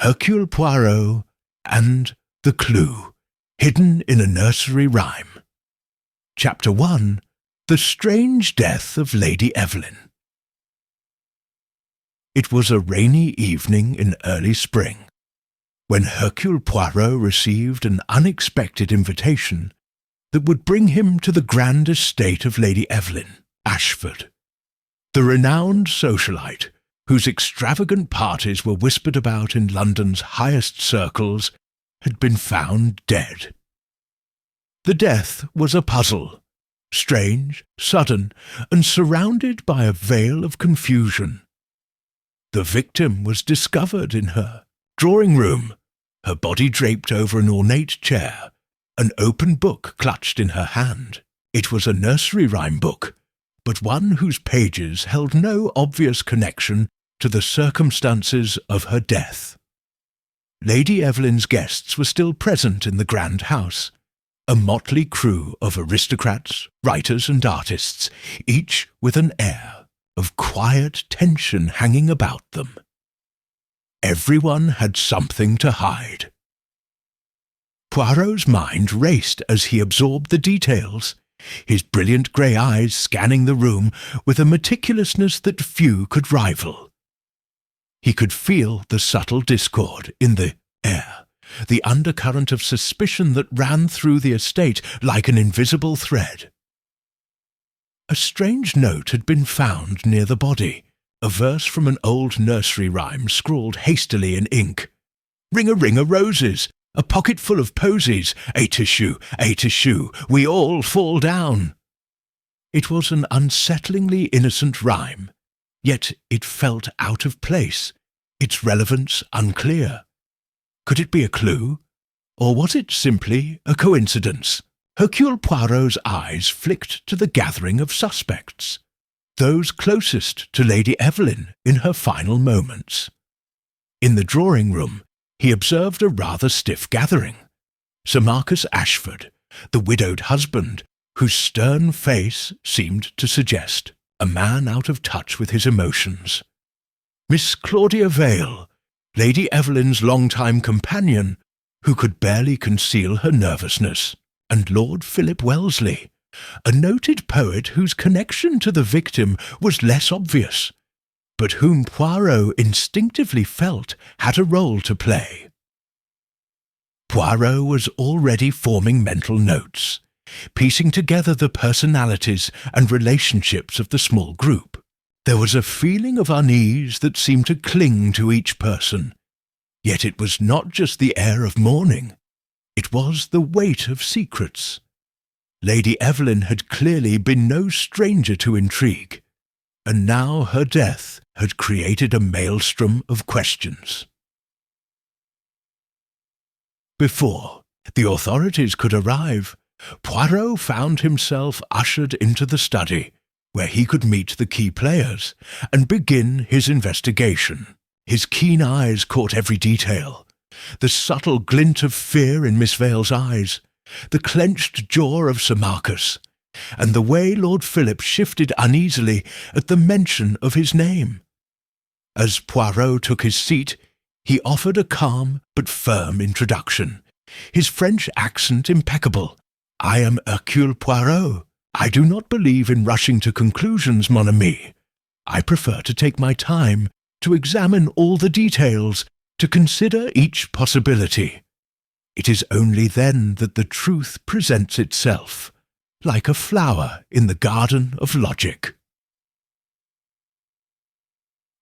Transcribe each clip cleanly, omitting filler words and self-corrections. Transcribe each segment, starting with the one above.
Hercule Poirot and the Clue, hidden in a nursery rhyme. Chapter 1. The Strange Death of Lady Evelyn. It was a rainy evening in early spring, when Hercule Poirot received an unexpected invitation that would bring him to the grand estate of Lady Evelyn, Ashford, the renowned socialite whose extravagant parties were whispered about in London's highest circles, had been found dead. The death was a puzzle, strange, sudden, and surrounded by a veil of confusion. The victim was discovered in her drawing-room, her body draped over an ornate chair, an open book clutched in her hand. It was a nursery rhyme book, but one whose pages held no obvious connection to the circumstances of her death. Lady Evelyn's guests were still present in the grand house, a motley crew of aristocrats, writers and artists, each with an air of quiet tension hanging about them. Everyone had something to hide. Poirot's mind raced as he absorbed the details, his brilliant grey eyes scanning the room with a meticulousness that few could rival. He could feel the subtle discord in the air, the undercurrent of suspicion that ran through the estate like an invisible thread. A strange note had been found near the body, a verse from an old nursery rhyme scrawled hastily in ink. "Ring-a-ring-a roses, a pocket full of posies, a tissue, we all fall down." It was an unsettlingly innocent rhyme, yet it felt out of place, its relevance unclear. Could it be a clue, or was it simply a coincidence? Hercule Poirot's eyes flicked to the gathering of suspects, those closest to Lady Evelyn in her final moments. In the drawing-room, he observed a rather stiff gathering. Sir Marcus Ashford, the widowed husband, whose stern face seemed to suggest a man out of touch with his emotions. Miss Claudia Vale, Lady Evelyn's long-time companion, who could barely conceal her nervousness, and Lord Philip Wellesley, a noted poet whose connection to the victim was less obvious, but whom Poirot instinctively felt had a role to play. Poirot was already forming mental notes, piecing together the personalities and relationships of the small group. There was a feeling of unease that seemed to cling to each person, yet it was not just the air of mourning, it was the weight of secrets. Lady Evelyn had clearly been no stranger to intrigue, and now her death had created a maelstrom of questions. Before the authorities could arrive, Poirot found himself ushered into the study, where he could meet the key players and begin his investigation. His keen eyes caught every detail, the subtle glint of fear in Miss Vale's eyes, the clenched jaw of Sir Marcus, and the way Lord Philip shifted uneasily at the mention of his name. As Poirot took his seat, he offered a calm but firm introduction, his French accent impeccable. "I am Hercule Poirot. I do not believe in rushing to conclusions, mon ami. I prefer to take my time, to examine all the details, to consider each possibility. It is only then that the truth presents itself, like a flower in the garden of logic."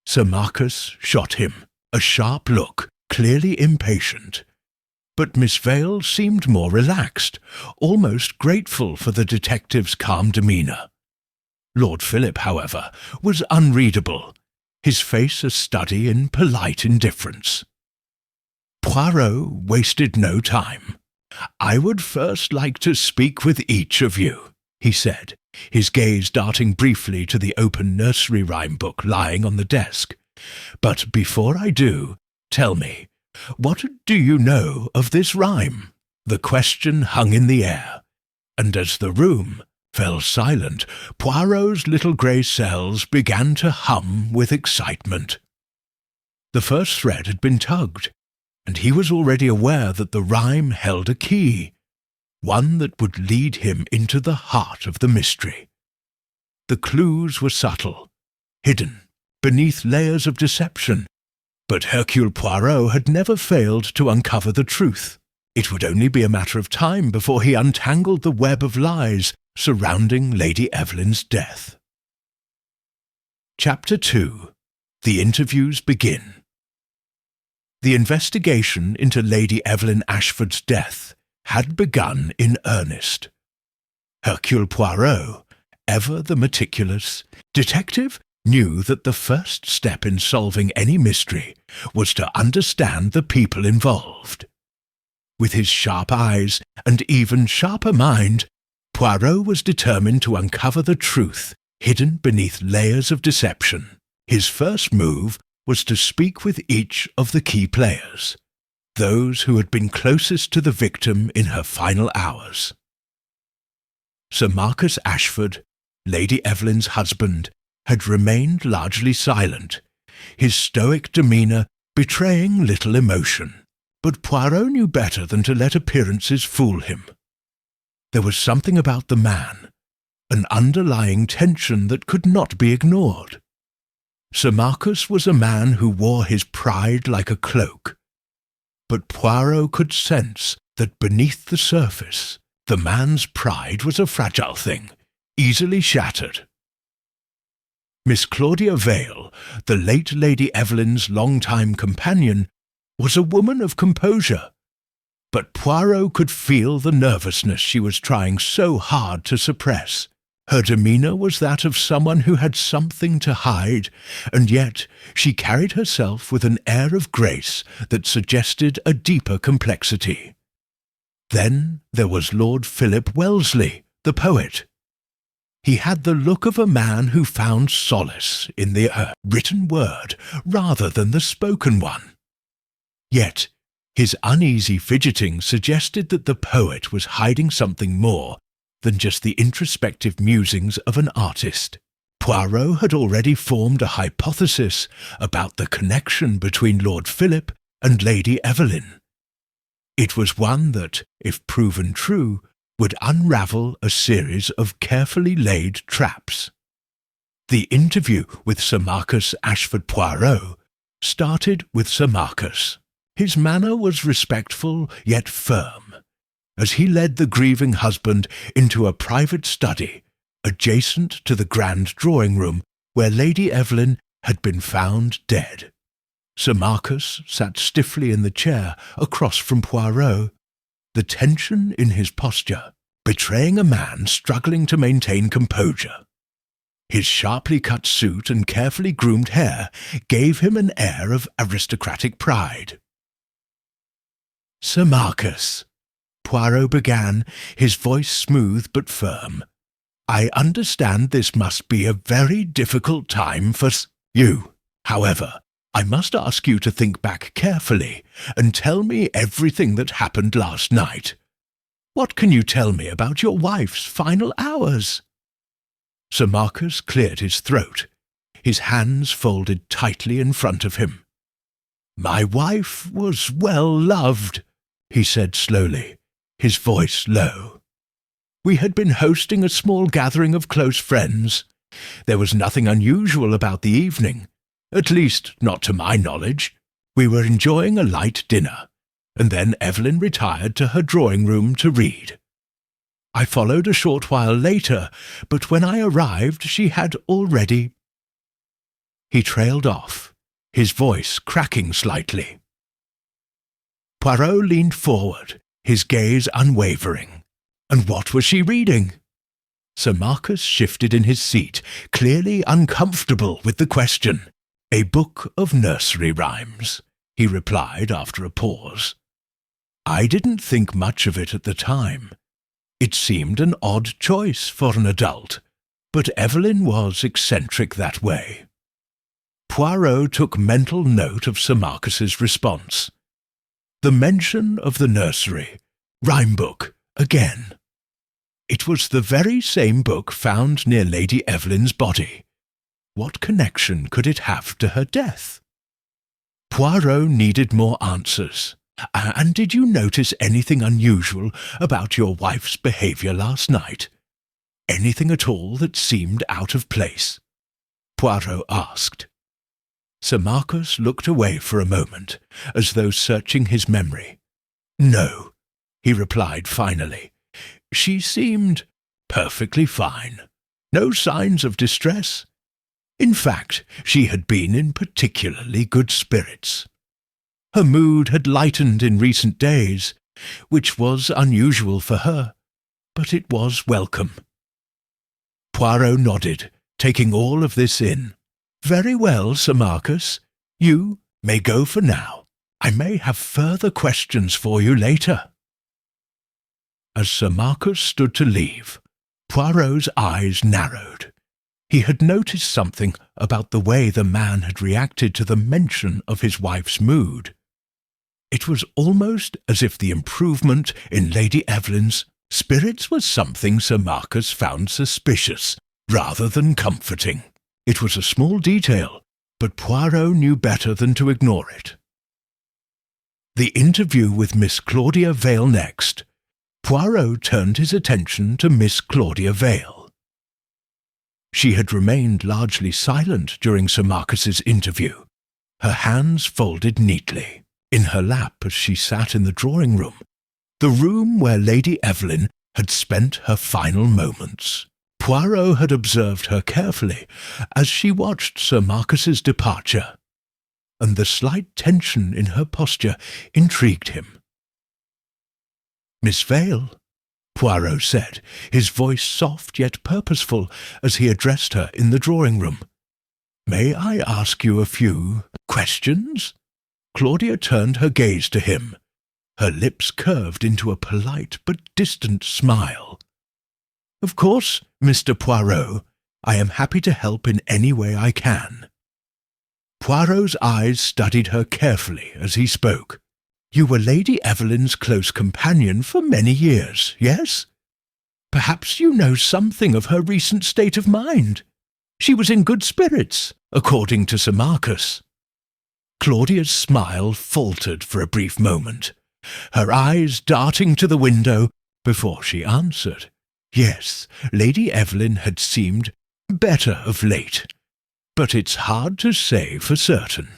Sir Marcus shot him a sharp look, clearly impatient, but Miss Vale seemed more relaxed, almost grateful for the detective's calm demeanour. Lord Philip, however, was unreadable, his face a study in polite indifference. Poirot wasted no time. "I would first like to speak with each of you," he said, his gaze darting briefly to the open nursery rhyme book lying on the desk. "But before I do, tell me, what do you know of this rhyme?" The question hung in the air, and as the room fell silent, Poirot's little grey cells began to hum with excitement. The first thread had been tugged, and he was already aware that the rhyme held a key, one that would lead him into the heart of the mystery. The clues were subtle, hidden beneath layers of deception, but Hercule Poirot had never failed to uncover the truth. It would only be a matter of time before he untangled the web of lies surrounding Lady Evelyn's death. Chapter 2. The Interviews Begin. The investigation into Lady Evelyn Ashford's death had begun in earnest. Hercule Poirot, ever the meticulous detective, knew that the first step in solving any mystery was to understand the people involved. With his sharp eyes and even sharper mind, Poirot was determined to uncover the truth hidden beneath layers of deception. His first move was to speak with each of the key players, those who had been closest to the victim in her final hours. Sir Marcus Ashford, Lady Evelyn's husband, had remained largely silent, his stoic demeanour betraying little emotion. But Poirot knew better than to let appearances fool him. There was something about the man, an underlying tension that could not be ignored. Sir Marcus was a man who wore his pride like a cloak, but Poirot could sense that beneath the surface, the man's pride was a fragile thing, easily shattered. Miss Claudia Vale, the late Lady Evelyn's long-time companion, was a woman of composure, but Poirot could feel the nervousness she was trying so hard to suppress. Her demeanour was that of someone who had something to hide, and yet she carried herself with an air of grace that suggested a deeper complexity. Then there was Lord Philip Wellesley, the poet. He had the look of a man who found solace in the written word rather than the spoken one. Yet his uneasy fidgeting suggested that the poet was hiding something more than just the introspective musings of an artist. Poirot had already formed a hypothesis about the connection between Lord Philip and Lady Evelyn. It was one that, if proven true, would unravel a series of carefully laid traps. The interview with Sir Marcus Ashford Poirot started with Sir Marcus. His manner was respectful yet firm, as he led the grieving husband into a private study adjacent to the grand drawing-room where Lady Evelyn had been found dead. Sir Marcus sat stiffly in the chair across from Poirot, the tension in his posture betraying a man struggling to maintain composure. His sharply cut suit and carefully groomed hair gave him an air of aristocratic pride. "Sir Marcus," Poirot began, his voice smooth but firm, "I understand this must be a very difficult time for you. However, I must ask you to think back carefully and tell me everything that happened last night. What can you tell me about your wife's final hours?" Sir Marcus cleared his throat, his hands folded tightly in front of him. "My wife was well loved," he said slowly, his voice low. "We had been hosting a small gathering of close friends. There was nothing unusual about the evening, at least not to my knowledge. We were enjoying a light dinner, and then Evelyn retired to her drawing-room to read. I followed a short while later, but when I arrived she had already—" He trailed off, his voice cracking slightly. Poirot leaned forward, his gaze unwavering. And what was she reading? Sir Marcus shifted in his seat, clearly uncomfortable with the question. "A book of nursery rhymes," he replied after a pause. "I didn't think much of it at the time. It seemed an odd choice for an adult, but Evelyn was eccentric that way." Poirot took mental note of Sir Marcus's response. The mention of the nursery rhyme book again. It was the very same book found near Lady Evelyn's body. What connection could it have to her death? Poirot needed more answers. And did you notice anything unusual about your wife's behaviour last night? Anything at all that seemed out of place? Poirot asked. Sir Marcus looked away for a moment, as though searching his memory. No, he replied finally. She seemed perfectly fine. No signs of distress. In fact, she had been in particularly good spirits. Her mood had lightened in recent days, which was unusual for her, but it was welcome. Poirot nodded, taking all of this in. Very well, Sir Marcus. You may go for now. I may have further questions for you later. As Sir Marcus stood to leave, Poirot's eyes narrowed. He had noticed something about the way the man had reacted to the mention of his wife's mood. It was almost as if the improvement in Lady Evelyn's spirits was something Sir Marcus found suspicious, rather than comforting. It was a small detail, but Poirot knew better than to ignore it. The interview with Miss Claudia Vale next. Poirot turned his attention to Miss Claudia Vale. She had remained largely silent during Sir Marcus's interview, her hands folded neatly in her lap as she sat in the drawing-room, the room where Lady Evelyn had spent her final moments. Poirot had observed her carefully as she watched Sir Marcus's departure, and the slight tension in her posture intrigued him. Miss Vale, Poirot said, his voice soft yet purposeful as he addressed her in the drawing-room. May I ask you a few questions? Claudia turned her gaze to him. Her lips curved into a polite but distant smile. Of course, Mr. Poirot, I am happy to help in any way I can. Poirot's eyes studied her carefully as he spoke. You were Lady Evelyn's close companion for many years, yes? Perhaps you know something of her recent state of mind. She was in good spirits, according to Sir Marcus. Claudia's smile faltered for a brief moment, her eyes darting to the window before she answered. Yes, Lady Evelyn had seemed better of late, but it's hard to say for certain.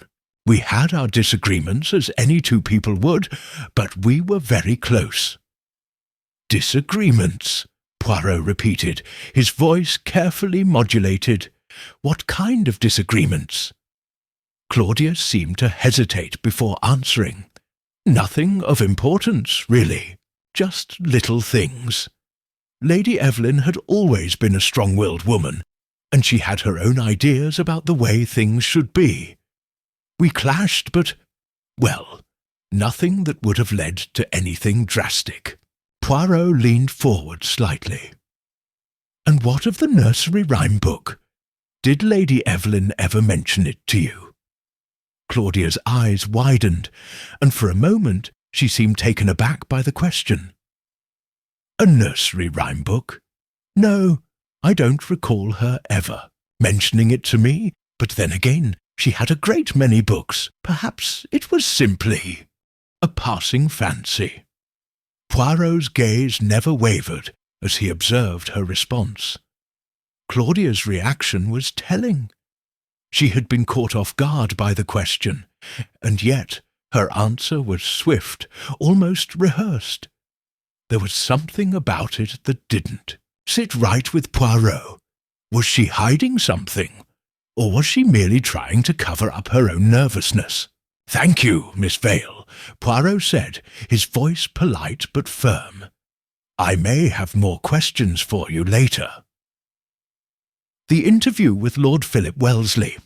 We had our disagreements, as any two people would, but we were very close. Disagreements, Poirot repeated, his voice carefully modulated. What kind of disagreements? Claudia seemed to hesitate before answering. Nothing of importance, really, just little things. Lady Evelyn had always been a strong-willed woman, and she had her own ideas about the way things should be. We clashed, but, well, nothing that would have led to anything drastic. Poirot leaned forward slightly. And what of the nursery rhyme book? Did Lady Evelyn ever mention it to you? Claudia's eyes widened, and for a moment she seemed taken aback by the question. A nursery rhyme book? No, I don't recall her ever mentioning it to me, but then again, she had a great many books. Perhaps it was simply a passing fancy. Poirot's gaze never wavered as he observed her response. Claudia's reaction was telling. She had been caught off guard by the question, and yet her answer was swift, almost rehearsed. There was something about it that didn't sit right with Poirot. Was she hiding something? Or was she merely trying to cover up her own nervousness? Thank you, Miss Vale, Poirot said, his voice polite but firm. I may have more questions for you later. The interview with Lord Philip Wellesley.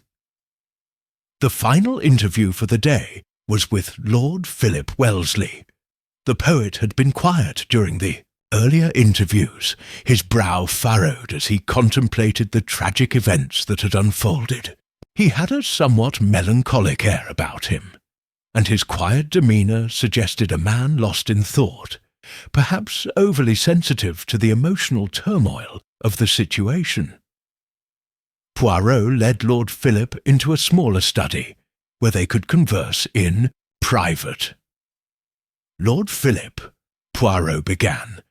The final interview for the day was with Lord Philip Wellesley. The poet had been quiet during the earlier interviews, his brow furrowed as he contemplated the tragic events that had unfolded. He had a somewhat melancholic air about him, and his quiet demeanour suggested a man lost in thought, perhaps overly sensitive to the emotional turmoil of the situation. Poirot led Lord Philip into a smaller study, where they could converse in private. "Lord Philip," Poirot began,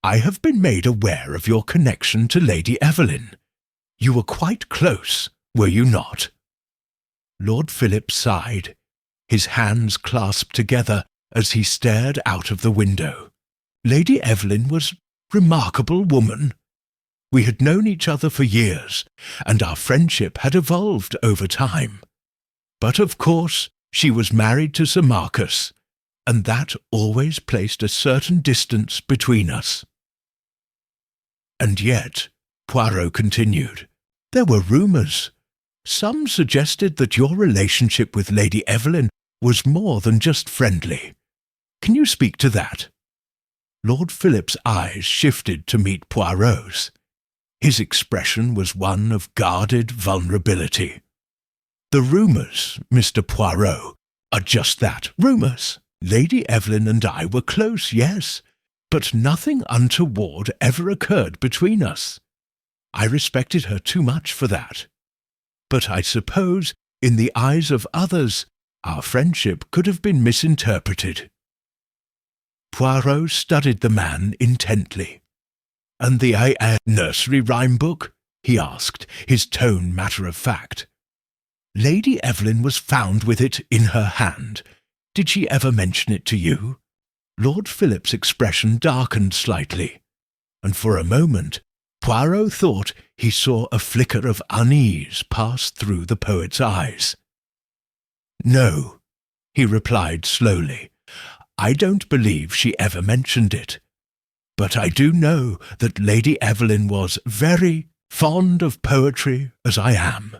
"I have been made aware of your connection to Lady Evelyn. You were quite close, were you not?" Lord Philip sighed, his hands clasped together as he stared out of the window. Lady Evelyn was a remarkable woman. We had known each other for years, and our friendship had evolved over time. But of course she was married to Sir Marcus, and that always placed a certain distance between us. "And yet," Poirot continued, "there were rumours. Some suggested that your relationship with Lady Evelyn was more than just friendly. Can you speak to that?" Lord Philip's eyes shifted to meet Poirot's. His expression was one of guarded vulnerability. "The rumours, Mr. Poirot, are just that, rumours. Lady Evelyn and I were close, yes, but nothing untoward ever occurred between us. I respected her too much for that. But I suppose, in the eyes of others, our friendship could have been misinterpreted." Poirot studied the man intently. "And the nursery rhyme book?" he asked, his tone matter-of-fact. "Lady Evelyn was found with it in her hand. Did she ever mention it to you?" Lord Philip's expression darkened slightly, and for a moment Poirot thought he saw a flicker of unease pass through the poet's eyes. "No," he replied slowly, "I don't believe she ever mentioned it. But I do know that Lady Evelyn was very fond of poetry, as I am.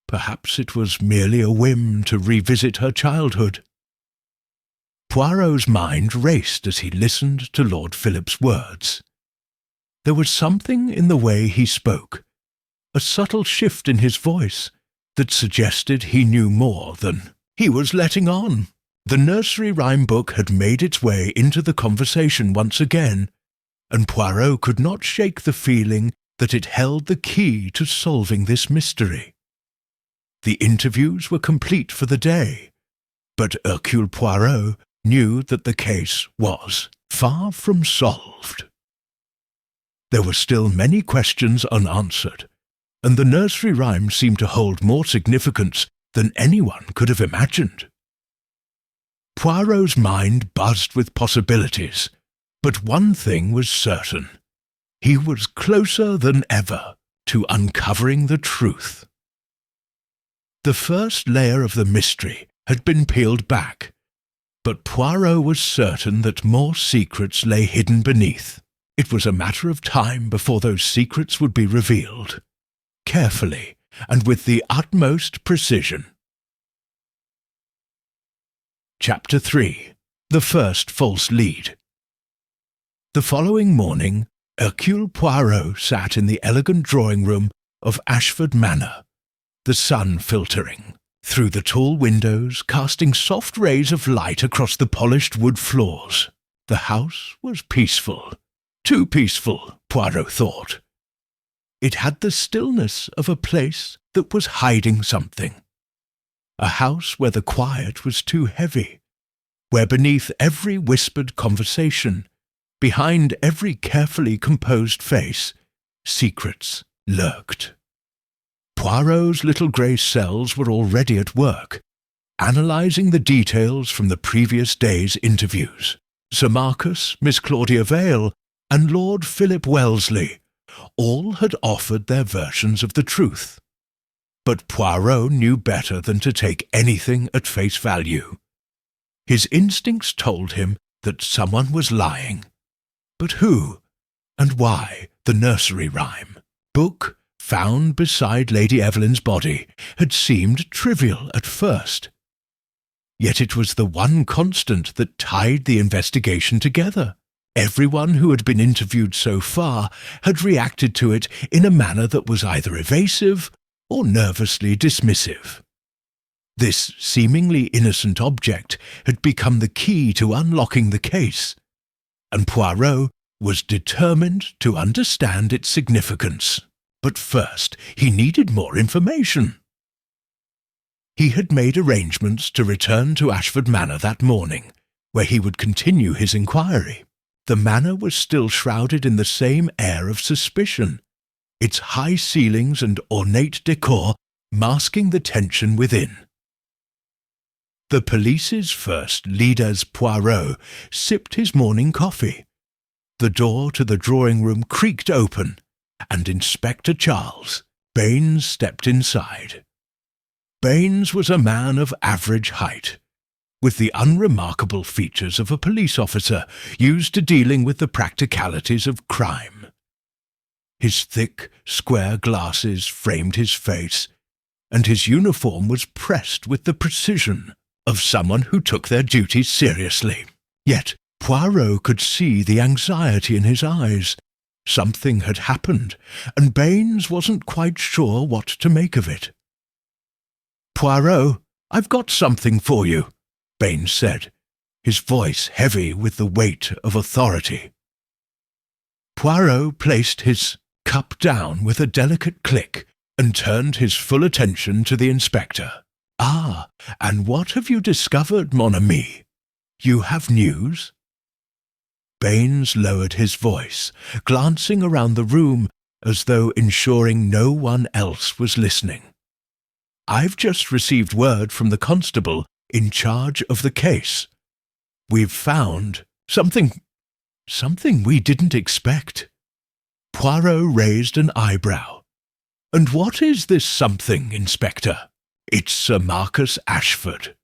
Perhaps it was merely a whim to revisit her childhood." Poirot's mind raced as he listened to Lord Philip's words. There was something in the way he spoke, a subtle shift in his voice, that suggested he knew more than he was letting on. The nursery rhyme book had made its way into the conversation once again, and Poirot could not shake the feeling that it held the key to solving this mystery. The interviews were complete for the day, but Hercule Poirot knew that the case was far from solved. There were still many questions unanswered, and the nursery rhyme seemed to hold more significance than anyone could have imagined. Poirot's mind buzzed with possibilities, but one thing was certain. He was closer than ever to uncovering the truth. The first layer of the mystery had been peeled back, but Poirot was certain that more secrets lay hidden beneath. It was a matter of time before those secrets would be revealed, carefully and with the utmost precision. Chapter 3. The First False Lead. The following morning, Hercule Poirot sat in the elegant drawing-room of Ashford Manor, the sun filtering through the tall windows, casting soft rays of light across the polished wood floors. The house was peaceful. Too peaceful, Poirot thought. It had the stillness of a place that was hiding something. A house where the quiet was too heavy, where beneath every whispered conversation, behind every carefully composed face, secrets lurked. Poirot's little grey cells were already at work, analysing the details from the previous day's interviews. Sir Marcus, Miss Claudia Vale, and Lord Philip Wellesley all had offered their versions of the truth. But Poirot knew better than to take anything at face value. His instincts told him that someone was lying. But who, and why the nursery rhyme book found beside Lady Evelyn's body had seemed trivial at first. Yet it was the one constant that tied the investigation together. Everyone who had been interviewed so far had reacted to it in a manner that was either evasive or nervously dismissive. This seemingly innocent object had become the key to unlocking the case, and Poirot was determined to understand its significance. But first he needed more information. He had made arrangements to return to Ashford Manor that morning, where he would continue his inquiry. The manor was still shrouded in the same air of suspicion, its high ceilings and ornate decor masking the tension within. The police's first leaders, Poirot, sipped his morning coffee. The door to the drawing-room creaked open, and Inspector Charles, Baines, stepped inside. Baines was a man of average height, with the unremarkable features of a police officer used to dealing with the practicalities of crime. His thick, square glasses framed his face, and his uniform was pressed with the precision of someone who took their duties seriously. Yet Poirot could see the anxiety in his eyes. Something had happened, and Baines wasn't quite sure what to make of it. "Poirot, I've got something for you," Baines said, his voice heavy with the weight of authority. Poirot placed his cup down with a delicate click and turned his full attention to the inspector. "Ah, and what have you discovered, mon ami? You have news?" Baines lowered his voice, glancing around the room as though ensuring no one else was listening. "I've just received word from the constable in charge of the case. We've found something we didn't expect." Poirot raised an eyebrow. "And what is this something, Inspector?" "It's Sir Marcus Ashford,"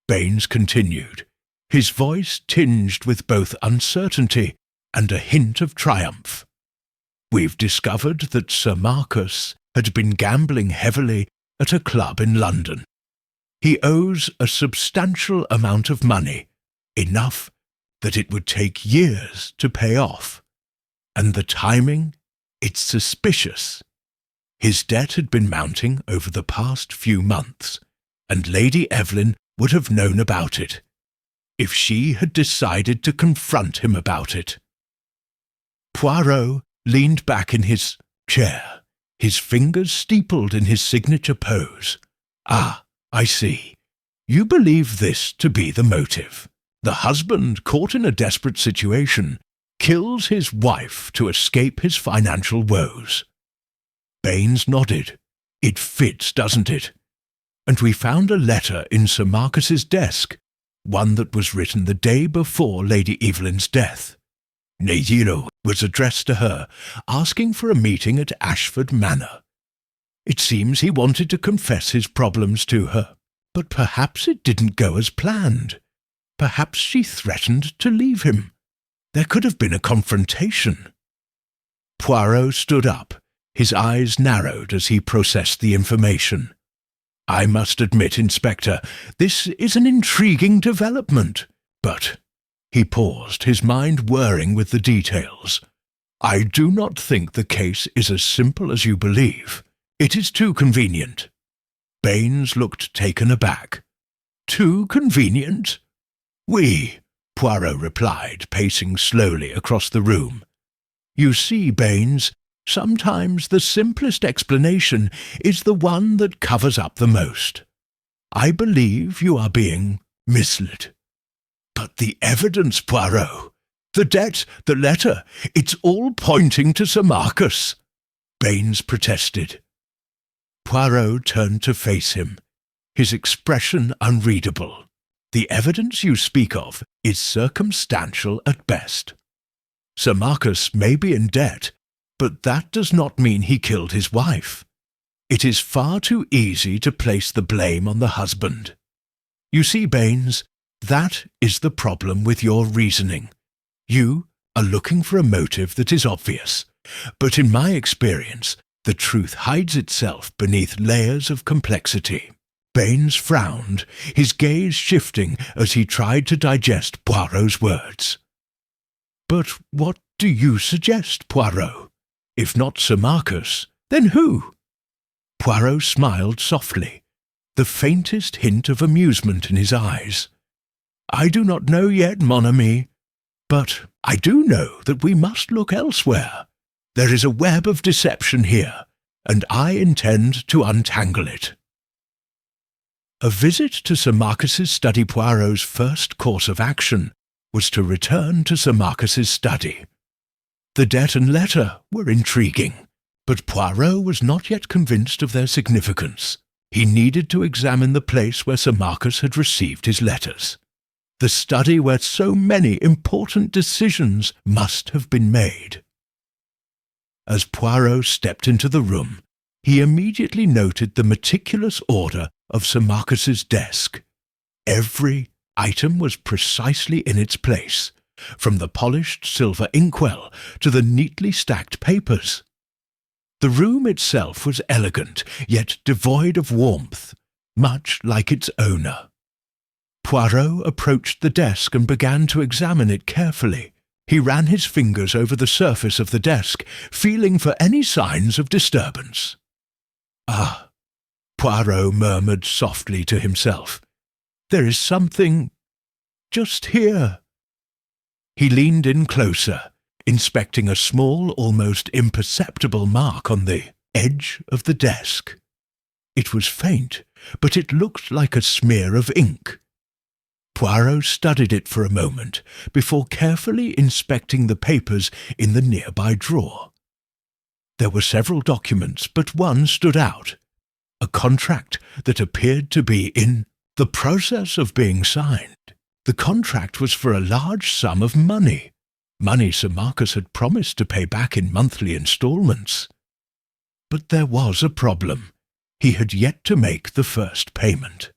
Baines continued, his voice tinged with both uncertainty and a hint of triumph. "We've discovered that Sir Marcus had been gambling heavily at a club in London. He owes a substantial amount of money, enough that it would take years to pay off. And the timing, it's suspicious. His debt had been mounting over the past few months, and Lady Evelyn would have known about it, if she had decided to confront him about it." Poirot leaned back in his chair, his fingers steepled in his signature pose. "Ah, I see. You believe this to be the motive. The husband, caught in a desperate situation, kills his wife to escape his financial woes." Baines nodded. "It fits, doesn't it? And we found a letter in Sir Marcus's desk, one that was written the day before Lady Evelyn's death. Nadiro was addressed to her, asking for a meeting at Ashford Manor. It seems he wanted to confess his problems to her, but perhaps it didn't go as planned. Perhaps she threatened to leave him. There could have been a confrontation." Poirot stood up, his eyes narrowed as he processed the information. "I must admit, Inspector, this is an intriguing development, but—" He paused, his mind whirring with the details. "I do not think the case is as simple as you believe. It is too convenient." Baines looked taken aback. "Too convenient?" "Oui," Poirot replied, pacing slowly across the room. "You see, Baines, sometimes the simplest explanation is the one that covers up the most. I believe you are being misled." "But the evidence, Poirot, the debt, the letter, it's all pointing to Sir Marcus," Baines protested. Poirot turned to face him, his expression unreadable. "The evidence you speak of is circumstantial at best. Sir Marcus may be in debt, but that does not mean he killed his wife. It is far too easy to place the blame on the husband. You see, Baines, that is the problem with your reasoning. You are looking for a motive that is obvious, but in my experience, the truth hides itself beneath layers of complexity." Baines frowned, his gaze shifting as he tried to digest Poirot's words. "But what do you suggest, Poirot? If not Sir Marcus, then who?" Poirot smiled softly, the faintest hint of amusement in his eyes. "I do not know yet, mon ami, but I do know that we must look elsewhere. There is a web of deception here, and I intend to untangle it." A visit to Sir Marcus's study. Poirot's first course of action was to return to Sir Marcus's study. The debt and letter were intriguing, but Poirot was not yet convinced of their significance. He needed to examine the place where Sir Marcus had received his letters, the study where so many important decisions must have been made. As Poirot stepped into the room, he immediately noted the meticulous order of Sir Marcus's desk. Every item was precisely in its place, from the polished silver inkwell to the neatly stacked papers. The room itself was elegant, yet devoid of warmth, much like its owner. Poirot approached the desk and began to examine it carefully. He ran his fingers over the surface of the desk, feeling for any signs of disturbance. "Ah," Poirot murmured softly to himself. "There is something just here." He leaned in closer, inspecting a small, almost imperceptible mark on the edge of the desk. It was faint, but it looked like a smear of ink. Poirot studied it for a moment before carefully inspecting the papers in the nearby drawer. There were several documents, but one stood out, a contract that appeared to be in the process of being signed. The contract was for a large sum of money Sir Marcus had promised to pay back in monthly installments. But there was a problem. He had yet to make the first payment.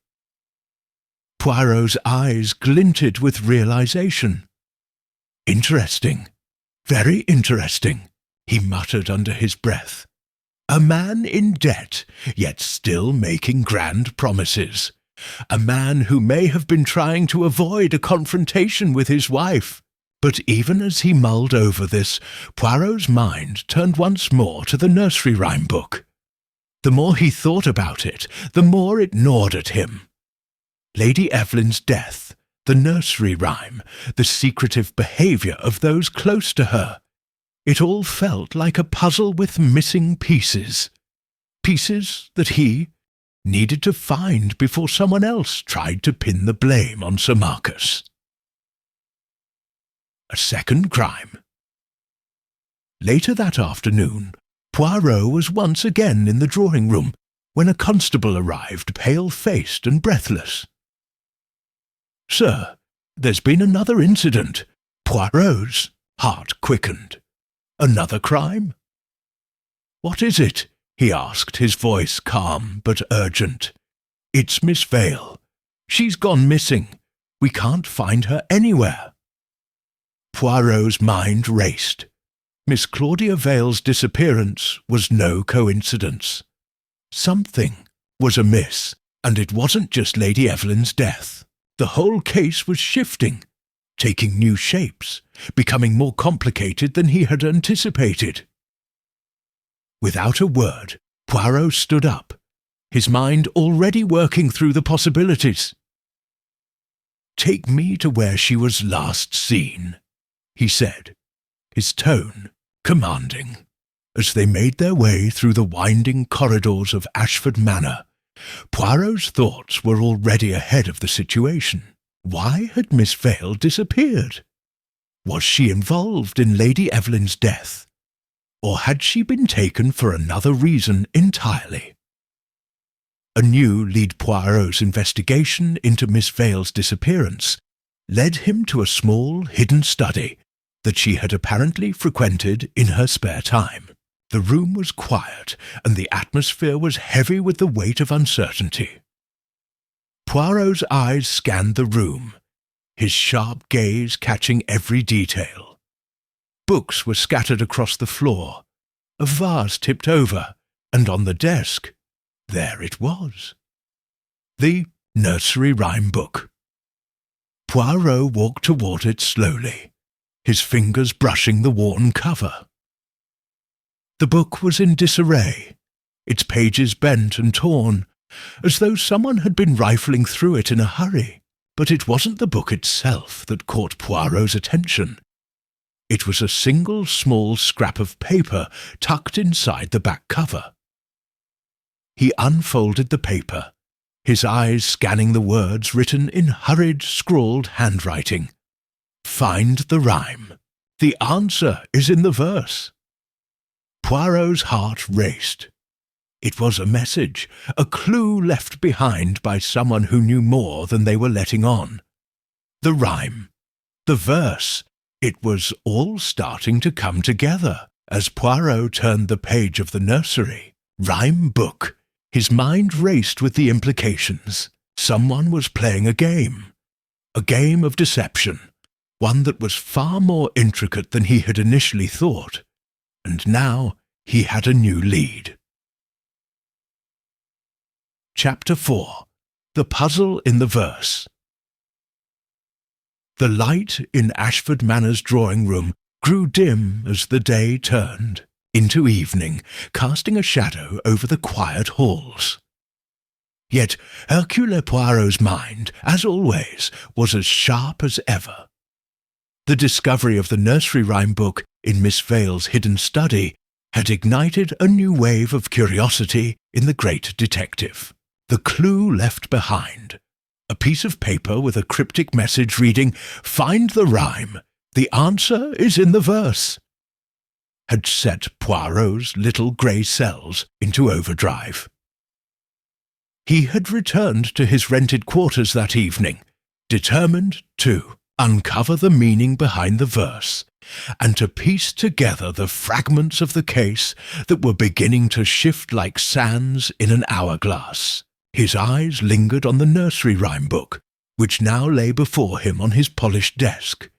Poirot's eyes glinted with realization. "Interesting, very interesting," he muttered under his breath. "A man in debt, yet still making grand promises. A man who may have been trying to avoid a confrontation with his wife." But even as he mulled over this, Poirot's mind turned once more to the nursery rhyme book. The more he thought about it, the more it gnawed at him. Lady Evelyn's death, the nursery rhyme, the secretive behaviour of those close to her. It all felt like a puzzle with missing pieces. Pieces that he needed to find before someone else tried to pin the blame on Sir Marcus. A second crime. Later that afternoon, Poirot was once again in the drawing-room when a constable arrived, pale-faced and breathless. "Sir, there's been another incident." Poirot's heart quickened. "Another crime?" "What is it?" he asked, his voice calm but urgent. "It's Miss Vale. She's gone missing. We can't find her anywhere." Poirot's mind raced. Miss Claudia Vale's disappearance was no coincidence. Something was amiss, and it wasn't just Lady Evelyn's death. The whole case was shifting, taking new shapes, becoming more complicated than he had anticipated. Without a word, Poirot stood up, his mind already working through the possibilities. "Take me to where she was last seen," he said, his tone commanding. As they made their way through the winding corridors of Ashford Manor, Poirot's thoughts were already ahead of the situation. Why had Miss Vale disappeared? Was she involved in Lady Evelyn's death? Or had she been taken for another reason entirely? Anew lead Poirot's investigation into Miss Vale's disappearance led him to a small, hidden study that she had apparently frequented in her spare time. The room was quiet, and the atmosphere was heavy with the weight of uncertainty. Poirot's eyes scanned the room, his sharp gaze catching every detail. Books were scattered across the floor, a vase tipped over, and on the desk, there it was. The nursery rhyme book. Poirot walked toward it slowly, his fingers brushing the worn cover. The book was in disarray, its pages bent and torn, as though someone had been rifling through it in a hurry. But it wasn't the book itself that caught Poirot's attention. It was a single small scrap of paper tucked inside the back cover. He unfolded the paper, his eyes scanning the words written in hurried, scrawled handwriting. "Find the rhyme. The answer is in the verse." Poirot's heart raced. It was a message, a clue left behind by someone who knew more than they were letting on. The rhyme, the verse, it was all starting to come together as Poirot turned the page of the nursery. Rhyme book. His mind raced with the implications. Someone was playing a game of deception, one that was far more intricate than he had initially thought, and now he had a new lead. Chapter 4. The Puzzle in the Verse. The light in Ashford Manor's drawing-room grew dim as the day turned into evening, casting a shadow over the quiet halls. Yet Hercule Poirot's mind, as always, was as sharp as ever. The discovery of the nursery rhyme book in Miss Vale's hidden study had ignited a new wave of curiosity in the great detective. The clue left behind, a piece of paper with a cryptic message reading, "Find the rhyme. The answer is in the verse," had set Poirot's little grey cells into overdrive. He had returned to his rented quarters that evening, determined to uncover the meaning behind the verse, and to piece together the fragments of the case that were beginning to shift like sands in an hourglass. His eyes lingered on the nursery rhyme book, which now lay before him on his polished desk,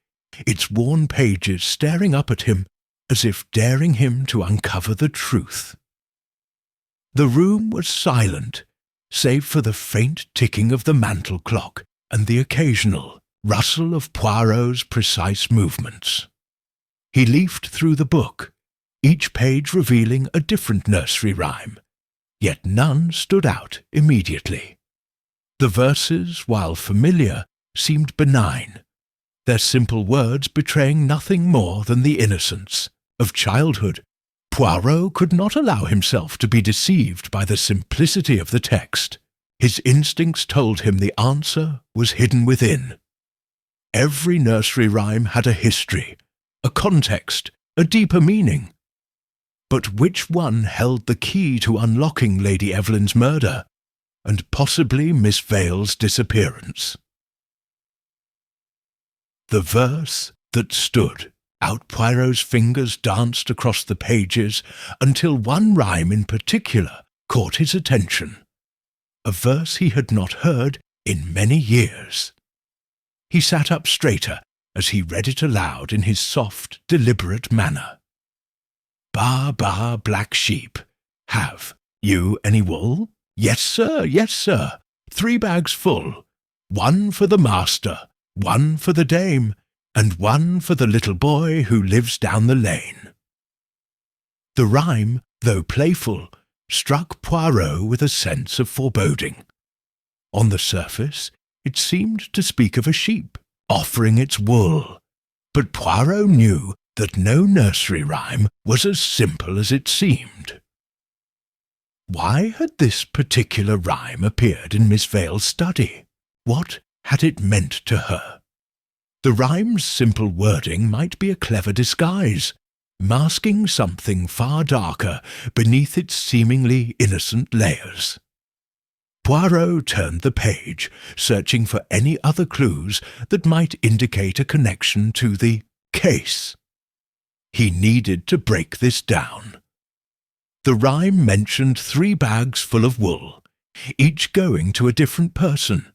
its worn pages staring up at him as if daring him to uncover the truth. The room was silent, save for the faint ticking of the mantel clock and the occasional rustle of Poirot's precise movements. He leafed through the book, each page revealing a different nursery rhyme, yet none stood out immediately. The verses, while familiar, seemed benign, their simple words betraying nothing more than the innocence of childhood. Poirot could not allow himself to be deceived by the simplicity of the text. His instincts told him the answer was hidden within. Every nursery rhyme had a history, a context, a deeper meaning. But which one held the key to unlocking Lady Evelyn's murder, and possibly Miss Vale's disappearance? The verse that stood out. Poirot's fingers danced across the pages until one rhyme in particular caught his attention, a verse he had not heard in many years. He sat up straighter as he read it aloud in his soft, deliberate manner. "Ba, ba, black sheep, have you any wool? Yes, sir, yes, sir, 3 bags full, 1 for the master, 1 for the dame, and 1 for the little boy who lives down the lane." The rhyme, though playful, struck Poirot with a sense of foreboding. On the surface, it seemed to speak of a sheep offering its wool, but Poirot knew that no nursery rhyme was as simple as it seemed. Why had this particular rhyme appeared in Miss Vale's study? What had it meant to her? The rhyme's simple wording might be a clever disguise, masking something far darker beneath its seemingly innocent layers. Poirot turned the page, searching for any other clues that might indicate a connection to the case. He needed to break this down. The rhyme mentioned 3 bags full of wool, each going to a different person: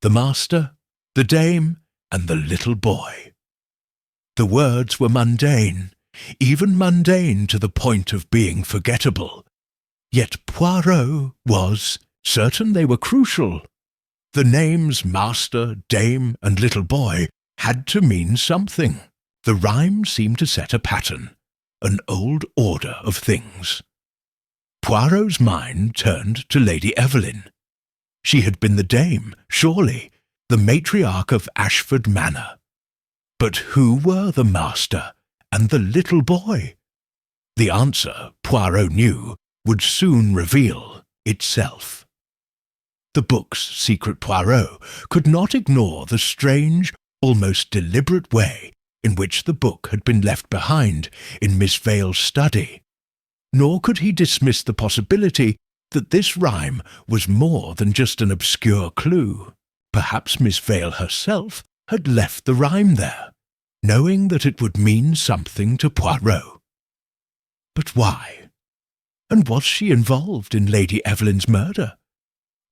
the master, the dame, and the little boy. The words were mundane, even mundane to the point of being forgettable. Yet Poirot was certain they were crucial. The names master, dame, and little boy had to mean something. The rhyme seemed to set a pattern, an old order of things. Poirot's mind turned to Lady Evelyn. She had been the dame, surely, the matriarch of Ashford Manor. But who were the master and the little boy? The answer, Poirot knew, would soon reveal itself. The book's secret Poirot could not ignore the strange, almost deliberate way in which the book had been left behind in Miss Vale's study, nor could he dismiss the possibility that this rhyme was more than just an obscure clue. Perhaps Miss Vale herself had left the rhyme there, knowing that it would mean something to Poirot. But why? And was she involved in Lady Evelyn's murder?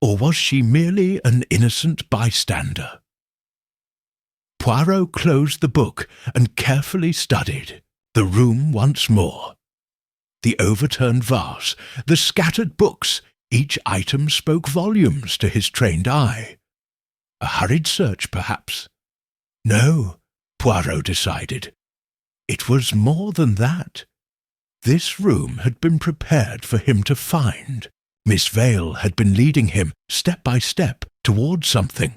Or was she merely an innocent bystander? Poirot closed the book and carefully studied the room once more. The overturned vase, the scattered books, each item spoke volumes to his trained eye. A hurried search, perhaps? No, Poirot decided. It was more than that. This room had been prepared for him to find. Miss Vale had been leading him, step by step, towards something.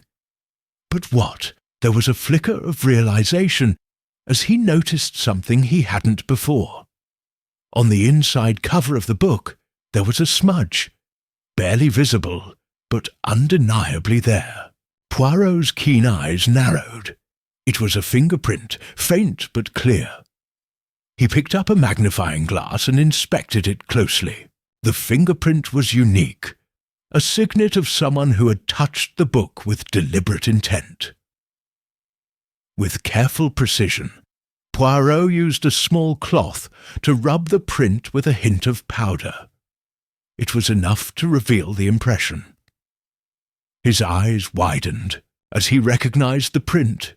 But what? There was a flicker of realization as he noticed something he hadn't before. On the inside cover of the book, there was a smudge, barely visible, but undeniably there. Poirot's keen eyes narrowed. It was a fingerprint, faint but clear. He picked up a magnifying glass and inspected it closely. The fingerprint was unique, a signet of someone who had touched the book with deliberate intent. With careful precision, Poirot used a small cloth to rub the print with a hint of powder. It was enough to reveal the impression. His eyes widened as he recognized the print.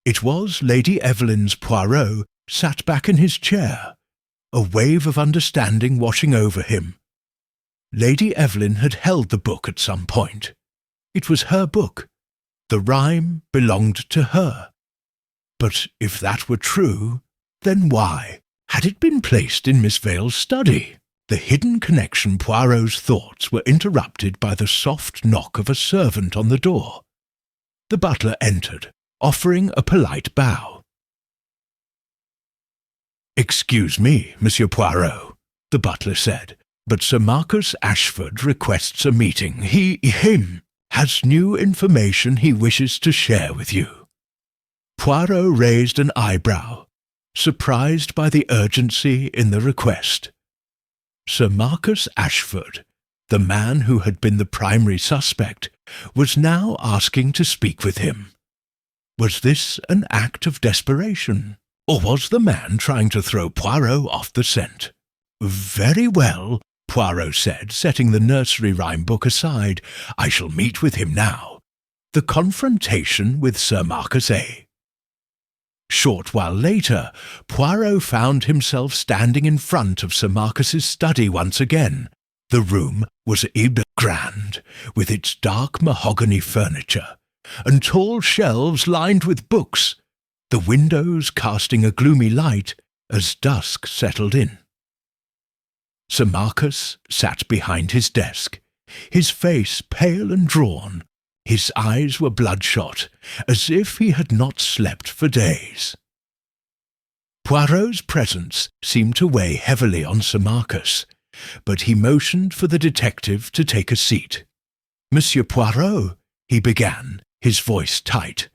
It was Lady Evelyn's Poirot sat back in his chair, a wave of understanding washing over him. Lady Evelyn had held the book at some point. It was her book. The rhyme belonged to her. But if that were true, then why had it been placed in Miss Vale's study? The hidden connection Poirot's thoughts were interrupted by the soft knock of a servant on the door. The butler entered, offering a polite bow. "Excuse me, Monsieur Poirot," the butler said, "but Sir Marcus Ashford requests a meeting. He has new information he wishes to share with you." Poirot raised an eyebrow, surprised by the urgency in the request. Sir Marcus Ashford, the man who had been the primary suspect, was now asking to speak with him. Was this an act of desperation, or was the man trying to throw Poirot off the scent? "Very well," Poirot said, setting the nursery rhyme book aside. "I shall meet with him now. The confrontation with Sir Marcus A." Short while later, Poirot found himself standing in front of Sir Marcus's study once again. The room was grand, with its dark mahogany furniture, and tall shelves lined with books, the windows casting a gloomy light as dusk settled in. Sir Marcus sat behind his desk, his face pale and drawn. His eyes were bloodshot, as if he had not slept for days. Poirot's presence seemed to weigh heavily on Sir Marcus, but he motioned for the detective to take a seat. "Monsieur Poirot," he began, his voice tight,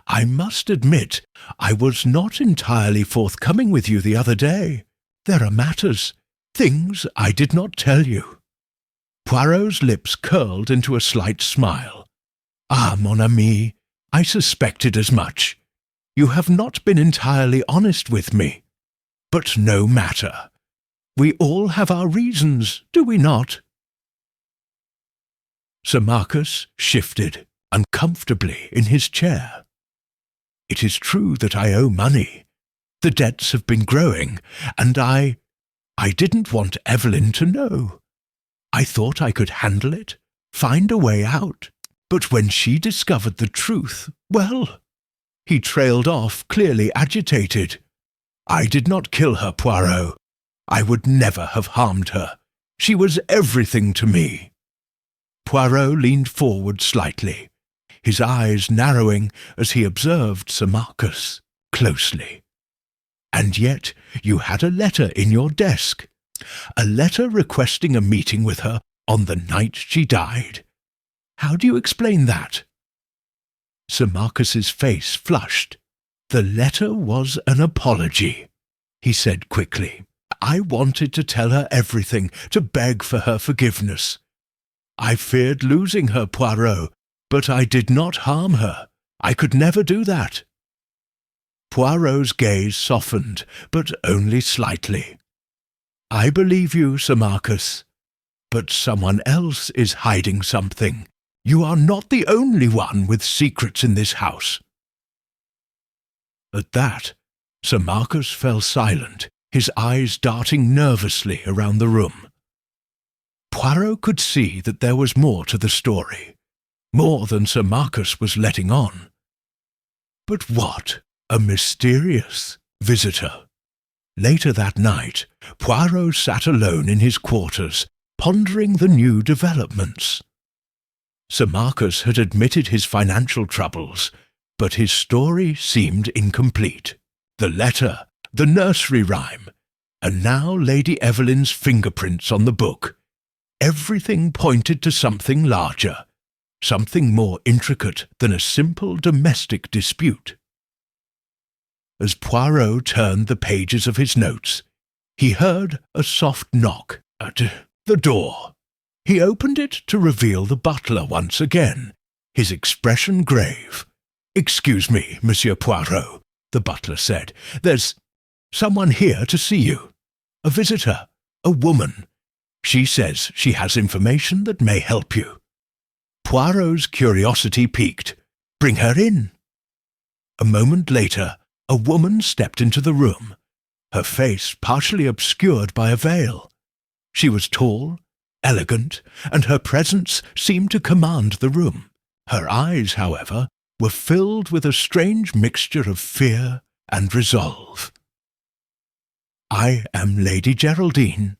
"I must admit I was not entirely forthcoming with you the other day. There are matters, things I did not tell you." Poirot's lips curled into a slight smile. "Ah, mon ami, I suspected as much. You have not been entirely honest with me. But no matter. We all have our reasons, do we not?" Sir Marcus shifted uncomfortably in his chair. "It is true that I owe money. The debts have been growing, and I didn't want Evelyn to know. I thought I could handle it, find a way out. But when she discovered the truth, well—" He trailed off, clearly agitated. "I did not kill her, Poirot. I would never have harmed her. She was everything to me." Poirot leaned forward slightly, his eyes narrowing as he observed Sir Marcus closely. "And yet you had a letter in your desk, a letter requesting a meeting with her on the night she died. How do you explain that?" Sir Marcus's face flushed. "The letter was an apology," he said quickly. "I wanted to tell her everything, to beg for her forgiveness. I feared losing her, Poirot, but I did not harm her. I could never do that." Poirot's gaze softened, but only slightly. "I believe you, Sir Marcus, but someone else is hiding something. You are not the only one with secrets in this house." At that, Sir Marcus fell silent, his eyes darting nervously around the room. Poirot could see that there was more to the story, more than Sir Marcus was letting on. But what a mysterious visitor! Later that night, Poirot sat alone in his quarters, pondering the new developments. Sir Marcus had admitted his financial troubles, but his story seemed incomplete. The letter, the nursery rhyme, and now Lady Evelyn's fingerprints on the book. Everything pointed to something larger, something more intricate than a simple domestic dispute. As Poirot turned the pages of his notes, he heard a soft knock at the door. He opened it to reveal the butler once again, his expression grave. "Excuse me, Monsieur Poirot," the butler said. "There's someone here to see you. A visitor, a woman. She says she has information that may help you." Poirot's curiosity piqued. "Bring her in." A moment later, a woman stepped into the room, her face partially obscured by a veil. She was tall, elegant, and her presence seemed to command the room. Her eyes, however, were filled with a strange mixture of fear and resolve. "I am Lady Geraldine,"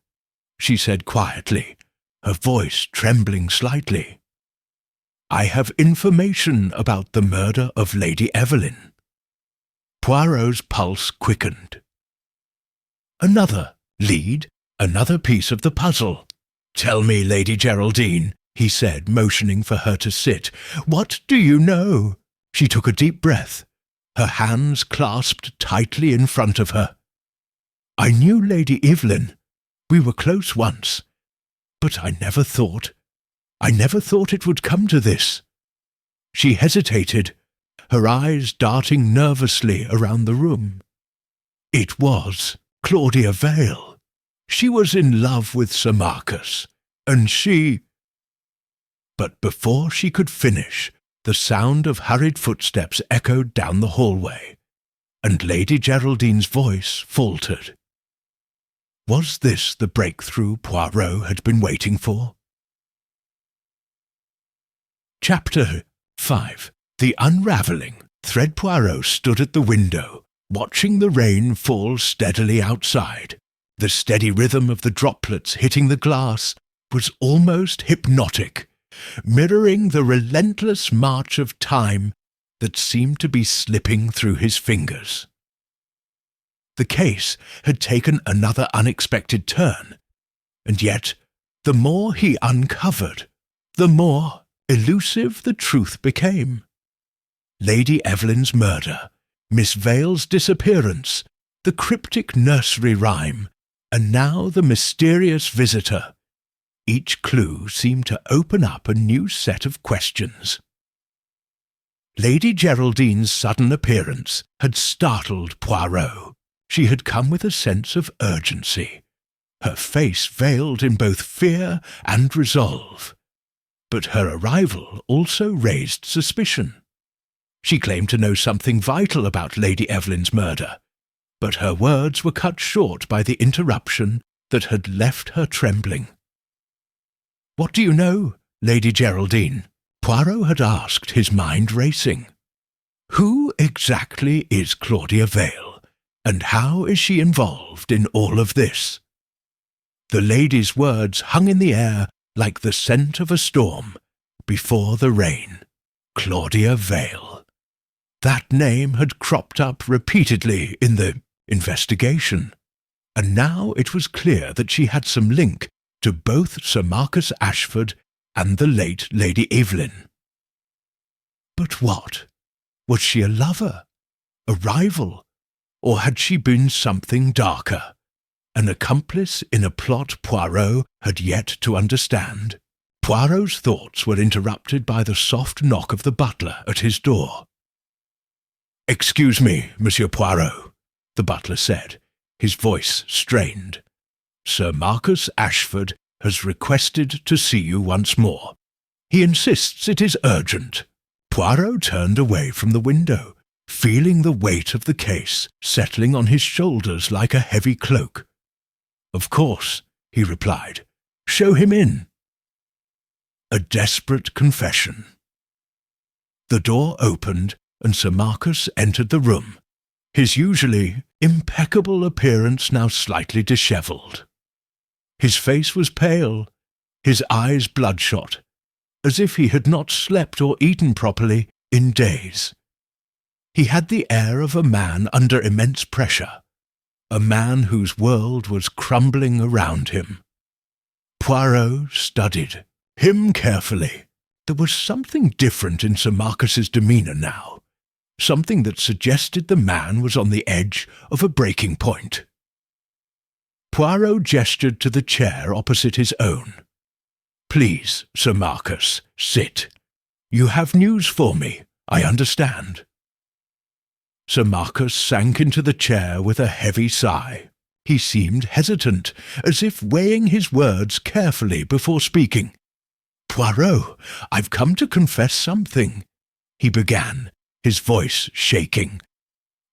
she said quietly, her voice trembling slightly. "I have information about the murder of Lady Evelyn." Poirot's pulse quickened. Another lead, another piece of the puzzle. "Tell me, Lady Geraldine," he said, motioning for her to sit. "What do you know?" She took a deep breath, her hands clasped tightly in front of her. "I knew Lady Evelyn. We were close once. But I never thought it would come to this." She hesitated, her eyes darting nervously around the room. It was Claudia Vale. She was in love with Sir Marcus, and she... But before she could finish, the sound of hurried footsteps echoed down the hallway, and Lady Geraldine's voice faltered. Was this the breakthrough Poirot had been waiting for? Chapter 5. The Unravelling. Thread Poirot stood at the window, watching the rain fall steadily outside. The steady rhythm of the droplets hitting the glass was almost hypnotic, mirroring the relentless march of time that seemed to be slipping through his fingers. The case had taken another unexpected turn, and yet the more he uncovered, the more elusive the truth became. Lady Evelyn's murder, Miss Vale's disappearance, the cryptic nursery rhyme, and now the mysterious visitor. Each clue seemed to open up a new set of questions. Lady Geraldine's sudden appearance had startled Poirot. She had come with a sense of urgency, her face veiled in both fear and resolve. But her arrival also raised suspicion. She claimed to know something vital about Lady Evelyn's murder, but her words were cut short by the interruption that had left her trembling. "What do you know, Lady Geraldine?" Poirot had asked, his mind racing. "Who exactly is Claudia Vale, and how is she involved in all of this?" The lady's words hung in the air like the scent of a storm before the rain. Claudia Vale. That name had cropped up repeatedly in the investigation, and now it was clear that she had some link to both Sir Marcus Ashford and the late Lady Evelyn. But what? Was she a lover? A rival? Or had she been something darker? An accomplice in a plot Poirot had yet to understand? Poirot's thoughts were interrupted by the soft knock of the butler at his door. "Excuse me, Monsieur Poirot," the butler said, his voice strained. "Sir Marcus Ashford has requested to see you once more. He insists it is urgent." Poirot turned away from the window, feeling the weight of the case settling on his shoulders like a heavy cloak. "Of course," he replied. "Show him in." A desperate confession. The door opened, and Sir Marcus entered the room, his usually impeccable appearance now slightly dishevelled. His face was pale, his eyes bloodshot, as if he had not slept or eaten properly in days. He had the air of a man under immense pressure, a man whose world was crumbling around him. Poirot studied him carefully. There was something different in Sir Marcus's demeanour now, something that suggested the man was on the edge of a breaking point. Poirot gestured to the chair opposite his own. "Please, Sir Marcus, sit. You have news for me, I understand." Sir Marcus sank into the chair with a heavy sigh. He seemed hesitant, as if weighing his words carefully before speaking. "Poirot, I've come to confess something," he began, his voice shaking.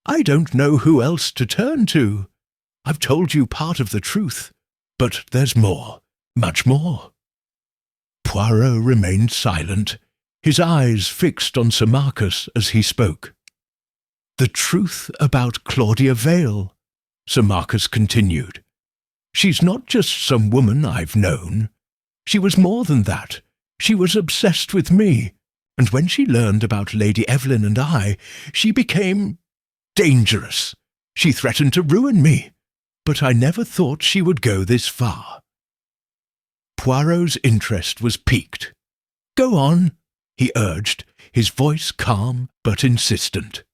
"I don't know who else to turn to. I've told you part of the truth, but there's more, much more." Poirot remained silent, his eyes fixed on Sir Marcus as he spoke. "The truth about Claudia Vale," Sir Marcus continued. "She's not just some woman I've known. She was more than that. She was obsessed with me, and when she learned about Lady Evelyn and I, she became dangerous. She threatened to ruin me, but I never thought she would go this far." Poirot's interest was piqued. "Go on," he urged, his voice calm but insistent.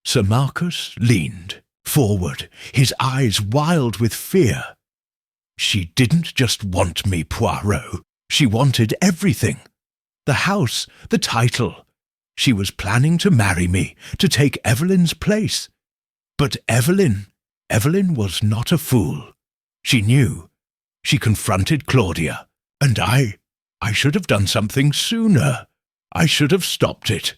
Sir Marcus leaned forward, his eyes wild with fear. "She didn't just want me, Poirot. She wanted everything. The house, the title. She was planning to marry me, to take Evelyn's place. But Evelyn was not a fool. She knew. She confronted Claudia, and I should have done something sooner. I should have stopped it."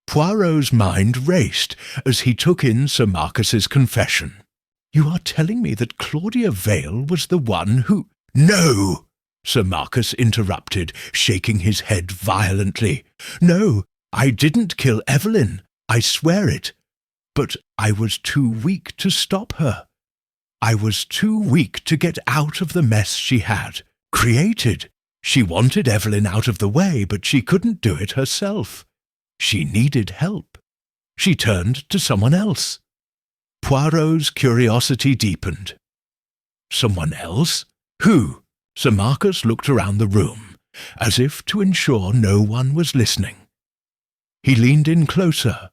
Poirot's mind raced as he took in Sir Marcus's confession. "You are telling me that Claudia Vale was the one who—" "No!" Sir Marcus interrupted, shaking his head violently. "No, I didn't kill Evelyn, I swear it. But I was too weak to stop her. I was too weak to get out of the mess she had created. She wanted Evelyn out of the way, but she couldn't do it herself. She needed help. She turned to someone else." Poirot's curiosity deepened. "Someone else? Who?" Sir Marcus looked around the room, as if to ensure no one was listening. He leaned in closer,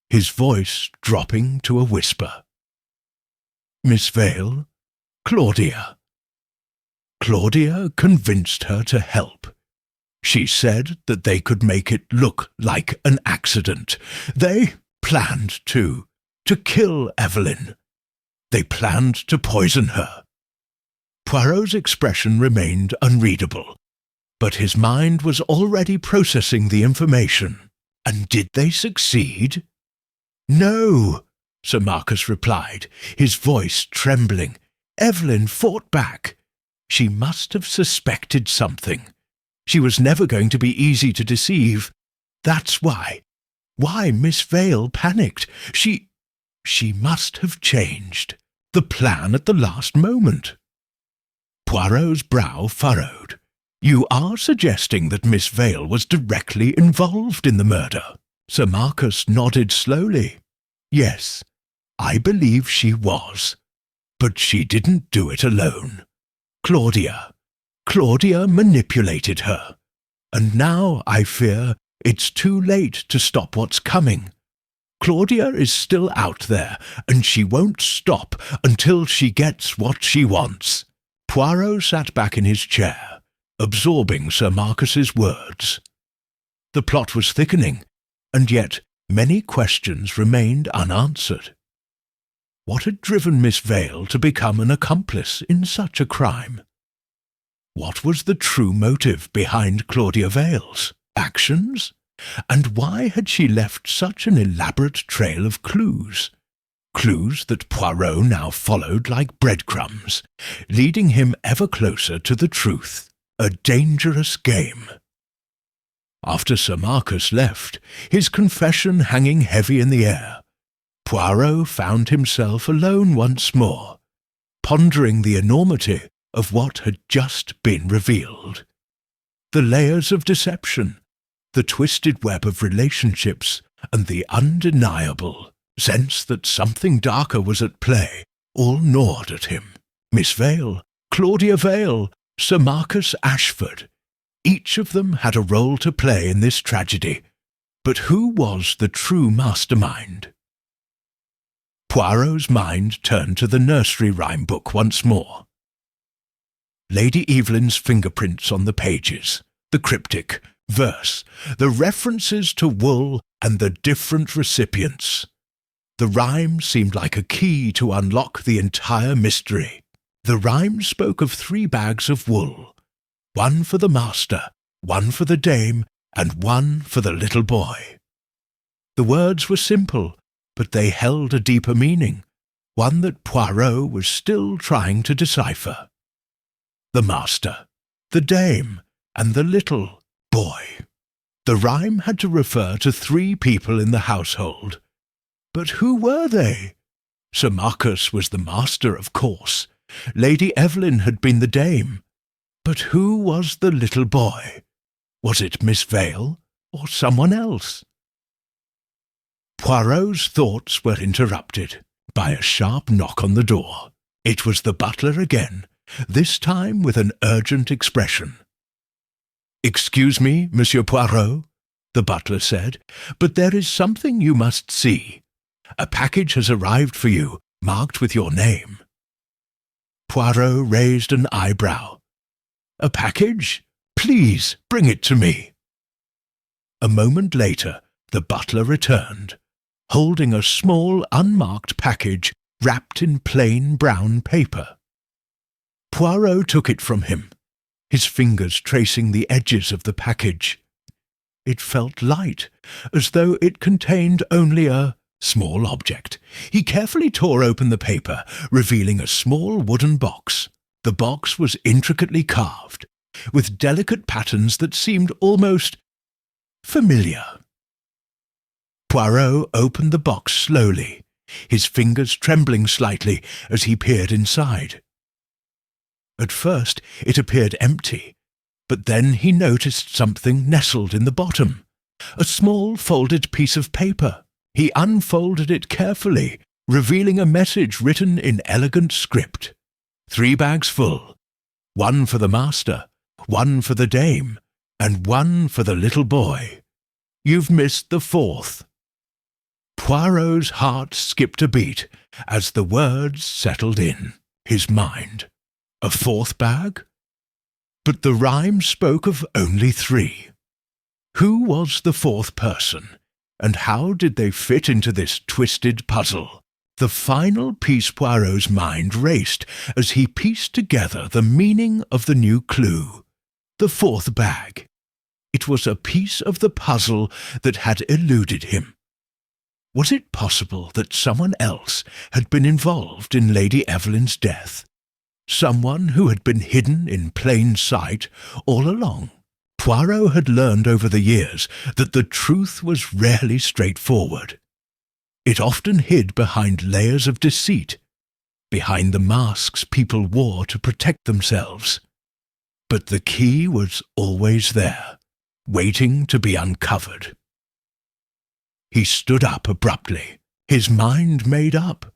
his voice dropping to a whisper. "Miss Vale, Claudia. Claudia convinced her to help. She said that they could make it look like an accident. They planned to kill Evelyn. They planned to poison her." Poirot's expression remained unreadable, but his mind was already processing the information. "And did they succeed?" "No," Sir Marcus replied, his voice trembling. "Evelyn fought back. She must have suspected something. She was never going to be easy to deceive. That's why Miss Vale panicked. She must have changed the plan at the last moment." Poirot's brow furrowed. "You are suggesting that Miss Vale was directly involved in the murder?" Sir Marcus nodded slowly. "Yes, I believe she was. But she didn't do it alone. Claudia Claudia manipulated her. And now, I fear, it's too late to stop what's coming. Claudia is still out there, and she won't stop until she gets what she wants. Poirot sat back in his chair, absorbing Sir Marcus's words. The plot was thickening, and yet many questions remained unanswered. What had driven Miss Vale to become an accomplice in such a crime? What was the true motive behind Claudia Vale's actions? And why had she left such an elaborate trail of clues? Clues that Poirot now followed like breadcrumbs, leading him ever closer to the truth. A dangerous game. After Sir Marcus left, his confession hanging heavy in the air, Poirot found himself alone once more, pondering the enormity of what had just been revealed. The layers of deception, the twisted web of relationships, and the undeniable sense that something darker was at play all gnawed at him. Miss Vale, Claudia Vale, Sir Marcus Ashford, each of them had a role to play in this tragedy. But who was the true mastermind? Poirot's mind turned to the nursery rhyme book once more. Lady Evelyn's fingerprints on the pages, the cryptic, verse, the references to wool and the different recipients. The rhyme seemed like a key to unlock the entire mystery. The rhyme spoke of 3 bags of wool, 1 for the master, 1 for the dame, and 1 for the little boy. The words were simple, but they held a deeper meaning, one that Poirot was still trying to decipher. The master, the dame, and the little boy. The rhyme had to refer to 3 people in the household. But who were they? Sir Marcus was the master, of course. Lady Evelyn had been the dame. But who was the little boy? Was it Miss Vale or someone else? Poirot's thoughts were interrupted by a sharp knock on the door. It was the butler again, this time with an urgent expression. "Excuse me, Monsieur Poirot," the butler said, "but there is something you must see. A package has arrived for you, marked with your name." Poirot raised an eyebrow. "A package? Please, bring it to me." A moment later, the butler returned, holding a small, unmarked package wrapped in plain brown paper. Poirot took it from him, his fingers tracing the edges of the package. It felt light, as though it contained only a small object. He carefully tore open the paper, revealing a small wooden box. The box was intricately carved, with delicate patterns that seemed almost familiar. Poirot opened the box slowly, his fingers trembling slightly as he peered inside. At first it appeared empty, but then he noticed something nestled in the bottom, a small folded piece of paper. He unfolded it carefully, revealing a message written in elegant script. 3 bags full, 1 for the master, 1 for the dame, and 1 for the little boy. You've missed the 4th. Poirot's heart skipped a beat as the words settled in his mind. A 4th bag? But the rhyme spoke of only 3. Who was the 4th person, and how did they fit into this twisted puzzle? The final piece Poirot's mind raced as he pieced together the meaning of the new clue. The 4th bag. It was a piece of the puzzle that had eluded him. Was it possible that someone else had been involved in Lady Evelyn's death? Someone who had been hidden in plain sight all along? Poirot had learned over the years that the truth was rarely straightforward. It often hid behind layers of deceit, behind the masks people wore to protect themselves. But the key was always there, waiting to be uncovered. He stood up abruptly, his mind made up.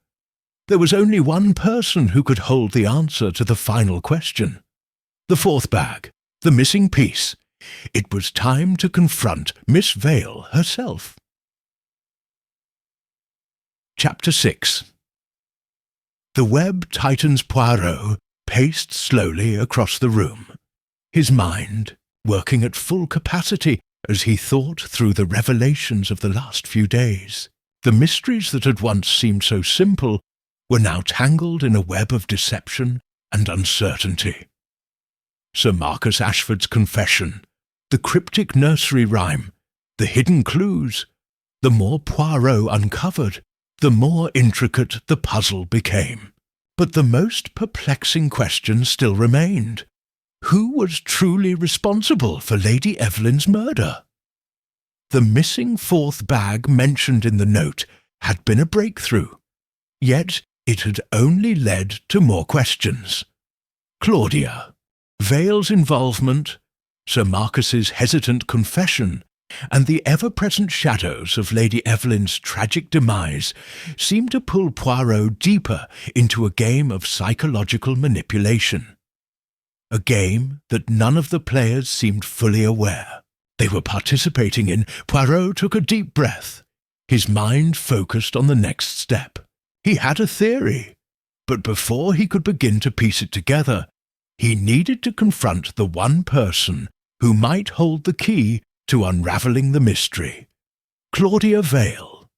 There was only one person who could hold the answer to the final question. The fourth bag. The missing piece. It was time to confront Miss Vale herself. Chapter 6. The web titan's Poirot paced slowly across the room, his mind working at full capacity as he thought through the revelations of the last few days. The mysteries that had once seemed so simple were now tangled in a web of deception and uncertainty. Sir Marcus Ashford's confession, the cryptic nursery rhyme, the hidden clues. The more Poirot uncovered, the more intricate the puzzle became. But the most perplexing question still remained. Who was truly responsible for Lady Evelyn's murder? The missing fourth bag mentioned in the note had been a breakthrough, yet it had only led to more questions. Claudia, Vale's involvement, Sir Marcus's hesitant confession, and the ever-present shadows of Lady Evelyn's tragic demise seemed to pull Poirot deeper into a game of psychological manipulation. A game that none of the players seemed fully aware they were participating in. Poirot took a deep breath. His mind focused on the next step. He had a theory, but before he could begin to piece it together, he needed to confront the one person who might hold the key to unravelling the mystery. Claudia Vale.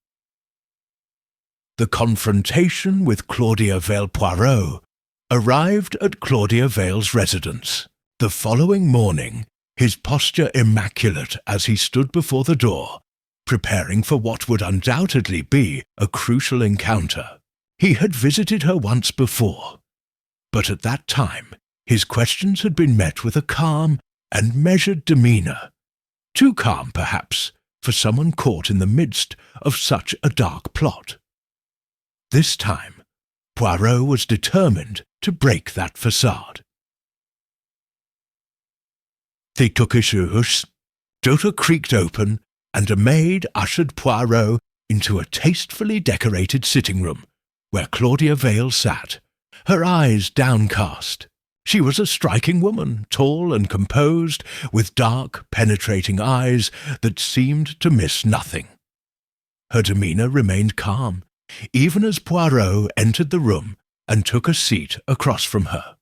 The confrontation with Claudia Vale Poirot arrived at Claudia Vale's residence. The following morning, his posture immaculate as he stood before the door, preparing for what would undoubtedly be a crucial encounter. He had visited her once before, but at that time his questions had been met with a calm and measured demeanour. Too calm, perhaps, for someone caught in the midst of such a dark plot. This time, Poirot was determined to break that facade. They took his house, door creaked open, and a maid ushered Poirot into a tastefully decorated sitting room, where Claudia Vale sat, her eyes downcast. She was a striking woman, tall and composed, with dark, penetrating eyes that seemed to miss nothing. Her demeanour remained calm, even as Poirot entered the room and took a seat across from her.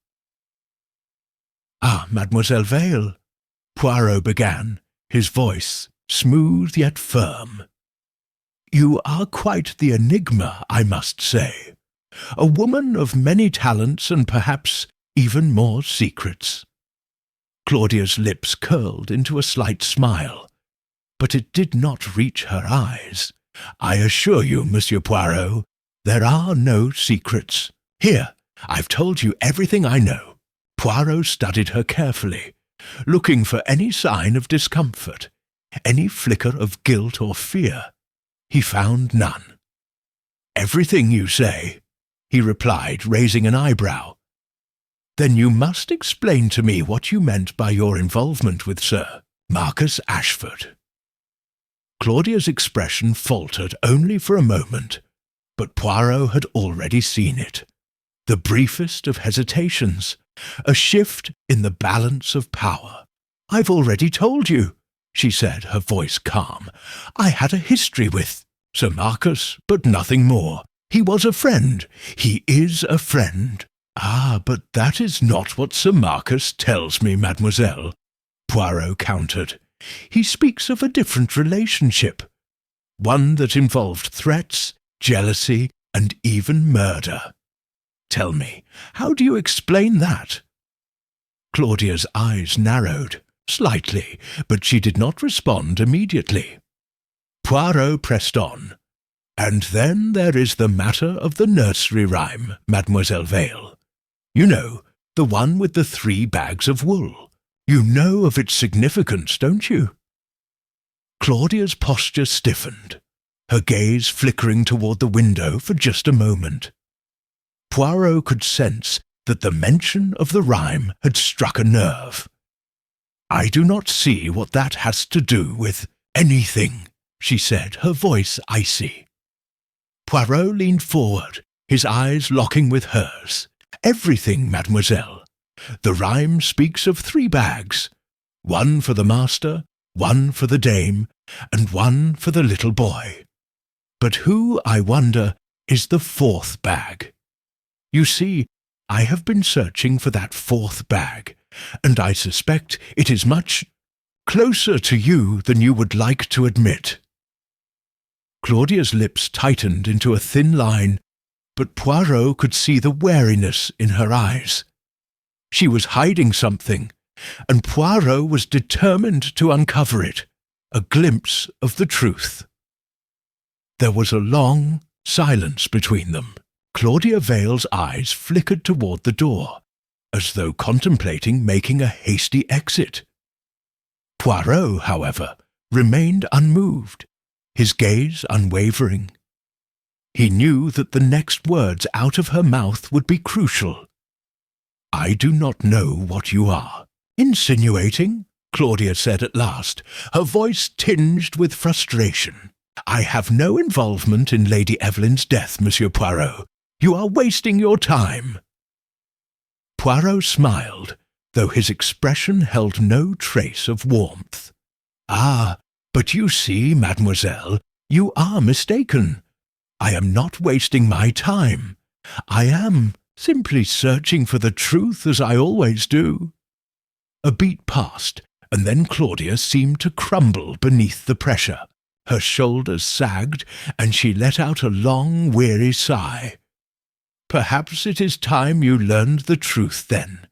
"Ah, Mademoiselle Vale," Poirot began, his voice smooth yet firm. "You are quite the enigma, I must say. A woman of many talents and perhaps even more secrets." Claudia's lips curled into a slight smile, but it did not reach her eyes. "I assure you, Monsieur Poirot, there are no secrets. Here, I've told you everything I know." Poirot studied her carefully, looking for any sign of discomfort, any flicker of guilt or fear. He found none. "Everything, you say?" he replied, raising an eyebrow. "Then you must explain to me what you meant by your involvement with Sir Marcus Ashford." Claudia's expression faltered only for a moment, but Poirot had already seen it. The briefest of hesitations, a shift in the balance of power. "I've already told you," she said, her voice calm. "I had a history with Sir Marcus, but nothing more. He was a friend. He is a friend." "Ah, but that is not what Sir Marcus tells me, mademoiselle," Poirot countered. "He speaks of a different relationship, one that involved threats, jealousy, and even murder. Tell me, how do you explain that?" Claudia's eyes narrowed, slightly, but she did not respond immediately. Poirot pressed on. "And then there is the matter of the nursery rhyme, Mademoiselle Vale. You know, the one with the 3 bags of wool. You know of its significance, don't you?" Claudia's posture stiffened, her gaze flickering toward the window for just a moment. Poirot could sense that the mention of the rhyme had struck a nerve. "I do not see what that has to do with anything," she said, her voice icy. Poirot leaned forward, his eyes locking with hers. "Everything, mademoiselle. The rhyme speaks of 3 bags, one for the master, one for the dame, and one for the little boy. But who, I wonder, is the 4th bag? You see, I have been searching for that 4th bag, and I suspect it is much closer to you than you would like to admit." Claudia's lips tightened into a thin line, but Poirot could see the wariness in her eyes. She was hiding something, and Poirot was determined to uncover it, a glimpse of the truth. There was a long silence between them. Claudia Vale's eyes flickered toward the door, as though contemplating making a hasty exit. Poirot, however, remained unmoved, his gaze unwavering. He knew that the next words out of her mouth would be crucial. "I do not know what you are insinuating," Claudia said at last, her voice tinged with frustration. "I have no involvement in Lady Evelyn's death, Monsieur Poirot. You are wasting your time." Poirot smiled, though his expression held no trace of warmth. "Ah, but you see, mademoiselle, you are mistaken. I am not wasting my time. I am simply searching for the truth as I always do." A beat passed, and then Claudia seemed to crumble beneath the pressure. Her shoulders sagged, and she let out a long, weary sigh. "Perhaps it is time you learned the truth then.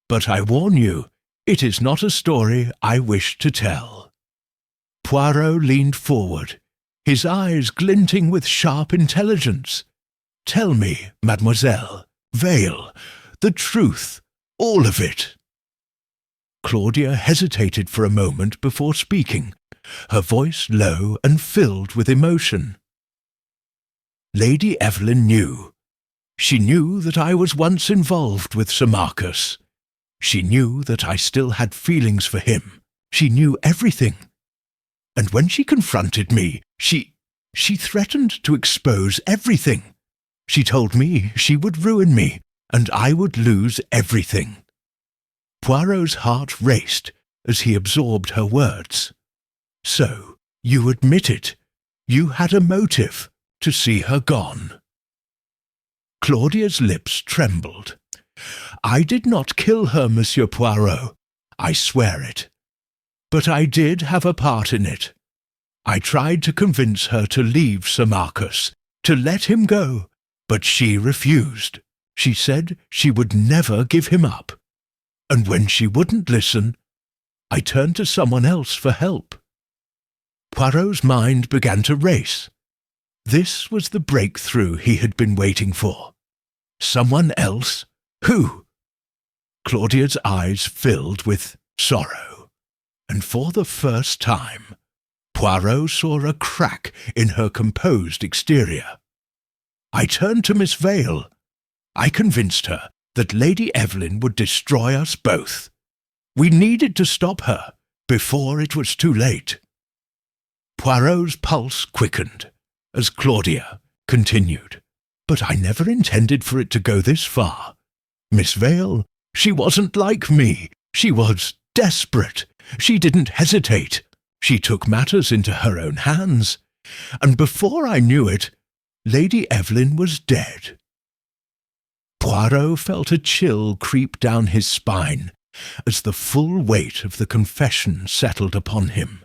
But I warn you, it is not a story I wish to tell." Poirot leaned forward, his eyes glinting with sharp intelligence. "Tell me, mademoiselle, Vale, the truth, all of it." Claudia hesitated for a moment before speaking, her voice low and filled with emotion. "Lady Evelyn knew. She knew that I was once involved with Sir Marcus. She knew that I still had feelings for him. She knew everything. And when she confronted me, she threatened to expose everything. She told me she would ruin me, and I would lose everything." Poirot's heart raced as he absorbed her words. "So, you admit it. You had a motive to see her gone." Claudia's lips trembled. "I did not kill her, Monsieur Poirot. I swear it. But I did have a part in it. I tried to convince her to leave Sir Marcus, to let him go, but she refused. She said she would never give him up. And when she wouldn't listen, I turned to someone else for help." Poirot's mind began to race. This was the breakthrough he had been waiting for. Someone else? Who? Claudia's eyes filled with sorrow, and for the first time, Poirot saw a crack in her composed exterior. "I turned to Miss Vale. I convinced her that Lady Evelyn would destroy us both. We needed to stop her before it was too late." Poirot's pulse quickened as Claudia continued. "But I never intended for it to go this far. Miss Vale, she wasn't like me. She was desperate. She didn't hesitate. She took matters into her own hands. And before I knew it, Lady Evelyn was dead." Poirot felt a chill creep down his spine as the full weight of the confession settled upon him.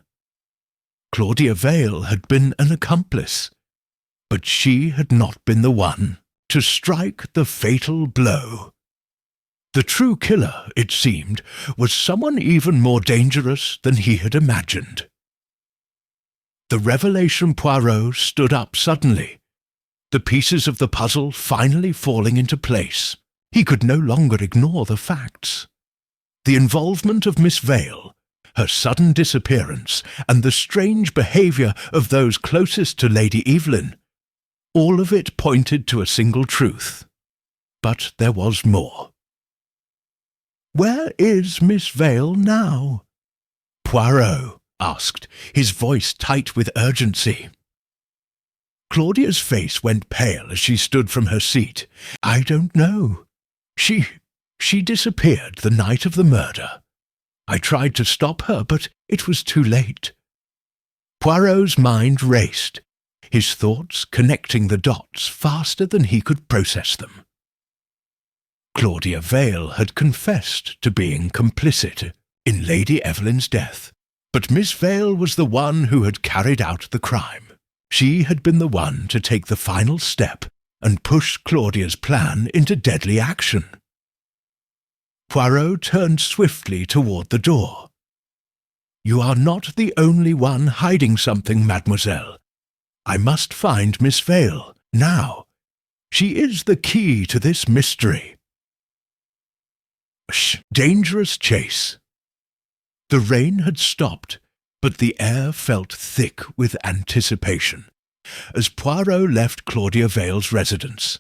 Claudia Vale had been an accomplice, but she had not been the one to strike the fatal blow. The true killer, it seemed, was someone even more dangerous than he had imagined. The revelation Poirot stood up suddenly, the pieces of the puzzle finally falling into place. He could no longer ignore the facts. The involvement of Miss Vale, her sudden disappearance, and the strange behaviour of those closest to Lady Evelyn, all of it pointed to a single truth. But there was more. "Where is Miss Vale now?" Poirot asked, his voice tight with urgency. Claudia's face went pale as she stood from her seat. "I don't know. She She disappeared the night of the murder. I tried to stop her, but it was too late. Poirot's mind raced, his thoughts connecting the dots faster than he could process them. Claudia Vale had confessed to being complicit in Lady Evelyn's death, but Miss Vale was the one who had carried out the crime. She had been the one to take the final step and push Claudia's plan into deadly action. Poirot turned swiftly toward the door. "You are not the only one hiding something, mademoiselle. I must find Miss Vale, now. She is the key to this mystery." Dangerous chase. The rain had stopped, but the air felt thick with anticipation. As Poirot left Claudia Vale's residence,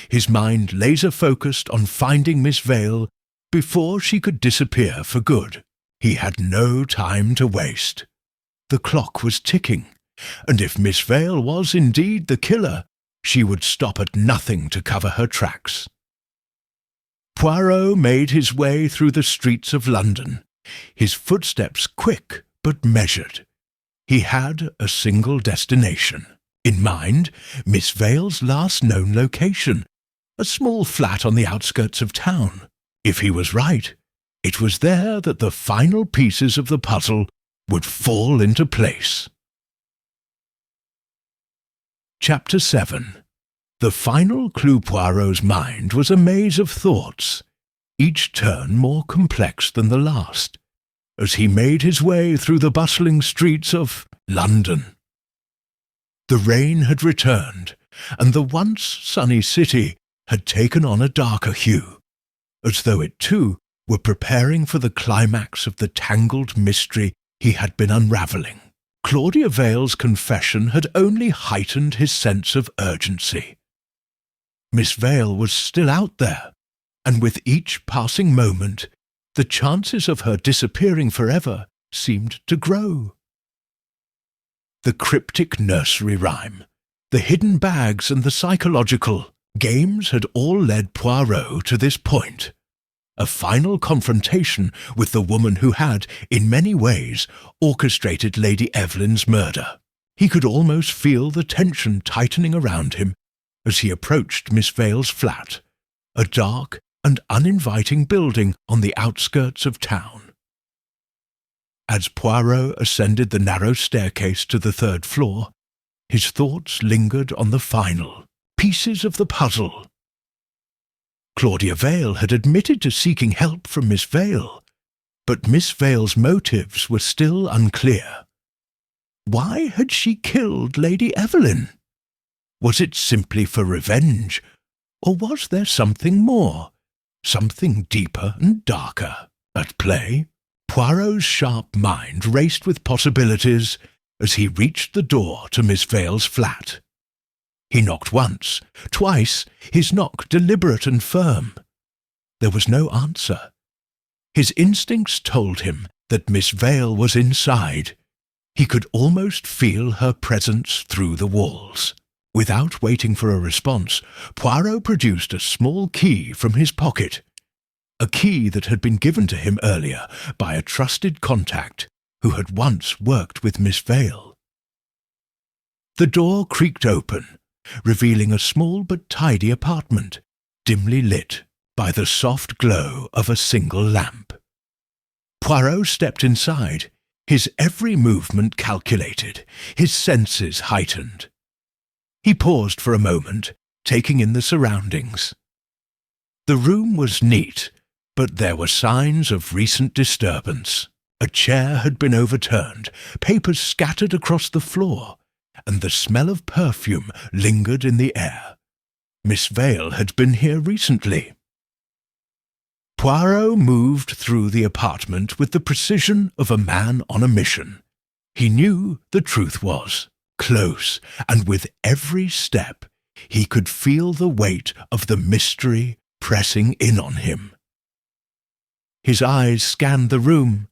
his mind laser-focused on finding Miss Vale before she could disappear for good. He had no time to waste. The clock was ticking, and if Miss Vale was indeed the killer, she would stop at nothing to cover her tracks. Poirot made his way through the streets of London, his footsteps quick but measured. He had a single destination in mind, Miss Vale's last known location, a small flat on the outskirts of town. If he was right, it was there that the final pieces of the puzzle would fall into place. Chapter 7. The final clue. Poirot's mind was a maze of thoughts, each turn more complex than the last, as he made his way through the bustling streets of London. The rain had returned, and the once sunny city had taken on a darker hue, as though it too were preparing for the climax of the tangled mystery he had been unravelling. Claudia Vale's confession had only heightened his sense of urgency. Miss Vale was still out there, and with each passing moment, the chances of her disappearing forever seemed to grow. The cryptic nursery rhyme, the hidden bags and the psychological games had all led Poirot to this point, a final confrontation with the woman who had, in many ways, orchestrated Lady Evelyn's murder. He could almost feel the tension tightening around him as he approached Miss Vale's flat, a dark and uninviting building on the outskirts of town. As Poirot ascended the narrow staircase to the third floor, his thoughts lingered on the final pieces of the puzzle. Claudia Vale had admitted to seeking help from Miss Vale, but Miss Vale's motives were still unclear. Why had she killed Lady Evelyn? Was it simply for revenge, or was there something more, something deeper and darker, at play? Poirot's sharp mind raced with possibilities as he reached the door to Miss Vale's flat. He knocked once, twice, his knock deliberate and firm. There was no answer. His instincts told him that Miss Vale was inside. He could almost feel her presence through the walls. Without waiting for a response, Poirot produced a small key from his pocket, a key that had been given to him earlier by a trusted contact who had once worked with Miss Vale. The door creaked open, revealing a small but tidy apartment, dimly lit by the soft glow of a single lamp. Poirot stepped inside, his every movement calculated, his senses heightened. He paused for a moment, taking in the surroundings. The room was neat, but there were signs of recent disturbance. A chair had been overturned, papers scattered across the floor, and the smell of perfume lingered in the air. Miss Vale had been here recently. Poirot moved through the apartment with the precision of a man on a mission. He knew the truth was close, and with every step he could feel the weight of the mystery pressing in on him. His eyes scanned the room,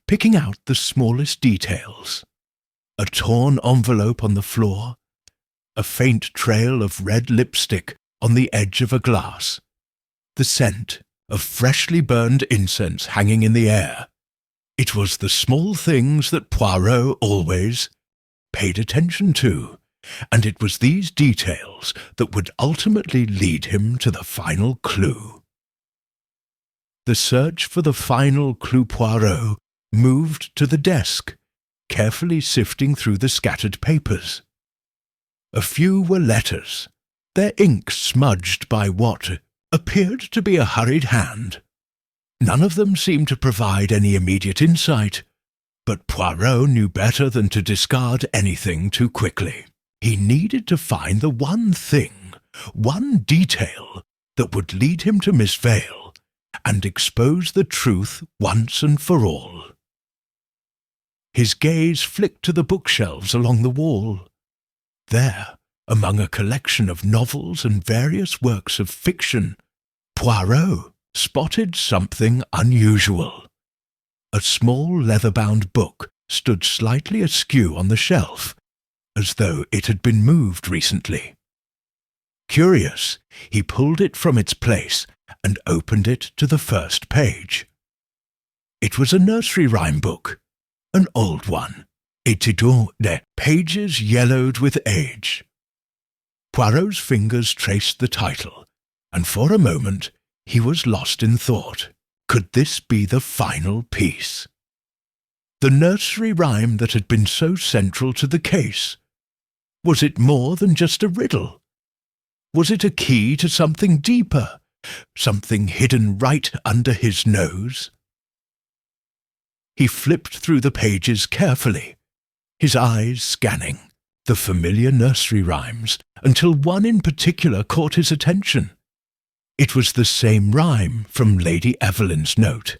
picking out the smallest details. A torn envelope on the floor, a faint trail of red lipstick on the edge of a glass, the scent of freshly burned incense hanging in the air. It was the small things that Poirot always paid attention to, and it was these details that would ultimately lead him to the final clue. The search for the final clue Poirot moved to the desk, carefully sifting through the scattered papers. A few were letters, their ink smudged by what appeared to be a hurried hand. None of them seemed to provide any immediate insight, but Poirot knew better than to discard anything too quickly. He needed to find the one thing, one detail that would lead him to Miss Vale and expose the truth once and for all. His gaze flicked to the bookshelves along the wall. There, among a collection of novels and various works of fiction, Poirot spotted something unusual. A small leather-bound book stood slightly askew on the shelf, as though it had been moved recently. Curious, he pulled it from its place and opened it to the first page. It was a nursery rhyme book, an old one, the pages yellowed with age. Poirot's fingers traced the title, and for a moment he was lost in thought. Could this be the final piece? The nursery rhyme that had been so central to the case? Was it more than just a riddle? Was it a key to something deeper, something hidden right under his nose? He flipped through the pages carefully, his eyes scanning the familiar nursery rhymes until one in particular caught his attention. It was the same rhyme from Lady Evelyn's note,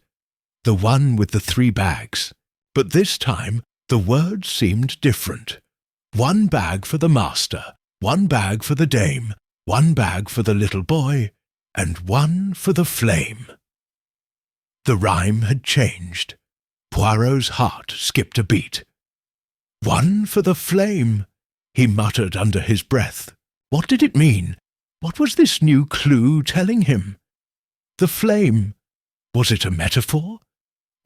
the one with the 3 bags, but this time the words seemed different. 1 bag for the master, 1 bag for the dame, 1 bag for the little boy, and 1 for the flame. The rhyme had changed. Poirot's heart skipped a beat. 1 for the flame, he muttered under his breath. What did it mean? What was this new clue telling him? The flame, was it a metaphor?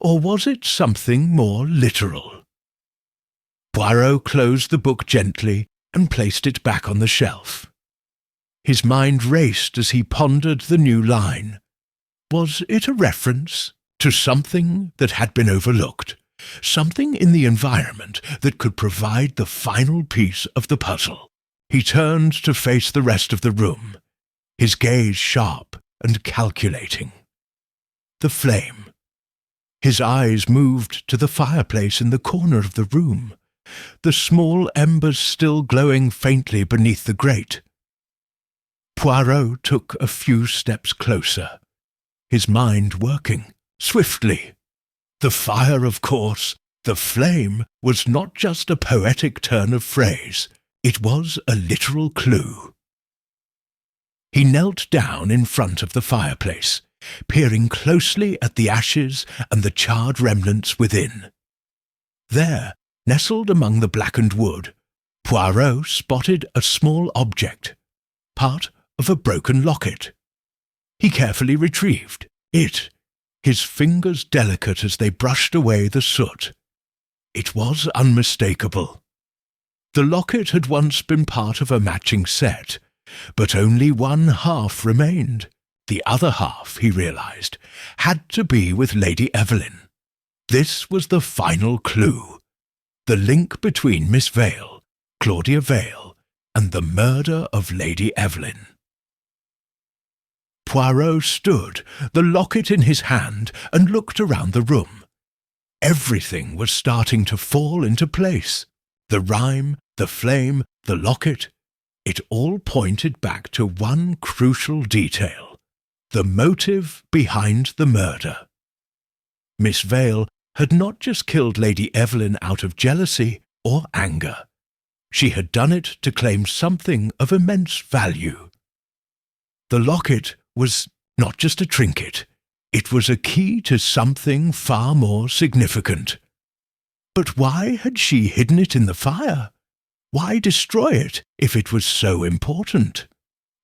Or was it something more literal? Poirot closed the book gently and placed it back on the shelf. His mind raced as he pondered the new line. Was it a reference to something that had been overlooked, something in the environment that could provide the final piece of the puzzle? He turned to face the rest of the room, his gaze sharp and calculating. The flame. His eyes moved to the fireplace in the corner of the room, the small embers still glowing faintly beneath the grate. Poirot took a few steps closer, his mind working swiftly. The fire, of course, the flame, was not just a poetic turn of phrase. It was a literal clue. He knelt down in front of the fireplace, peering closely at the ashes and the charred remnants within. There, nestled among the blackened wood, Poirot spotted a small object, part of a broken locket. He carefully retrieved it, his fingers delicate as they brushed away the soot. It was unmistakable. The locket had once been part of a matching set, but only one half remained. The other half, he realized, had to be with Lady Evelyn. This was the final clue, the link between Miss Vale, Claudia Vale, and the murder of Lady Evelyn. Poirot stood, the locket in his hand, and looked around the room. Everything was starting to fall into place. The rhyme, the flame, the locket, it all pointed back to one crucial detail, the motive behind the murder. Miss Vale had not just killed Lady Evelyn out of jealousy or anger. She had done it to claim something of immense value. The locket was not just a trinket, it was a key to something far more significant. But why had she hidden it in the fire? Why destroy it if it was so important?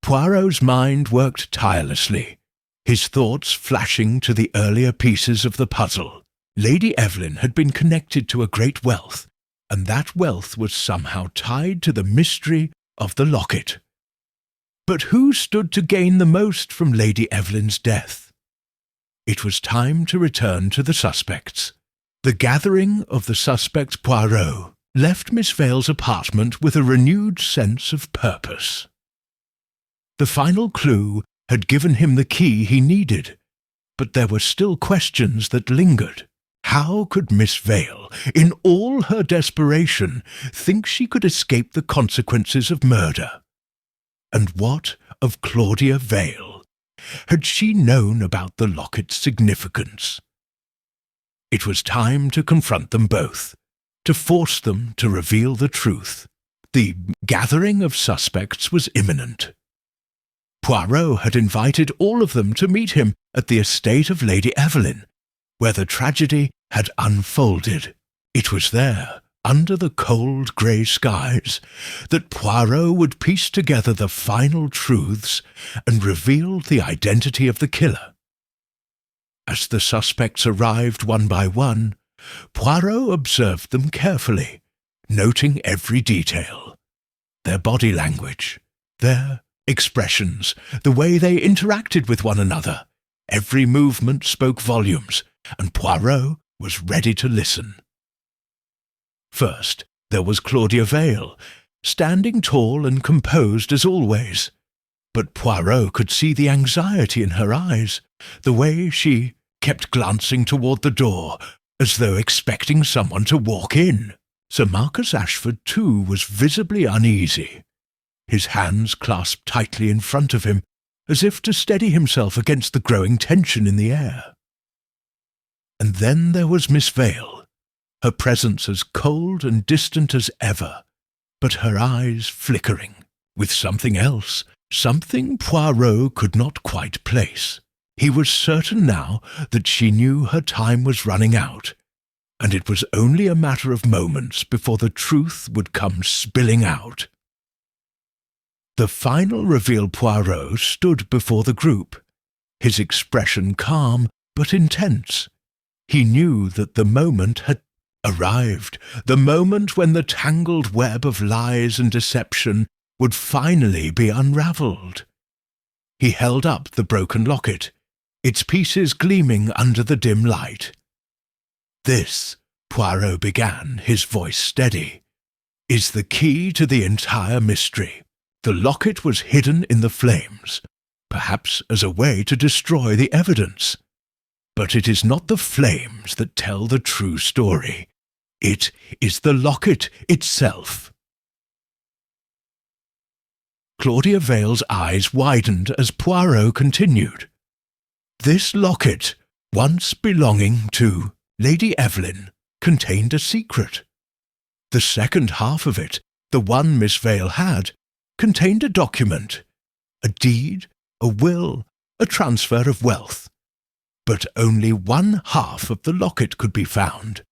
Poirot's mind worked tirelessly, his thoughts flashing to the earlier pieces of the puzzle. Lady Evelyn had been connected to a great wealth, and that wealth was somehow tied to the mystery of the locket. But who stood to gain the most from Lady Evelyn's death? It was time to return to the suspects. The gathering of the suspect Poirot left Miss Vale's apartment with a renewed sense of purpose. The final clue had given him the key he needed, but there were still questions that lingered. How could Miss Vale, in all her desperation, think she could escape the consequences of murder? And what of Claudia Vale? Had she known about the locket's significance? It was time to confront them both, to force them to reveal the truth. The gathering of suspects was imminent. Poirot had invited all of them to meet him at the estate of Lady Evelyn, where the tragedy had unfolded. It was there, under the cold grey skies, that Poirot would piece together the final truths and reveal the identity of the killer. As the suspects arrived one by one, Poirot observed them carefully, noting every detail. Their body language, their expressions, the way they interacted with one another. Every movement spoke volumes, and Poirot was ready to listen. First, there was Claudia Vale, standing tall and composed as always. But Poirot could see the anxiety in her eyes, the way she kept glancing toward the door, as though expecting someone to walk in. Sir Marcus Ashford, too, was visibly uneasy, his hands clasped tightly in front of him, as if to steady himself against the growing tension in the air. And then there was Miss Vale, her presence as cold and distant as ever, but her eyes flickering with something else, something Poirot could not quite place. He was certain now that she knew her time was running out, and it was only a matter of moments before the truth would come spilling out. The final reveal. Poirot stood before the group, his expression calm but intense. He knew that the moment had arrived, the moment when the tangled web of lies and deception would finally be unravelled. He held up the broken locket, its pieces gleaming under the dim light. "This," Poirot began, his voice steady, "is the key to the entire mystery. The locket was hidden in the flames, perhaps as a way to destroy the evidence. But it is not the flames that tell the true story. It is the locket itself." Claudia Vale's eyes widened as Poirot continued. "This locket, once belonging to Lady Evelyn, contained a secret. The second half of it, the one Miss Vale had, contained a document, a deed, a will, a transfer of wealth. But only one half of the locket could be found,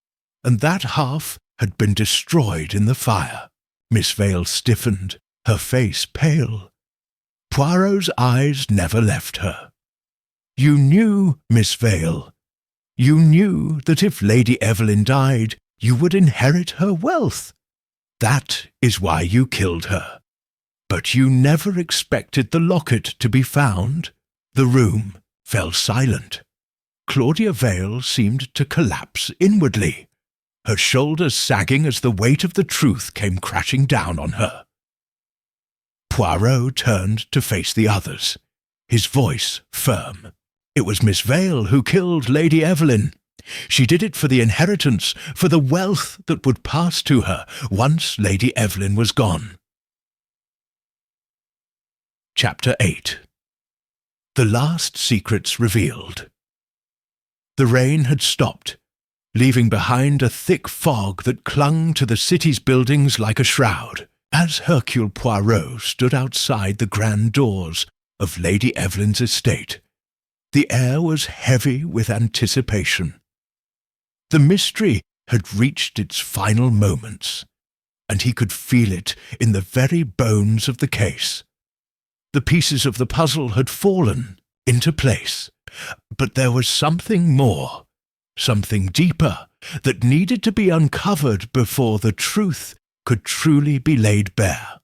and that half had been destroyed in the fire." Miss Vale stiffened, her face pale. Poirot's eyes never left her. "You knew, Miss Vale. You knew that if Lady Evelyn died, you would inherit her wealth. That is why you killed her. But you never expected the locket to be found." The room fell silent. Claudia Vale seemed to collapse inwardly, her shoulders sagging as the weight of the truth came crashing down on her. Poirot turned to face the others, his voice firm. "It was Miss Vale who killed Lady Evelyn. She did it for the inheritance, for the wealth that would pass to her once Lady Evelyn was gone." Chapter 8. The Last Secrets Revealed. The rain had stopped, leaving behind a thick fog that clung to the city's buildings like a shroud. As Hercule Poirot stood outside the grand doors of Lady Evelyn's estate, the air was heavy with anticipation. The mystery had reached its final moments, and he could feel it in the very bones of the case. The pieces of the puzzle had fallen. into place. But there was something more, something deeper, that needed to be uncovered before the truth could truly be laid bare.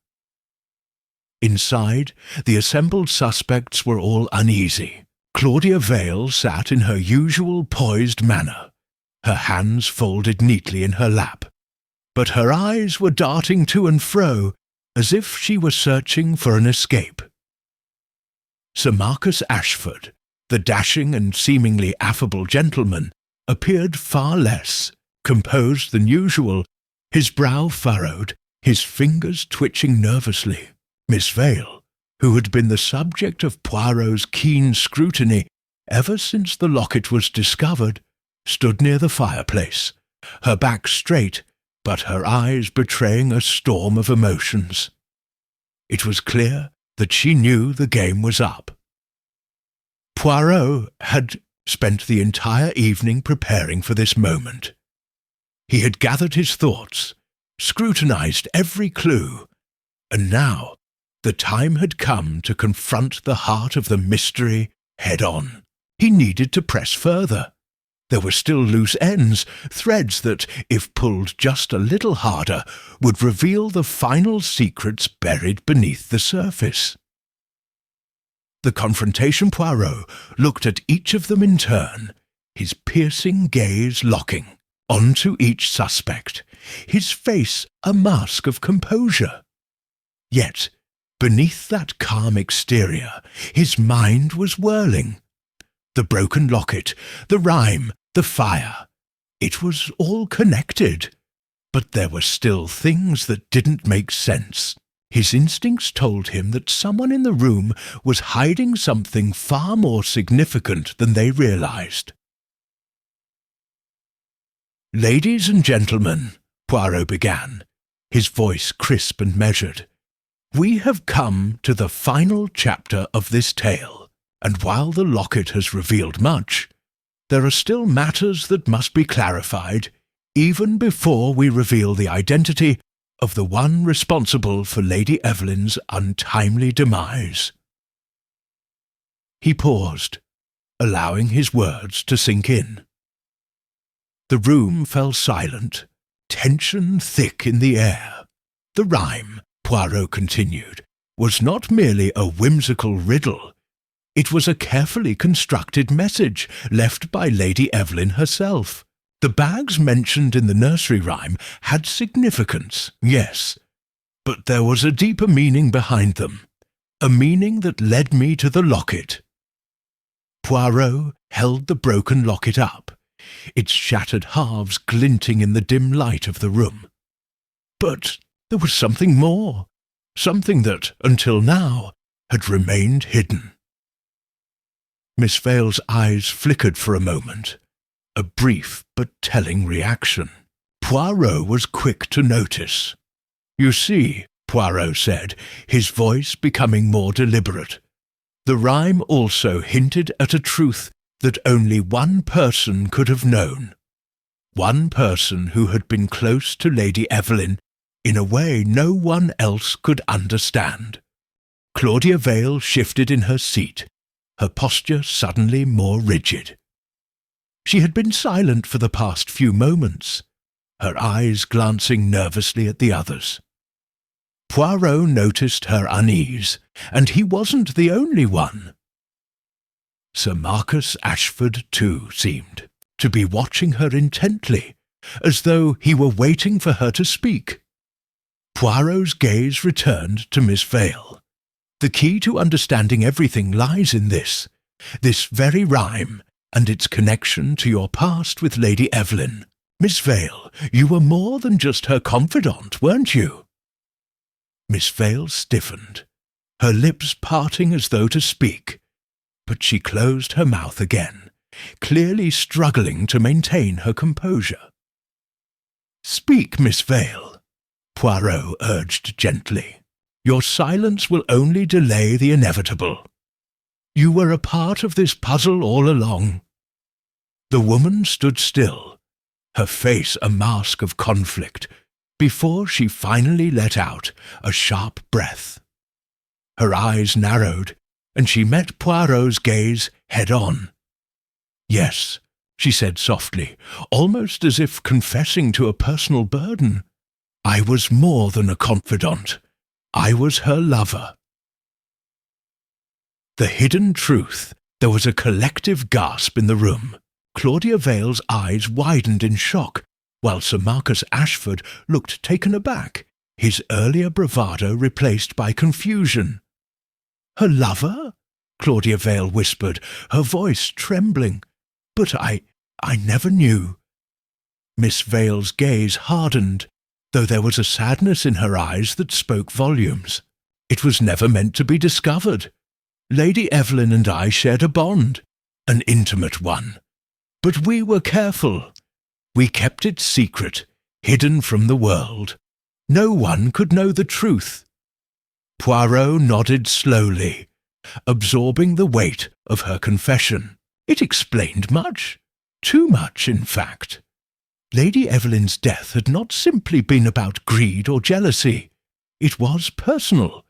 Inside, the assembled suspects were all uneasy. Claudia Vale sat in her usual poised manner, her hands folded neatly in her lap, but her eyes were darting to and fro as if she were searching for an escape. Sir Marcus Ashford, the dashing and seemingly affable gentleman, appeared far less composed than usual, his brow furrowed, his fingers twitching nervously. Miss Vale, who had been the subject of Poirot's keen scrutiny ever since the locket was discovered, stood near the fireplace, her back straight, but her eyes betraying a storm of emotions. It was clear that she knew the game was up. Poirot had spent the entire evening preparing for this moment. He had gathered his thoughts, scrutinized every clue, and now the time had come to confront the heart of the mystery head-on. He needed to press further. There were still loose ends, threads that, if pulled just a little harder, would reveal the final secrets buried beneath the surface. The confrontation Poirot looked at each of them in turn, his piercing gaze locking onto each suspect, his face a mask of composure. Yet, beneath that calm exterior, his mind was whirling. The broken locket, the rhyme, the fire. It was all connected, but there were still things that didn't make sense. His instincts told him that someone in the room was hiding something far more significant than they realized. "Ladies and gentlemen," Poirot began, his voice crisp and measured, "we have come to the final chapter of this tale, and while the locket has revealed much, there are still matters that must be clarified, even before we reveal the identity of the one responsible for Lady Evelyn's untimely demise." He paused, allowing his words to sink in. The room fell silent, tension thick in the air. The rhyme, Poirot continued, was not merely a whimsical riddle. It was a carefully constructed message left by Lady Evelyn herself. The bags mentioned in the nursery rhyme had significance, yes, but there was a deeper meaning behind them, a meaning that led me to the locket. Poirot held the broken locket up, its shattered halves glinting in the dim light of the room. But there was something more, something that, until now, had remained hidden. Miss Vale's eyes flickered for a moment, a brief but telling reaction. Poirot was quick to notice. "You see," Poirot said, his voice becoming more deliberate, "the rhyme also hinted at a truth that only one person could have known. One person who had been close to Lady Evelyn in a way no one else could understand." Claudia Vale shifted in her seat, her posture suddenly more rigid. She had been silent for the past few moments, her eyes glancing nervously at the others. Poirot noticed her unease, and he wasn't the only one. Sir Marcus Ashford, too, seemed to be watching her intently, as though he were waiting for her to speak. Poirot's gaze returned to Miss Vale. The key to understanding everything lies in this very rhyme, and its connection to your past with Lady Evelyn. Miss Vale, you were more than just her confidant, weren't you? Miss Vale stiffened, her lips parting as though to speak, but she closed her mouth again, clearly struggling to maintain her composure. "Speak, Miss Vale," Poirot urged gently. "Your silence will only delay the inevitable. You were a part of this puzzle all along." The woman stood still, her face a mask of conflict, before she finally let out a sharp breath. Her eyes narrowed, and she met Poirot's gaze head-on. "Yes," she said softly, almost as if confessing to a personal burden. "I was more than a confidant. I was her lover." The hidden truth. There was a collective gasp in the room. Claudia Vale's eyes widened in shock, while Sir Marcus Ashford looked taken aback, his earlier bravado replaced by confusion. "Her lover?" Claudia Vale whispered, her voice trembling. "But I never knew." Miss Vale's gaze hardened, though there was a sadness in her eyes that spoke volumes. It was never meant to be discovered. Lady Evelyn and I shared a bond, an intimate one. But we were careful. We kept it secret, hidden from the world. No one could know the truth. Poirot nodded slowly, absorbing the weight of her confession. It explained much. Too much, in fact. Lady Evelyn's death had not simply been about greed or jealousy. It was personal.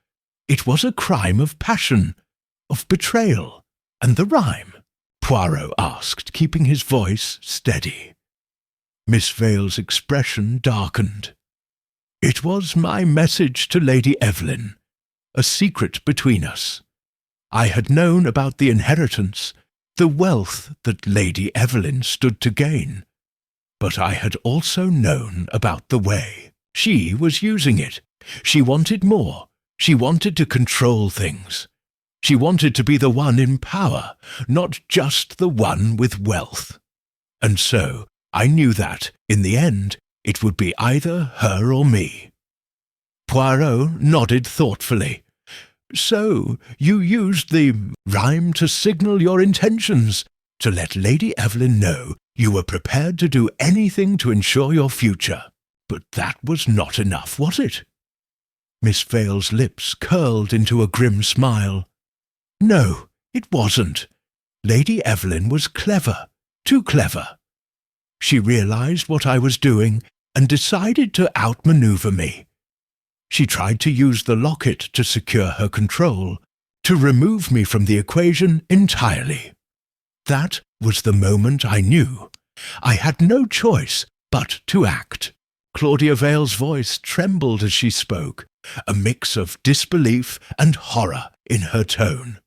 It was a crime of passion, of betrayal. "And the rhyme?" Poirot asked, keeping his voice steady. Miss Vale's expression darkened. "It was my message to Lady Evelyn, a secret between us. I had known about the inheritance, the wealth that Lady Evelyn stood to gain. But I had also known about the way. She was using it. She wanted more. She wanted to control things. She wanted to be the one in power, not just the one with wealth. And so I knew that, in the end, it would be either her or me." Poirot nodded thoughtfully. "So you used the rhyme to signal your intentions, to let Lady Evelyn know you were prepared to do anything to ensure your future. But that was not enough, was it?" Miss Vale's lips curled into a grim smile. "No, it wasn't. Lady Evelyn was clever, too clever. She realized what I was doing and decided to outmaneuver me. She tried to use the locket to secure her control, to remove me from the equation entirely. That was the moment I knew. I had no choice but to act." Claudia Vale's voice trembled as she spoke, a mix of disbelief and horror in her tone.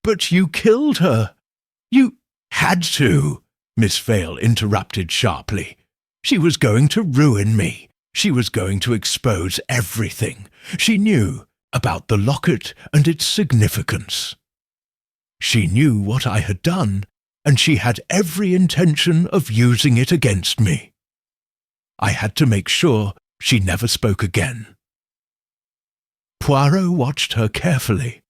"But you killed her. You had to," Miss Vale interrupted sharply. "She was going to ruin me. She was going to expose everything she knew about the locket and its significance. She knew what I had done, and she had every intention of using it against me. I had to make sure she never spoke again." Poirot watched her carefully,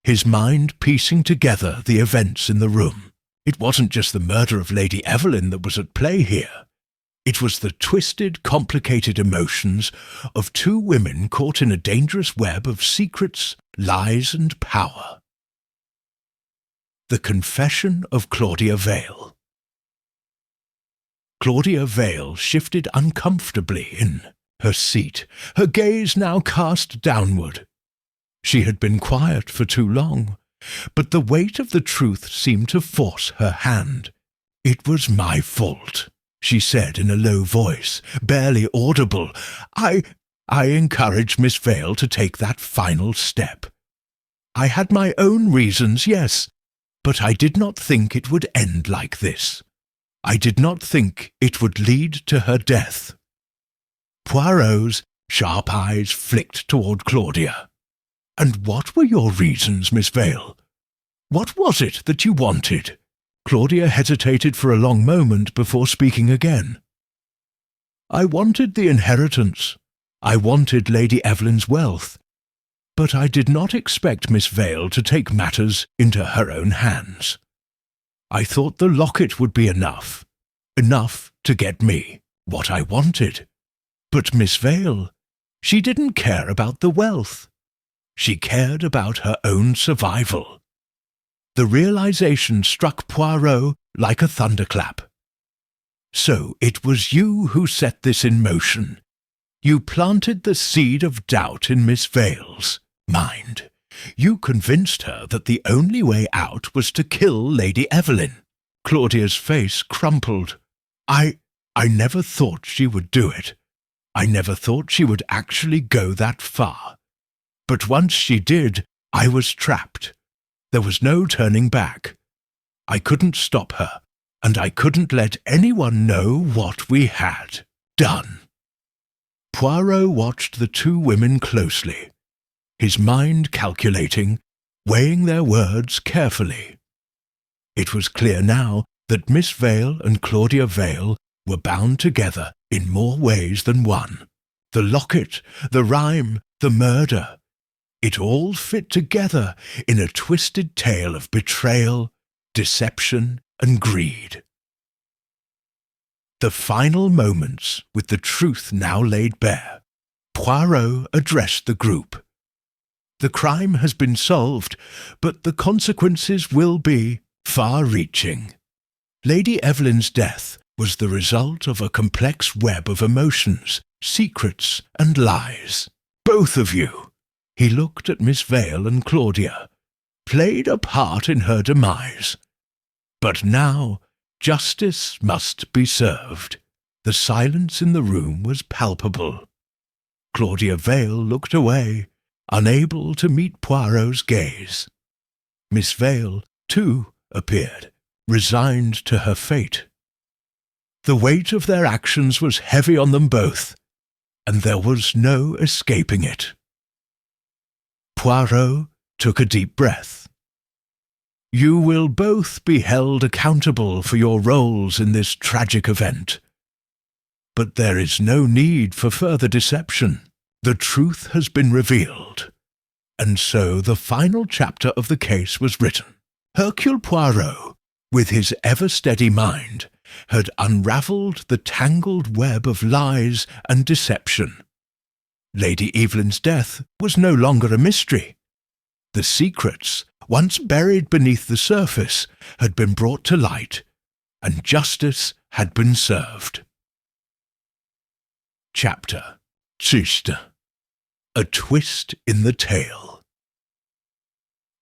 his mind piecing together the events in the room. It wasn't just the murder of Lady Evelyn that was at play here. It was the twisted, complicated emotions of two women caught in a dangerous web of secrets, lies, and power. The Confession of Claudia Vale. Claudia Vale shifted uncomfortably in her seat, her gaze now cast downward. She had been quiet for too long, but the weight of the truth seemed to force her hand. "It was my fault," she said in a low voice, barely audible. I encouraged Miss Vale to take that final step. I had my own reasons, yes, but I did not think it would end like this. I did not think it would lead to her death." Poirot's sharp eyes flicked toward Claudia. "And what were your reasons, Miss Vale? What was it that you wanted?" Claudia hesitated for a long moment before speaking again. "I wanted the inheritance. I wanted Lady Evelyn's wealth. But I did not expect Miss Vale to take matters into her own hands. I thought the locket would be enough to get me what I wanted. But Miss Vale, she didn't care about the wealth. She cared about her own survival." The realization struck Poirot like a thunderclap. "So it was you who set this in motion. You planted the seed of doubt in Miss Vale's mind. You convinced her that the only way out was to kill Lady Evelyn. Claudia's face crumpled. I never thought she would do it. I never thought she would actually go that far. But once she did, I was trapped. There was no turning back. I couldn't stop her, and I couldn't let anyone know what we had done. Poirot watched the two women closely, his mind calculating, weighing their words carefully. It was clear now that Miss Vale and Claudia Vale were bound together in more ways than one. The locket, the rhyme, the murder, it all fit together in a twisted tale of betrayal, deception, and greed. The final moments, with the truth now laid bare, Poirot addressed the group. The crime has been solved, but the consequences will be far-reaching. Lady Evelyn's death was the result of a complex web of emotions, secrets, and lies. Both of you, he looked at Miss Vale and Claudia, played a part in her demise. But now justice must be served. The silence in the room was palpable. Claudia Vale looked away, unable to meet Poirot's gaze. Miss Vale, too, appeared, resigned to her fate. The weight of their actions was heavy on them both, and there was no escaping it. Poirot took a deep breath. You will both be held accountable for your roles in this tragic event. But there is no need for further deception. The truth has been revealed. And so the final chapter of the case was written. Hercule Poirot, with his ever-steady mind, had unravelled the tangled web of lies and deception. Lady Evelyn's death was no longer a mystery. The secrets, once buried beneath the surface, had been brought to light, and justice had been served. Chapter Triste. A twist in the tale.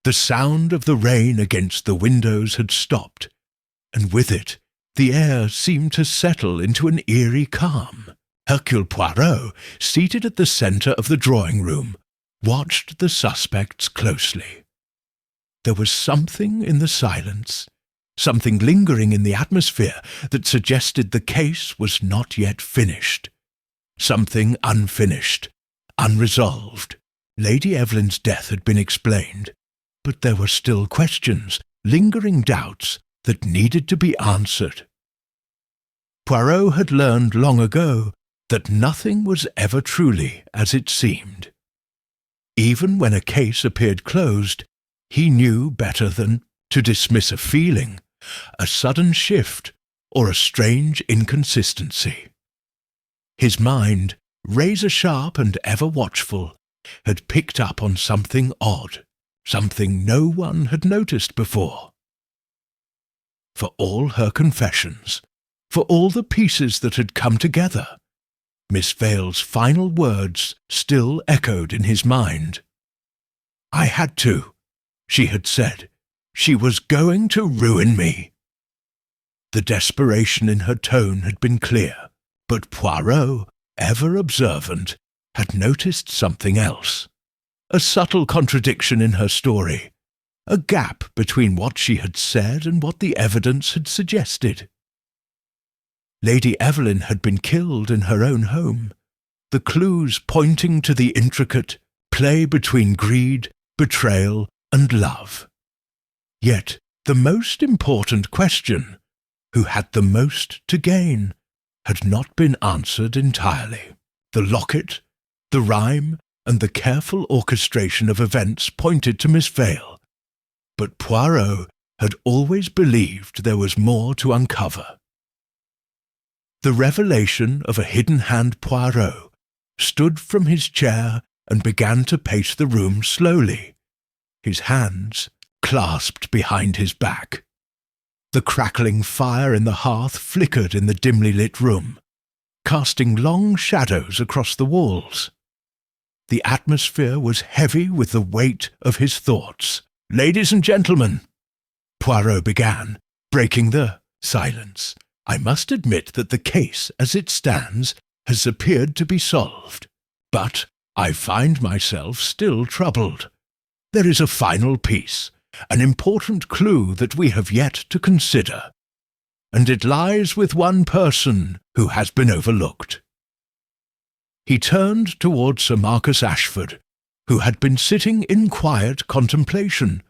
The sound of the rain against the windows had stopped, and with it the air seemed to settle into an eerie calm. Hercule Poirot, seated at the centre of the drawing-room, watched the suspects closely. There was something in the silence, something lingering in the atmosphere that suggested the case was not yet finished. Something unfinished, unresolved. Lady Evelyn's death had been explained, but there were still questions, lingering doubts that needed to be answered. Poirot had learned long ago that nothing was ever truly as it seemed. Even when a case appeared closed, he knew better than to dismiss a feeling, a sudden shift, or a strange inconsistency. His mind, razor-sharp and ever-watchful, had picked up on something odd, something no one had noticed before. For all her confessions, for all the pieces that had come together, Miss Vale's final words still echoed in his mind. "I had to," she had said. "She was going to ruin me." The desperation in her tone had been clear, but Poirot, ever observant, had noticed something else. A subtle contradiction in her story, a gap between what she had said and what the evidence had suggested. Lady Evelyn had been killed in her own home, the clues pointing to the intricate play between greed, betrayal, and love. Yet the most important question, who had the most to gain, had not been answered entirely. The locket, the rhyme, and the careful orchestration of events pointed to Miss Vale, but Poirot had always believed there was more to uncover. The revelation of a hidden-hand Poirot stood from his chair and began to pace the room slowly, his hands clasped behind his back. The crackling fire in the hearth flickered in the dimly lit room, casting long shadows across the walls. The atmosphere was heavy with the weight of his thoughts. "Ladies and gentlemen," Poirot began, breaking the silence, "I must admit that the case, as it stands, has appeared to be solved. But I find myself still troubled. There is a final piece, an important clue that we have yet to consider, and it lies with one person who has been overlooked." He turned toward Sir Marcus Ashford, who had been sitting in quiet contemplation,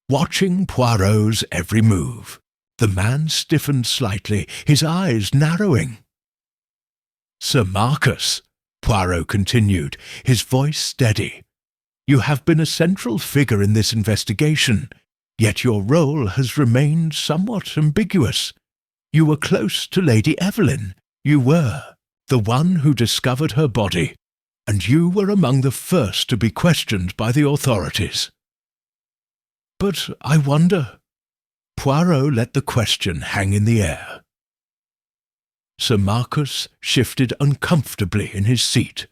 watching Poirot's every move. The man stiffened slightly, his eyes narrowing. "Sir Marcus," Poirot continued, his voice steady, "you have been a central figure in this investigation, yet your role has remained somewhat ambiguous. You were close to Lady Evelyn. You were the one who discovered her body, and you were among the first to be questioned by the authorities. But I wonder—" Poirot let the question hang in the air. Sir Marcus shifted uncomfortably in his seat,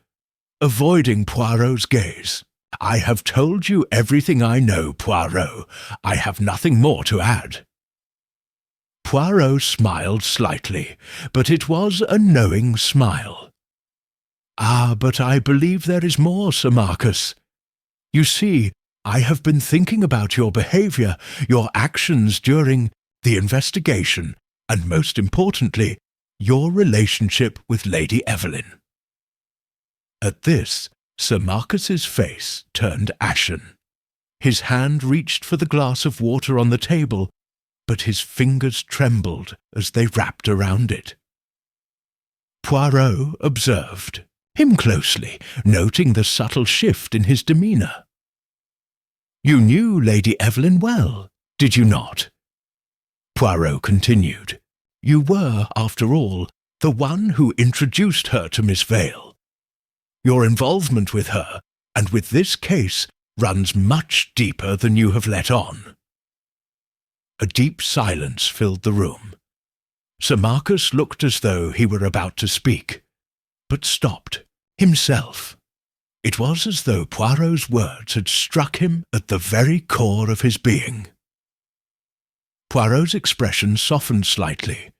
avoiding Poirot's gaze. "I have told you everything I know, Poirot. I have nothing more to add." Poirot smiled slightly, but it was a knowing smile. "Ah, but I believe there is more, Sir Marcus. You see, I have been thinking about your behaviour, your actions during the investigation, and most importantly, your relationship with Lady Evelyn." At this, Sir Marcus's face turned ashen. His hand reached for the glass of water on the table, but his fingers trembled as they wrapped around it. Poirot observed him closely, noting the subtle shift in his demeanour. "You knew Lady Evelyn well, did you not?" Poirot continued. "You were, after all, the one who introduced her to Miss Vale. Your involvement with her, and with this case, runs much deeper than you have let on." A deep silence filled the room. Sir Marcus looked as though he were about to speak, but stopped, himself. It was as though Poirot's words had struck him at the very core of his being. Poirot's expression softened slightly,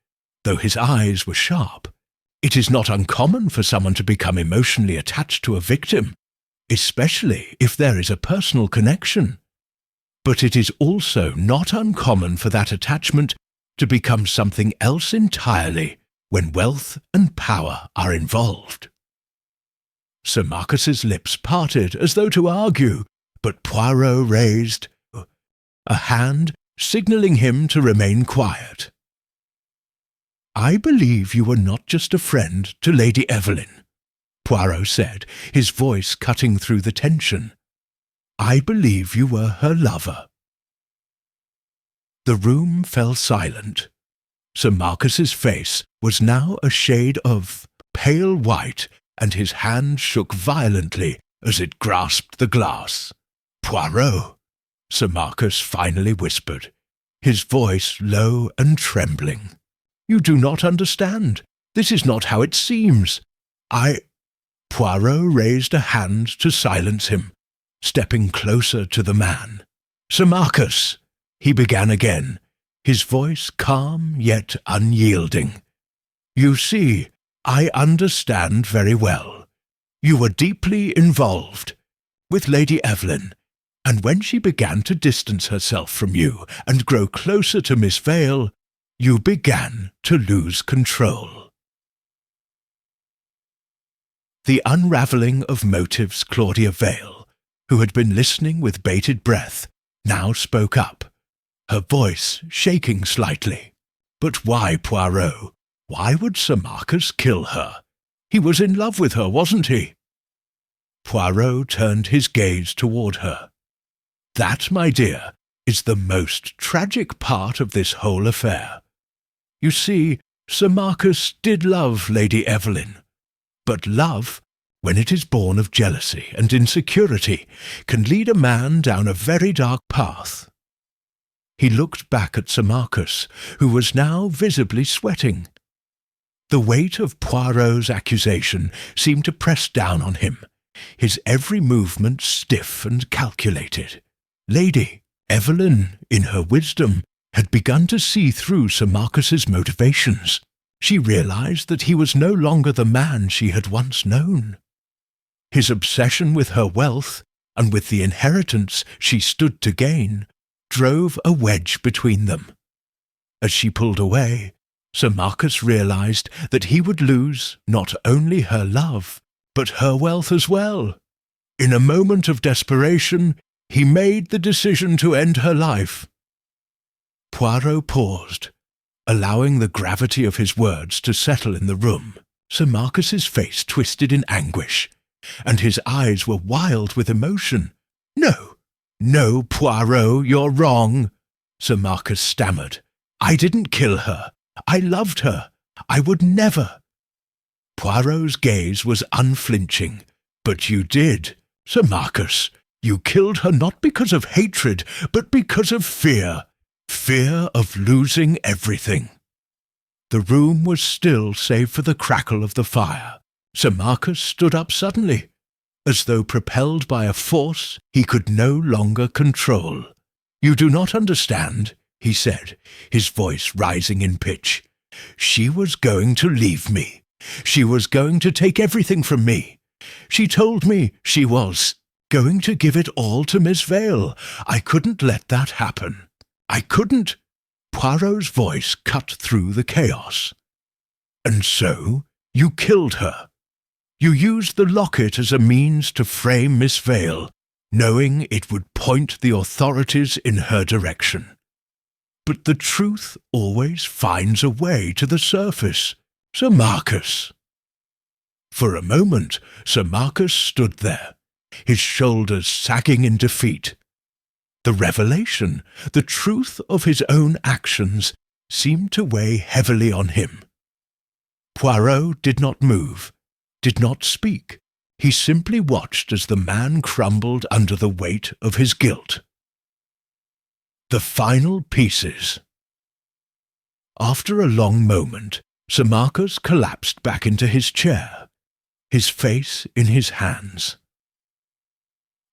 though his eyes were sharp. It is not uncommon for someone to become emotionally attached to a victim, especially if there is a personal connection. But it is also not uncommon for that attachment to become something else entirely when wealth and power are involved. Sir Marcus's lips parted as though to argue, but Poirot raised a hand, signalling him to remain quiet. "I believe you were not just a friend to Lady Evelyn," Poirot said, his voice cutting through the tension. "I believe you were her lover." The room fell silent. Sir Marcus's face was now a shade of pale white, and his hand shook violently as it grasped the glass. "Poirot," Sir Marcus finally whispered, his voice low and trembling. "You do not understand. This is not how it seems. Poirot raised a hand to silence him, stepping closer to the man. "Sir Marcus," he began again, his voice calm yet unyielding. "You see, I understand very well. You were deeply involved with Lady Evelyn, and when she began to distance herself from you and grow closer to Miss Vale, you began to lose control." The unravelling of motives Claudia Vale, who had been listening with bated breath, now spoke up, her voice shaking slightly. "But why, Poirot? Why would Sir Marcus kill her? He was in love with her, wasn't he?" Poirot turned his gaze toward her. "That, my dear, is the most tragic part of this whole affair. You see, Sir Marcus did love Lady Evelyn, but love, when it is born of jealousy and insecurity, can lead a man down a very dark path." He looked back at Sir Marcus, who was now visibly sweating. The weight of Poirot's accusation seemed to press down on him, his every movement stiff and calculated. Lady Evelyn, in her wisdom, had begun to see through Sir Marcus's motivations. She realized that he was no longer the man she had once known. His obsession with her wealth, and with the inheritance she stood to gain, drove a wedge between them. As she pulled away, Sir Marcus realized that he would lose not only her love, but her wealth as well. In a moment of desperation, he made the decision to end her life. Poirot paused, allowing the gravity of his words to settle in the room. Sir Marcus's face twisted in anguish, and his eyes were wild with emotion. "No, no, Poirot, you're wrong," Sir Marcus stammered. "I didn't kill her. I loved her. I would never." Poirot's gaze was unflinching. "But you did, Sir Marcus. You killed her not because of hatred, but because of fear. Fear of losing everything." The room was still save for the crackle of the fire. Sir Marcus stood up suddenly, as though propelled by a force he could no longer control. "You do not understand," he said, his voice rising in pitch. "She was going to leave me. She was going to take everything from me. She told me she was going to give it all to Miss Vale. I couldn't let that happen. I couldn't." Poirot's voice cut through the chaos. "And so you killed her. You used the locket as a means to frame Miss Vale, knowing it would point the authorities in her direction. But the truth always finds a way to the surface, Sir Marcus." For a moment, Sir Marcus stood there, his shoulders sagging in defeat. The revelation, the truth of his own actions, seemed to weigh heavily on him. Poirot did not move, did not speak. He simply watched as the man crumbled under the weight of his guilt. The final pieces. After a long moment, Sir Marcus collapsed back into his chair, his face in his hands.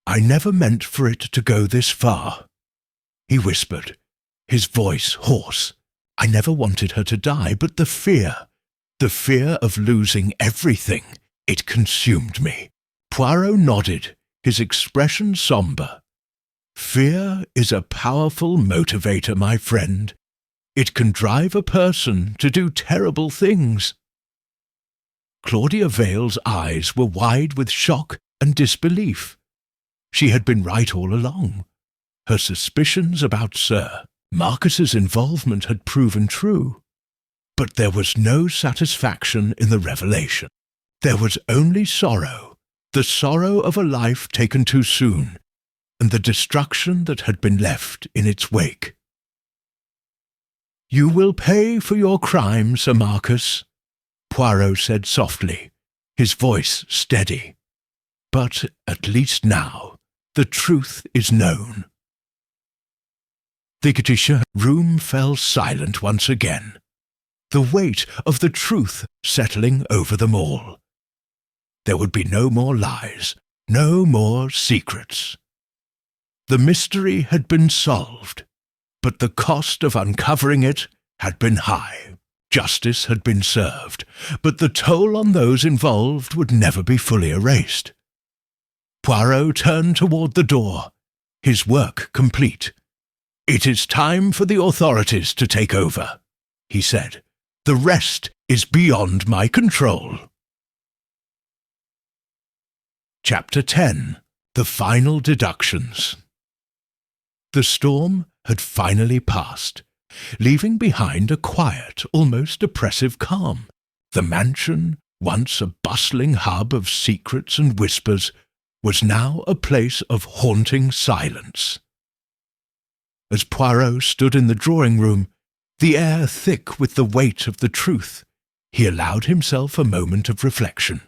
"I never meant for it to go this far," he whispered, his voice hoarse. "I never wanted her to die, but the fear of losing everything, it consumed me." Poirot nodded, his expression sombre. "Fear is a powerful motivator, my friend. It can drive a person to do terrible things." Claudia Vale's eyes were wide with shock and disbelief. She had been right all along. Her suspicions about Sir Marcus's involvement had proven true. But there was no satisfaction in the revelation. There was only sorrow, the sorrow of a life taken too soon, and the destruction that had been left in its wake. "You will pay for your crime, Sir Marcus," Poirot said softly, his voice steady. "But at least now the truth is known." The Gitische room fell silent once again, the weight of the truth settling over them all. There would be no more lies, no more secrets. The mystery had been solved, but the cost of uncovering it had been high. Justice had been served, but the toll on those involved would never be fully erased. Poirot turned toward the door, his work complete. "It is time for the authorities to take over," he said. "The rest is beyond my control." Chapter 10. The Final Deductions. The storm had finally passed, leaving behind a quiet, almost oppressive calm. The mansion, once a bustling hub of secrets and whispers, was now a place of haunting silence. As Poirot stood in the drawing-room, the air thick with the weight of the truth, he allowed himself a moment of reflection.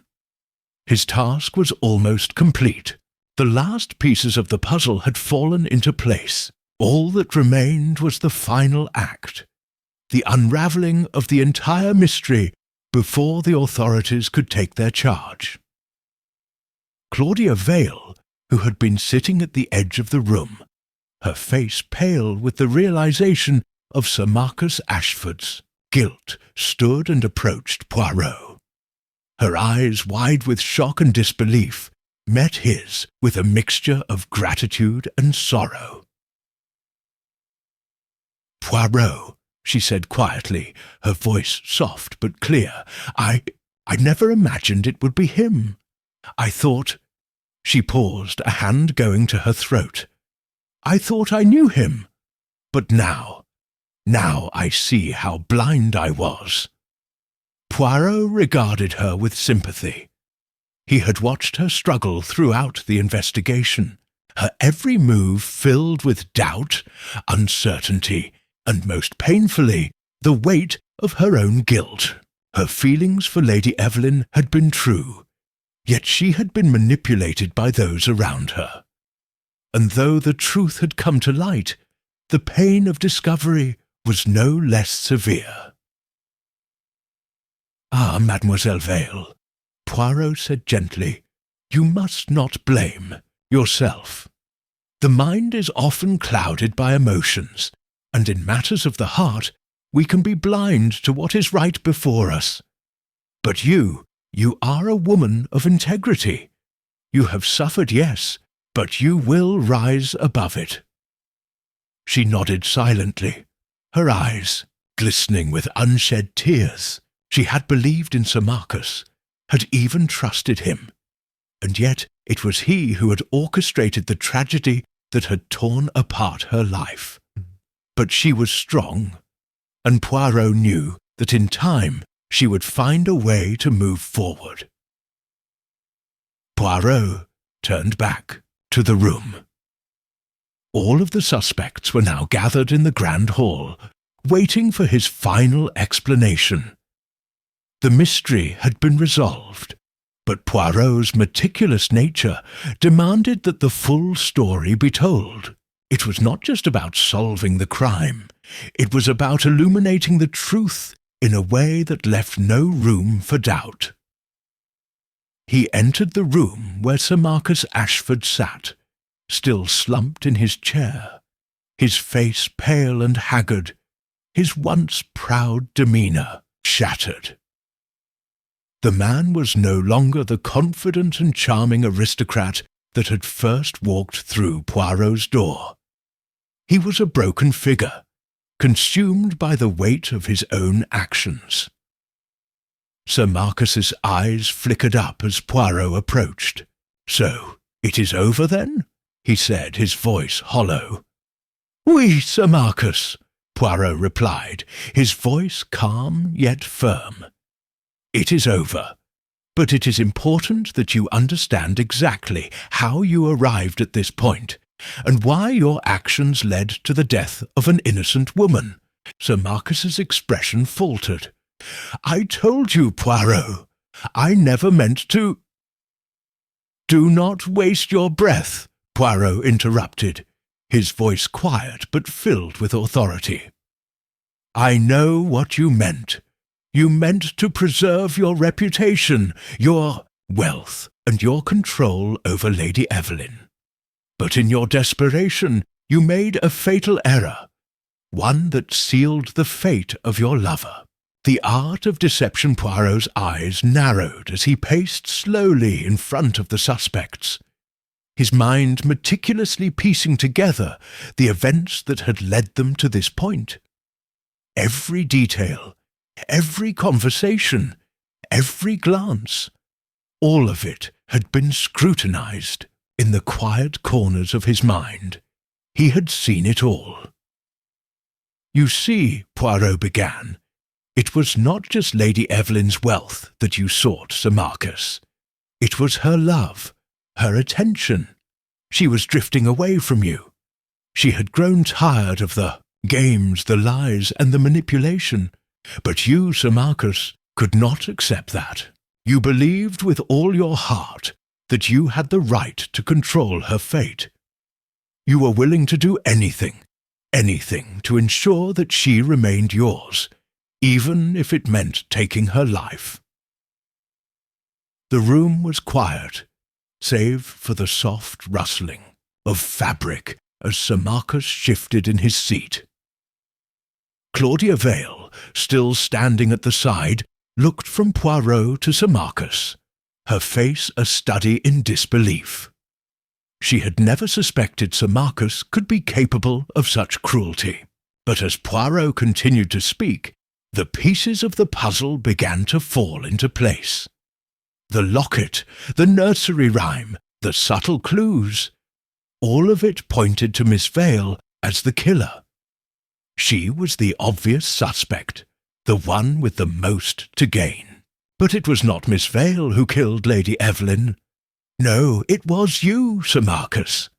His task was almost complete. The last pieces of the puzzle had fallen into place. All that remained was the final act, the unravelling of the entire mystery before the authorities could take their charge. Claudia Vale, who had been sitting at the edge of the room, her face pale with the realization of Sir Marcus Ashford's guilt, stood and approached Poirot. Her eyes, wide with shock and disbelief, met his with a mixture of gratitude and sorrow. "Poirot," she said quietly, her voice soft but clear, I never imagined it would be him. I thought—" She paused, a hand going to her throat. "I thought I knew him, but now I see how blind I was." Poirot regarded her with sympathy. He had watched her struggle throughout the investigation, her every move filled with doubt, uncertainty, and most painfully, the weight of her own guilt. Her feelings for Lady Evelyn had been true, yet she had been manipulated by those around her. And though the truth had come to light, the pain of discovery was no less severe. "Ah, Mademoiselle Vale," Poirot said gently, "you must not blame yourself. The mind is often clouded by emotions, and in matters of the heart we can be blind to what is right before us. But you are a woman of integrity. You have suffered, yes, but you will rise above it." She nodded silently, her eyes glistening with unshed tears. She had believed in Sir Marcus, had even trusted him, and yet it was he who had orchestrated the tragedy that had torn apart her life. But she was strong, and Poirot knew that in time she would find a way to move forward. Poirot turned back to the room. All of the suspects were now gathered in the grand hall, waiting for his final explanation. The mystery had been resolved, but Poirot's meticulous nature demanded that the full story be told. It was not just about solving the crime, it was about illuminating the truth in a way that left no room for doubt. He entered the room where Sir Marcus Ashford sat, still slumped in his chair, his face pale and haggard, his once proud demeanour shattered. The man was no longer the confident and charming aristocrat that had first walked through Poirot's door. He was a broken figure, consumed by the weight of his own actions. Sir Marcus's eyes flickered up as Poirot approached. "So, it is over then?" he said, his voice hollow. "Oui, Sir Marcus," Poirot replied, his voice calm yet firm. "It is over, but it is important that you understand exactly how you arrived at this point, and why your actions led to the death of an innocent woman." Sir Marcus's expression faltered. "I told you, Poirot, I never meant to—" "Do not waste your breath," Poirot interrupted, his voice quiet but filled with authority. "I know what you meant. You meant to preserve your reputation, your wealth, and your control over Lady Evelyn. But in your desperation, you made a fatal error, one that sealed the fate of your lover." The art of deception. Poirot's eyes narrowed as he paced slowly in front of the suspects, his mind meticulously piecing together the events that had led them to this point. Every detail, every conversation, every glance, all of it had been scrutinized in the quiet corners of his mind. He had seen it all. "You see," Poirot began, "it was not just Lady Evelyn's wealth that you sought, Sir Marcus. It was her love, her attention. She was drifting away from you. She had grown tired of the games, the lies, and the manipulation. But you, Sir Marcus, could not accept that. You believed with all your heart that you had the right to control her fate. You were willing to do anything to ensure that she remained yours, even if it meant taking her life." The room was quiet, save for the soft rustling of fabric as Sir Marcus shifted in his seat. Claudia Vale, still standing at the side, looked from Poirot to Sir Marcus, her face a study in disbelief. She had never suspected Sir Marcus could be capable of such cruelty, but as Poirot continued to speak, the pieces of the puzzle began to fall into place. The locket, the nursery rhyme, the subtle clues, all of it pointed to Miss Vale as the killer. She was the obvious suspect, the one with the most to gain. But it was not Miss Vale who killed Lady Evelyn. No, it was you, Sir Marcus.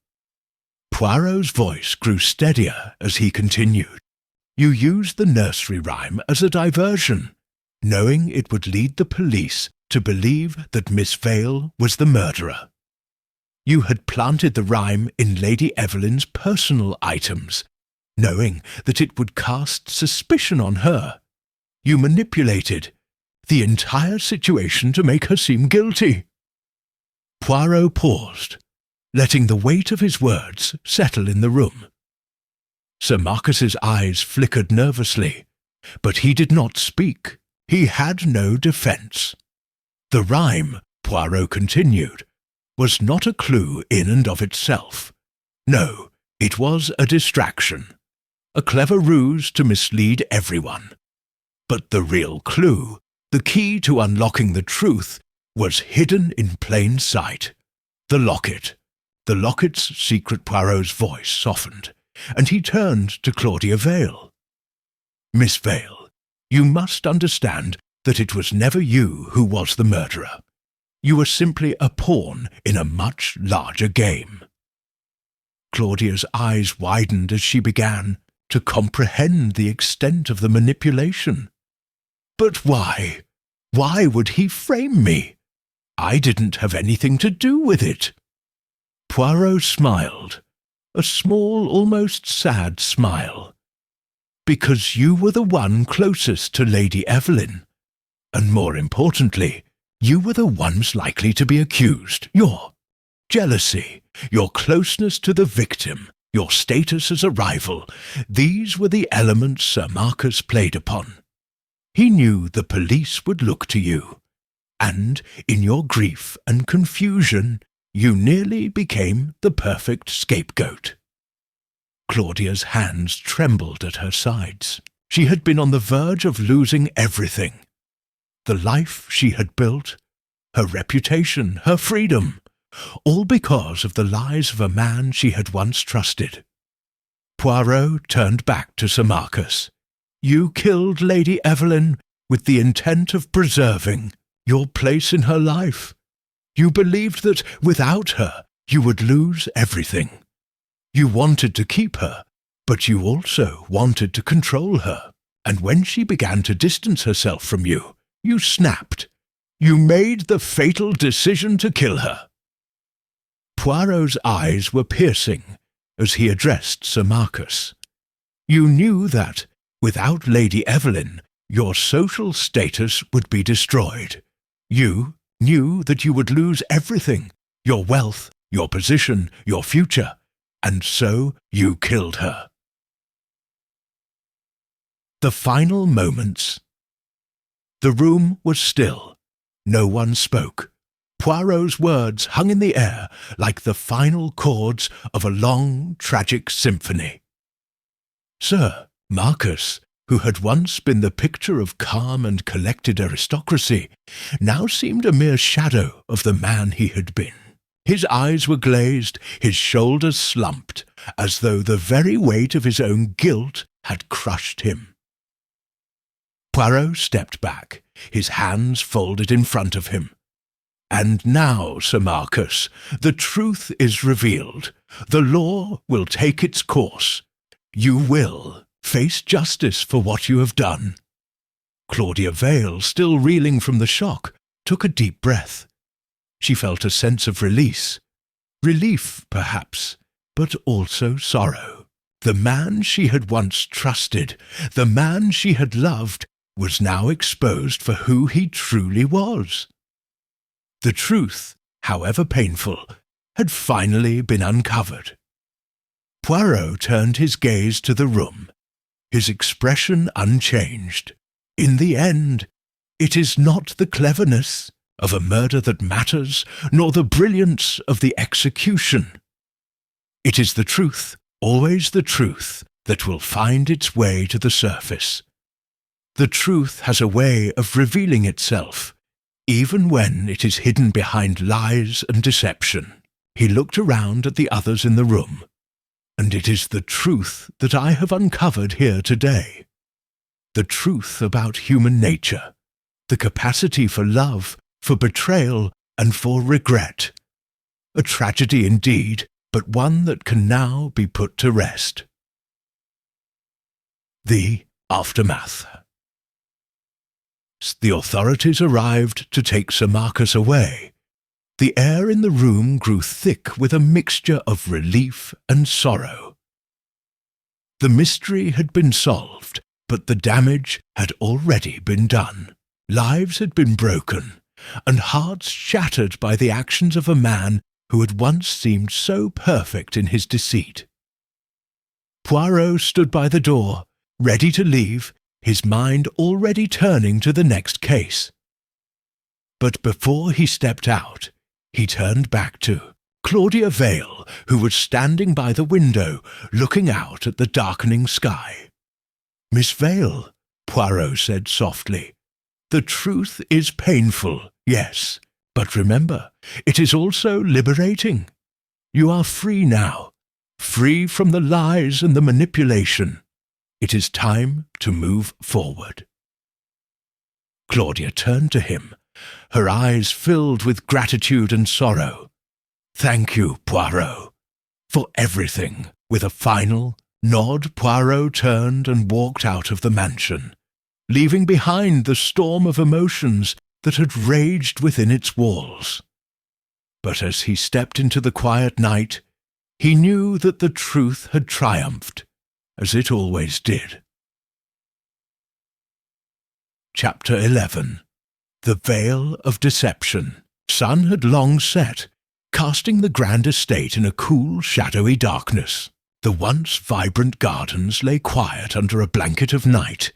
Poirot's voice grew steadier as he continued. You used the nursery rhyme as a diversion, knowing it would lead the police to believe that Miss Vale was the murderer. You had planted the rhyme in Lady Evelyn's personal items, knowing that it would cast suspicion on her. You manipulated the entire situation to make her seem guilty. Poirot paused, letting the weight of his words settle in the room. Sir Marcus's eyes flickered nervously, but he did not speak. He had no defence. The rhyme, Poirot continued, was not a clue in and of itself. No, it was a distraction, a clever ruse to mislead everyone. But the real clue, the key to unlocking the truth, was hidden in plain sight. The locket. The locket's secret. Poirot's voice softened, and he turned to Claudia Vale. Miss Vale, you must understand that it was never you who was the murderer. You were simply a pawn in a much larger game. Claudia's eyes widened as she began to comprehend the extent of the manipulation. But why? Why would he frame me? I didn't have anything to do with it. Poirot smiled, a small, almost sad smile. Because you were the one closest to Lady Evelyn. And more importantly, you were the ones likely to be accused. Your jealousy, your closeness to the victim, your status as a rival, these were the elements Sir Marcus played upon. He knew the police would look to you, and in your grief and confusion, you nearly became the perfect scapegoat. Claudia's hands trembled at her sides. She had been on the verge of losing everything. The life she had built, her reputation, her freedom, all because of the lies of a man she had once trusted. Poirot turned back to Sir Marcus. You killed Lady Evelyn with the intent of preserving your place in her life. You believed that without her you would lose everything. You wanted to keep her, but you also wanted to control her. And when she began to distance herself from you, you snapped. You made the fatal decision to kill her. Poirot's eyes were piercing as he addressed Sir Marcus. You knew that, without Lady Evelyn, your social status would be destroyed. You knew that you would lose everything, your wealth, your position, your future, and so you killed her. The final moments. The room was still. No one spoke. Poirot's words hung in the air like the final chords of a long, tragic symphony. Sir Marcus, who had once been the picture of calm and collected aristocracy, now seemed a mere shadow of the man he had been. His eyes were glazed, his shoulders slumped, as though the very weight of his own guilt had crushed him. Poirot stepped back, his hands folded in front of him. And now, Sir Marcus, the truth is revealed. The law will take its course. You will face justice for what you have done. Claudia Vale, still reeling from the shock, took a deep breath. She felt a sense of release. Relief, perhaps, but also sorrow. The man she had once trusted, the man she had loved, was now exposed for who he truly was. The truth however painful, had finally been uncovered. Poirot turned his gaze to the room, his expression unchanged. In the end, it is not the cleverness of a murder that matters, nor the brilliance of the execution. It is the truth, always the truth, that will find its way to the surface. The truth has a way of revealing itself, even when it is hidden behind lies and deception. He looked around at the others in the room, and it is the truth that I have uncovered here today. The truth about human nature, the capacity for love, for betrayal, and for regret. A tragedy indeed, but one that can now be put to rest. The aftermath. The authorities arrived to take Sir Marcus away. The air in the room grew thick with a mixture of relief and sorrow. The mystery had been solved, but the damage had already been done. Lives had been broken, and hearts shattered by the actions of a man who had once seemed so perfect in his deceit. Poirot stood by the door, ready to leave, his mind already turning to the next case. But before he stepped out, he turned back to Claudia Vale, who was standing by the window, looking out at the darkening sky. "Miss Vale," Poirot said softly, "the truth is painful, yes, but remember, it is also liberating. You are free now, free from the lies and the manipulation. It is time to move forward." Claudia turned to him, her eyes filled with gratitude and sorrow. "Thank you, Poirot, for everything." With a final nod, Poirot turned and walked out of the mansion, leaving behind the storm of emotions that had raged within its walls. But as he stepped into the quiet night, he knew that the truth had triumphed, as it always did. Chapter 11. The Veil of Deception. Sun had long set, casting the grand estate in a cool, shadowy darkness. The once vibrant gardens lay quiet under a blanket of night,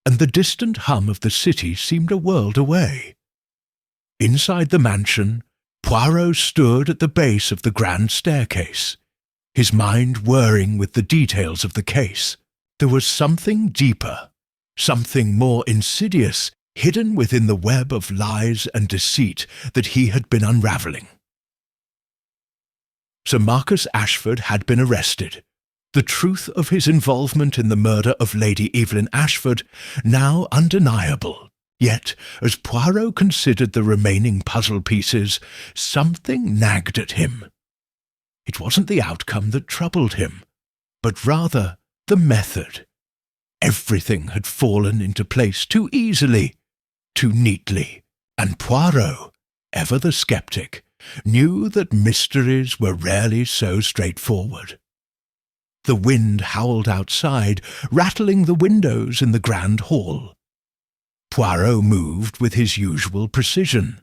and the distant hum of the city seemed a world away. Inside the mansion, Poirot stood at the base of the grand staircase, his mind whirring with the details of the case. There was something deeper, something more insidious, hidden within the web of lies and deceit that he had been unravelling. Sir Marcus Ashford had been arrested. The truth of his involvement in the murder of Lady Evelyn Ashford now undeniable. Yet, as Poirot considered the remaining puzzle pieces, something nagged at him. It wasn't the outcome that troubled him, but rather the method. Everything had fallen into place too easily, too neatly, and Poirot, ever the sceptic, knew that mysteries were rarely so straightforward. The wind howled outside, rattling the windows in the grand hall. Poirot moved with his usual precision,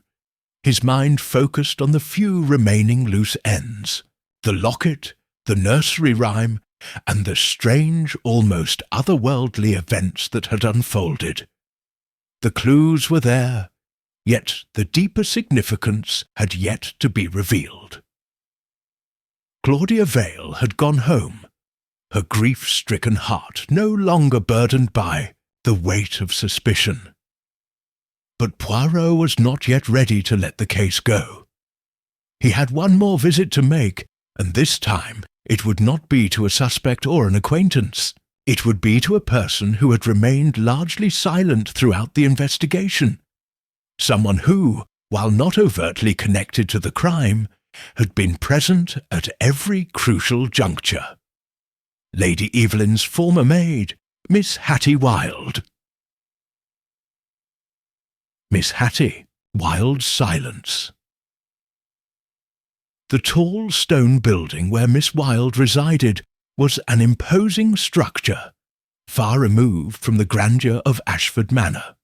his mind focused on the few remaining loose ends, the locket, the nursery rhyme, and the strange, almost otherworldly events that had unfolded. The clues were there, yet the deeper significance had yet to be revealed. Claudia Vale had gone home, her grief-stricken heart no longer burdened by the weight of suspicion. But Poirot was not yet ready to let the case go. He had one more visit to make, and this time it would not be to a suspect or an acquaintance. It would be to a person who had remained largely silent throughout the investigation. Someone who, while not overtly connected to the crime, had been present at every crucial juncture. Lady Evelyn's former maid, Miss Hattie Wilde. Miss Hattie, Wilde's silence. The tall stone building where Miss Wilde resided was an imposing structure, far removed from the grandeur of Ashford Manor.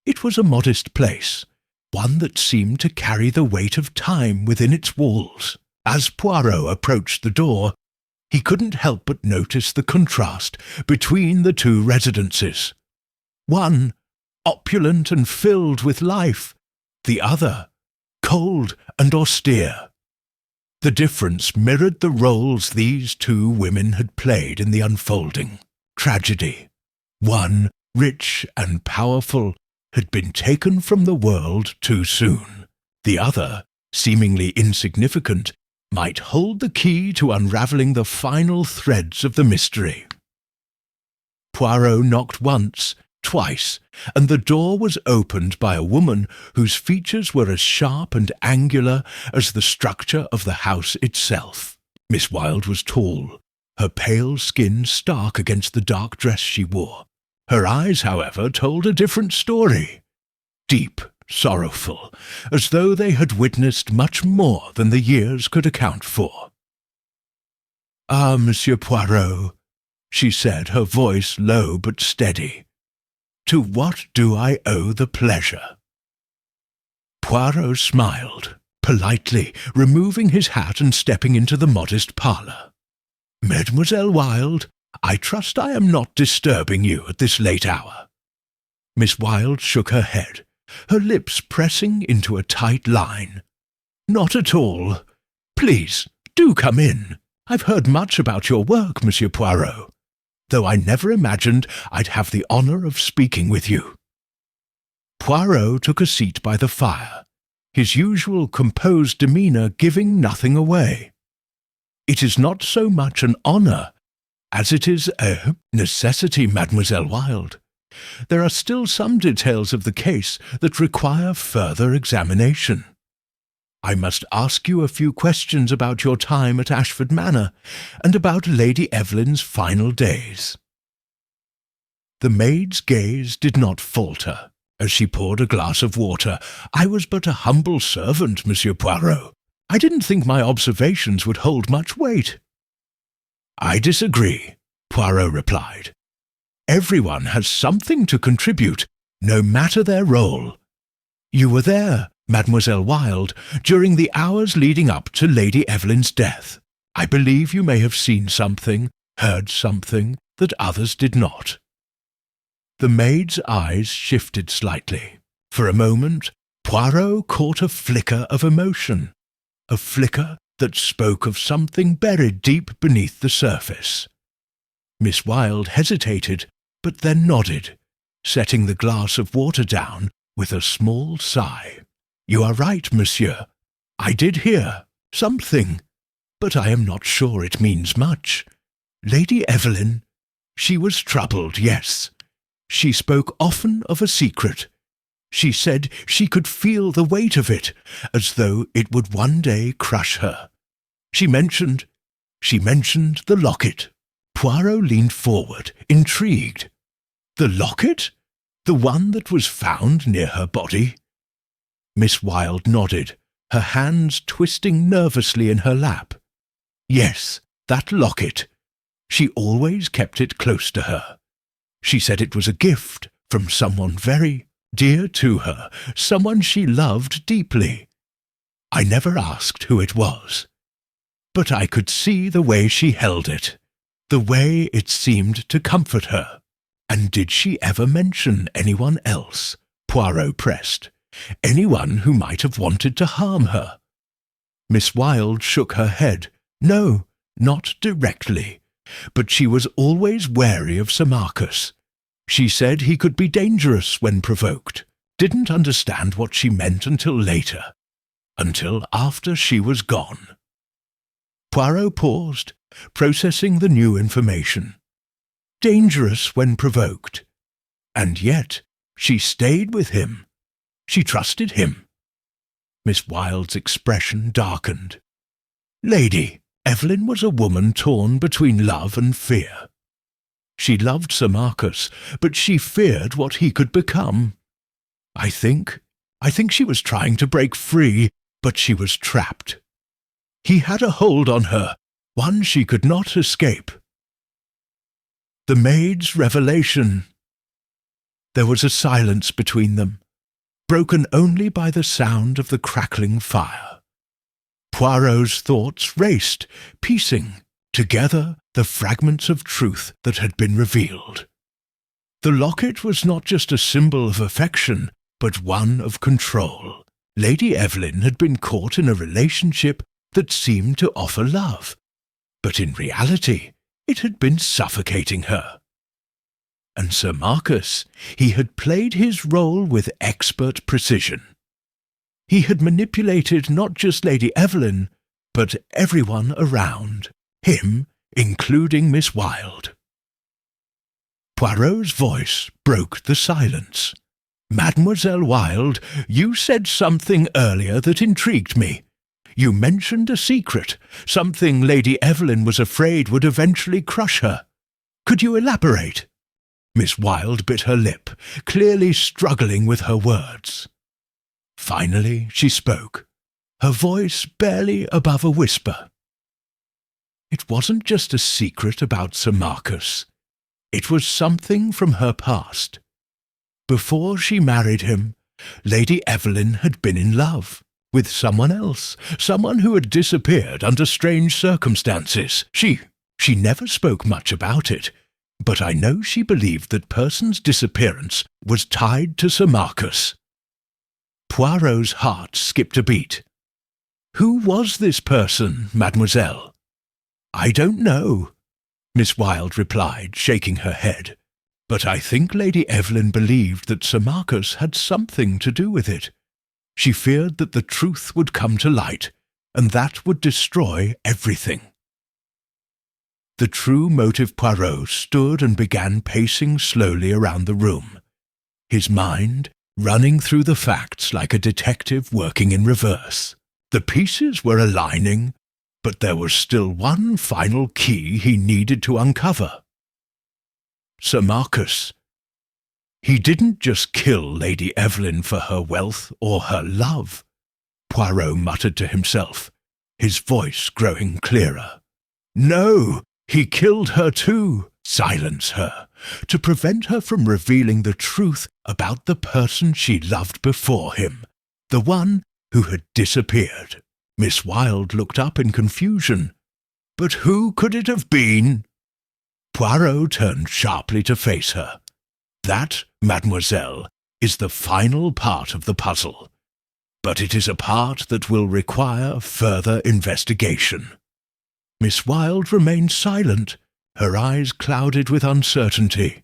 It was a modest place, one that seemed to carry the weight of time within its walls. As Poirot approached the door, he couldn't help but notice the contrast between the two residences. One, opulent and filled with life, the other, cold and austere. The difference mirrored the roles these two women had played in the unfolding tragedy. One, rich and powerful, had been taken from the world too soon. The other, seemingly insignificant, might hold the key to unravelling the final threads of the mystery. Poirot knocked once, twice, and the door was opened by a woman whose features were as sharp and angular as the structure of the house itself. Miss Wilde was tall, her pale skin stark against the dark dress she wore. Her eyes, however, told a different story. Deep, sorrowful, as though they had witnessed much more than the years could account for. "Ah, Monsieur Poirot," she said, her voice low but steady. "To what do I owe the pleasure?" Poirot smiled, politely, removing his hat and stepping into the modest parlour. "Mademoiselle Wilde, I trust I am not disturbing you at this late hour." Miss Wilde shook her head, her lips pressing into a tight line. "Not at all. Please, do come in. I've heard much about your work, Monsieur Poirot, though I never imagined I'd have the honour of speaking with you." Poirot took a seat by the fire, his usual composed demeanour giving nothing away. "It is not so much an honour as it is a necessity, Mademoiselle Wilde. There are still some details of the case that require further examination. I must ask you a few questions about your time at Ashford Manor and about Lady Evelyn's final days." The maid's gaze did not falter as she poured a glass of water. "I was but a humble servant, Monsieur Poirot. I didn't think my observations would hold much weight." "I disagree," Poirot replied. "Everyone has something to contribute, no matter their role. You were there, Mademoiselle Wilde, during the hours leading up to Lady Evelyn's death. I believe you may have seen something, heard something, that others did not." The maid's eyes shifted slightly. For a moment, Poirot caught a flicker of emotion, a flicker that spoke of something buried deep beneath the surface. Miss Wilde hesitated, but then nodded, setting the glass of water down with a small sigh. "You are right, monsieur. I did hear something, but I am not sure it means much. Lady Evelyn, she was troubled, yes. She spoke often of a secret. She said she could feel the weight of it, as though it would one day crush her. She mentioned the locket." Poirot leaned forward, intrigued. "The locket? The one that was found near her body?" Miss Wilde nodded, her hands twisting nervously in her lap. "Yes, that locket. She always kept it close to her. She said it was a gift from someone very dear to her, someone she loved deeply. I never asked who it was, but I could see the way she held it, the way it seemed to comfort her." "And did she ever mention anyone else?" Poirot pressed. "Anyone who might have wanted to harm her?" Miss Wilde shook her head. "No, not directly, but she was always wary of Sir Marcus. She said he could be dangerous when provoked. Didn't understand what she meant until later, until after she was gone." Poirot paused, processing the new information. Dangerous when provoked. And yet she stayed with him. She trusted him. Miss Wilde's expression darkened. Lady Evelyn was a woman torn between love and fear. She loved Sir Marcus, but she feared what he could become. I think she was trying to break free, but she was trapped. He had a hold on her, one she could not escape. The maid's revelation. There was a silence between them. broken only by the sound of the crackling fire. Poirot's thoughts raced, piecing together the fragments of truth that had been revealed. The locket was not just a symbol of affection, but one of control. Lady Evelyn had been caught in a relationship that seemed to offer love, but in reality it had been suffocating her. And Sir Marcus, he had played his role with expert precision. He had manipulated not just Lady Evelyn, but everyone around, him including Miss Wilde. Poirot's voice broke the silence. "Mademoiselle Wilde, you said something earlier that intrigued me. You mentioned a secret, something Lady Evelyn was afraid would eventually crush her. Could you elaborate?" Miss Wilde bit her lip, clearly struggling with her words. Finally she spoke, her voice barely above a whisper. It wasn't just a secret about Sir Marcus. It was something from her past. Before she married him, Lady Evelyn had been in love with someone else, someone who had disappeared under strange circumstances. She never spoke much about it, but I know she believed that person's disappearance was tied to Sir Marcus. Poirot's heart skipped a beat. "Who was this person, mademoiselle?" "I don't know," Miss Wilde replied, shaking her head. "But I think Lady Evelyn believed that Sir Marcus had something to do with it. She feared that the truth would come to light, and that would destroy everything." The true motive Poirot stood and began pacing slowly around the room, his mind running through the facts like a detective working in reverse. The pieces were aligning, but there was still one final key he needed to uncover. Sir Marcus. He didn't just kill Lady Evelyn for her wealth or her love, Poirot muttered to himself, his voice growing clearer. No, he killed her too, silence her, to prevent her from revealing the truth about the person she loved before him, the one who had disappeared. Miss Wilde looked up in confusion. But who could it have been? Poirot turned sharply to face her. That, mademoiselle, is the final part of the puzzle, but it is a part that will require further investigation. Miss Wilde remained silent, her eyes clouded with uncertainty,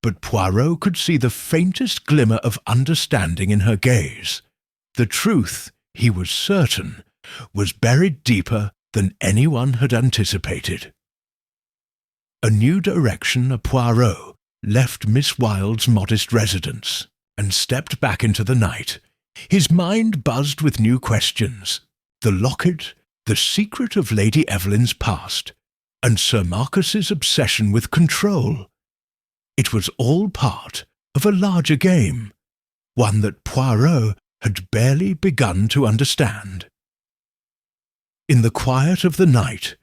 but Poirot could see the faintest glimmer of understanding in her gaze. The truth, he was certain, was buried deeper than anyone had anticipated. A new direction of Poirot left Miss Wilde's modest residence and stepped back into the night. His mind buzzed with new questions. The locket, the secret of Lady Evelyn's past, and Sir Marcus's obsession with control. It was all part of a larger game, one that Poirot had barely begun to understand. In the quiet of the night,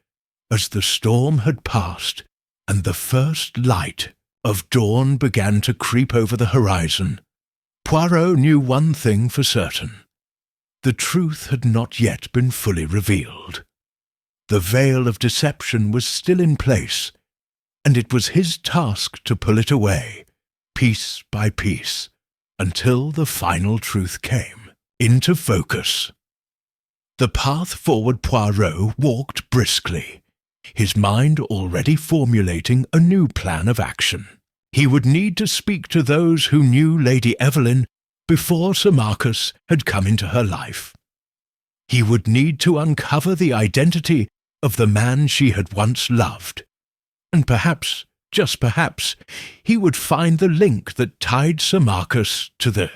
as the storm had passed and the first light of dawn began to creep over the horizon, Poirot knew one thing for certain. The truth had not yet been fully revealed. The veil of deception was still in place, and it was his task to pull it away, piece by piece, until the final truth came into focus. The path forward Poirot walked briskly, his mind already formulating a new plan of action. He would need to speak to those who knew Lady Evelyn before Sir Marcus had come into her life. He would need to uncover the identity of the man she had once loved, and perhaps, just perhaps, he would find the link that tied Sir Marcus to the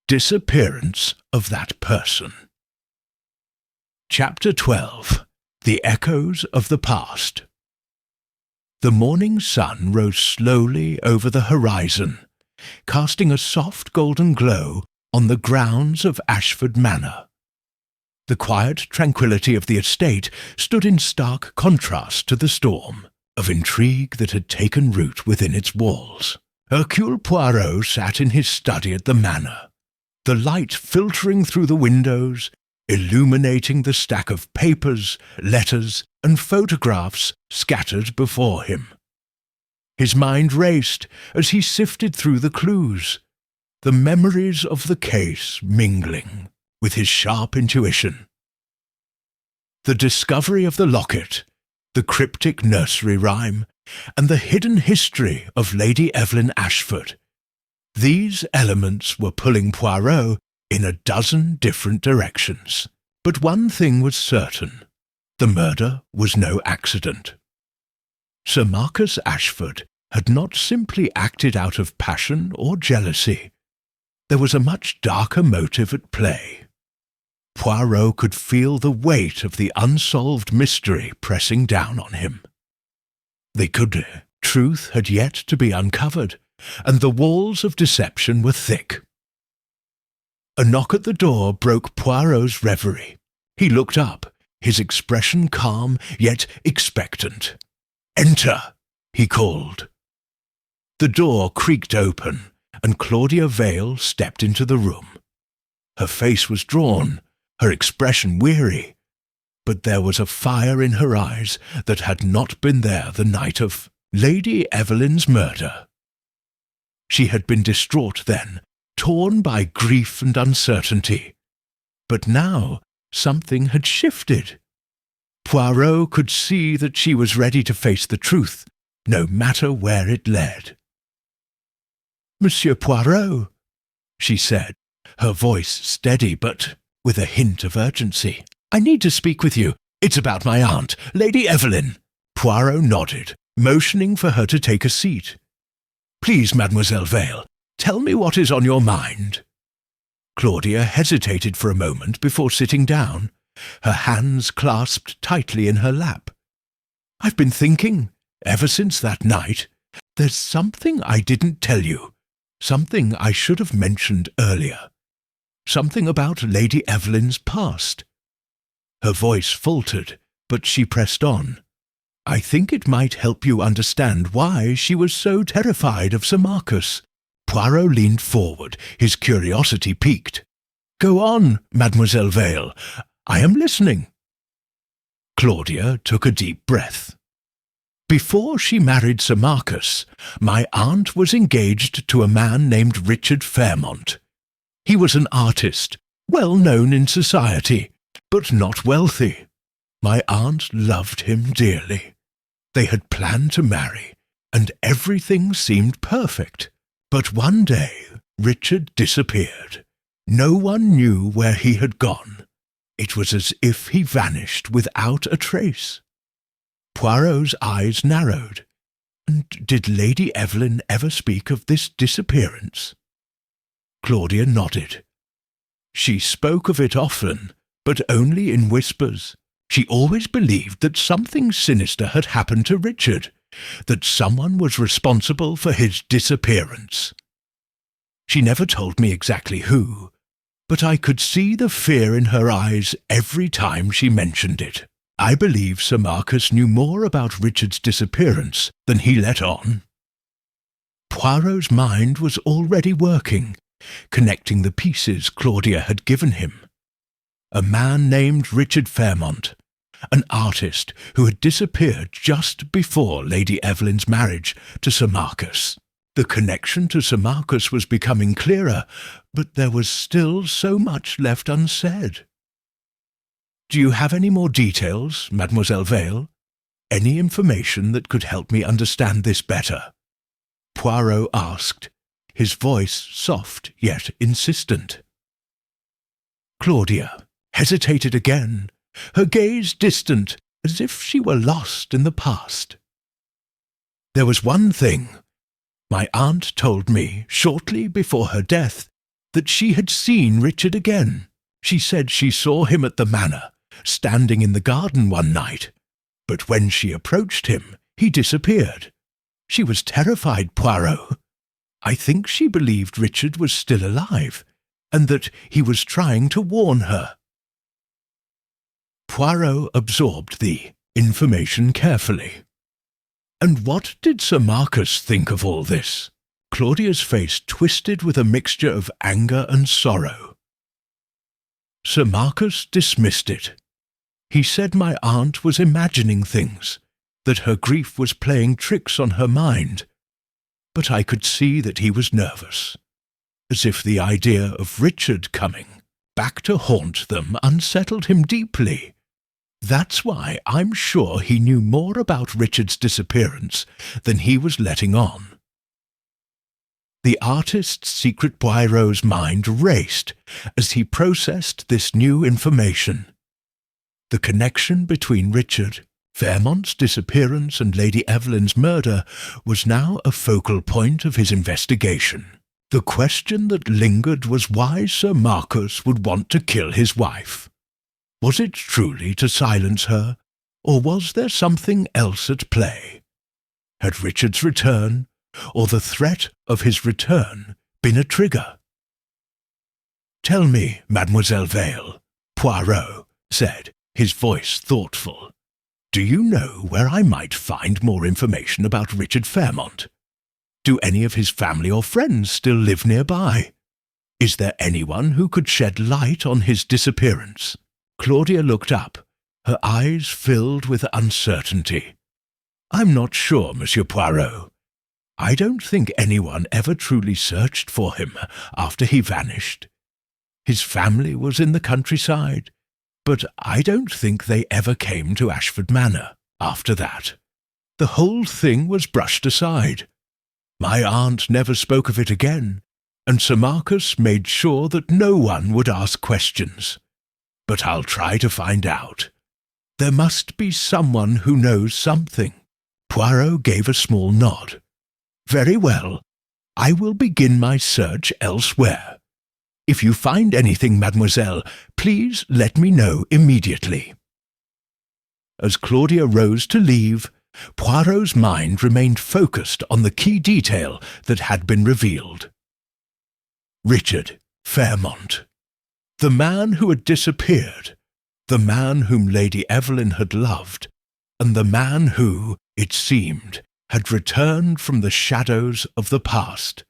disappearance of that person. Chapter 12. The Echoes of the Past. The morning sun rose slowly over the horizon, casting a soft golden glow on the grounds of Ashford Manor. The quiet tranquillity of the estate stood in stark contrast to the storm of intrigue that had taken root within its walls. Hercule Poirot sat in his study at the manor, the light filtering through the windows, illuminating the stack of papers, letters, and photographs scattered before him. His mind raced as he sifted through the clues, the memories of the case mingling with his sharp intuition. The discovery of the locket, the cryptic nursery rhyme, and the hidden history of Lady Evelyn Ashford. These elements were pulling Poirot in a dozen different directions. But one thing was certain. The murder was no accident. Sir Marcus Ashford had not simply acted out of passion or jealousy. There was a much darker motive at play. Poirot could feel the weight of the unsolved mystery pressing down on him. Truth had yet to be uncovered, and the walls of deception were thick. A knock at the door broke Poirot's reverie. He looked up, his expression calm yet expectant. "Enter," he called. The door creaked open, and Claudia Vale stepped into the room. Her face was drawn, her expression weary, but there was a fire in her eyes that had not been there the night of Lady Evelyn's murder. She had been distraught then, torn by grief and uncertainty. But now something had shifted. Poirot could see that she was ready to face the truth, no matter where it led. "Monsieur Poirot," she said, her voice steady but with a hint of urgency. "I need to speak with you. It's about my aunt, Lady Evelyn." Poirot nodded, motioning for her to take a seat. "Please, Mademoiselle Vale, tell me what is on your mind." Claudia hesitated for a moment before sitting down, her hands clasped tightly in her lap. "I've been thinking, ever since that night, there's something I didn't tell you, something I should have mentioned earlier, something about Lady Evelyn's past." Her voice faltered, but she pressed on. "I think it might help you understand why she was so terrified of Sir Marcus." Poirot leaned forward, his curiosity piqued. "Go on, Mademoiselle Vale. I am listening." Claudia took a deep breath. "Before she married Sir Marcus, my aunt was engaged to a man named Richard Fairmont. He was an artist, well known in society, but not wealthy. My aunt loved him dearly. They had planned to marry, and everything seemed perfect. But one day Richard disappeared. No one knew where he had gone. It was as if he vanished without a trace." Poirot's eyes narrowed. "And did Lady Evelyn ever speak of this disappearance?" Claudia nodded. "She spoke of it often, but only in whispers. She always believed that something sinister had happened to Richard, that someone was responsible for his disappearance. She never told me exactly who, but I could see the fear in her eyes every time she mentioned it. I believe Sir Marcus knew more about Richard's disappearance than he let on." Poirot's mind was already working, connecting the pieces Claudia had given him. A man named Richard Fairmont, an artist who had disappeared just before Lady Evelyn's marriage to Sir Marcus. The connection to Sir Marcus was becoming clearer, but there was still so much left unsaid. "Do you have any more details, Mademoiselle Vale? Any information that could help me understand this better?" Poirot asked, his voice soft yet insistent. Claudia hesitated again, her gaze distant, as if she were lost in the past. "There was one thing. My aunt told me, shortly before her death, that she had seen Richard again. She said she saw him at the manor, standing in the garden one night, but when she approached him, he disappeared. She was terrified, Poirot. I think she believed Richard was still alive, and that he was trying to warn her." Poirot absorbed the information carefully. "And what did Sir Marcus think of all this?" Claudia's face twisted with a mixture of anger and sorrow. Sir Marcus dismissed it. He said my aunt was imagining things, that her grief was playing tricks on her mind, but I could see that he was nervous, as if the idea of Richard coming back to haunt them unsettled him deeply. That's why I'm sure he knew more about Richard's disappearance than he was letting on. The artist's secret Poirot's mind raced as he processed this new information. The connection between Richard, Fairmont's disappearance and Lady Evelyn's murder was now a focal point of his investigation. The question that lingered was why Sir Marcus would want to kill his wife. Was it truly to silence her, or was there something else at play? Had Richard's return, or the threat of his return, been a trigger? "Tell me, Mademoiselle Vale," Poirot said, his voice thoughtful. "Do you know where I might find more information about Richard Fairmont? Do any of his family or friends still live nearby? Is there anyone who could shed light on his disappearance?" Claudia looked up, her eyes filled with uncertainty. "I'm not sure, Monsieur Poirot. I don't think anyone ever truly searched for him after he vanished. His family was in the countryside, but I don't think they ever came to Ashford Manor after that. The whole thing was brushed aside. My aunt never spoke of it again, and Sir Marcus made sure that no one would ask questions. But I'll try to find out. There must be someone who knows something." Poirot gave a small nod. "Very well. I will begin my search elsewhere. If you find anything, mademoiselle, please let me know immediately." As Claudia rose to leave, Poirot's mind remained focused on the key detail that had been revealed. Richard Fairmont. The man who had disappeared, the man whom Lady Evelyn had loved, and the man who, it seemed, had returned from the shadows of the past.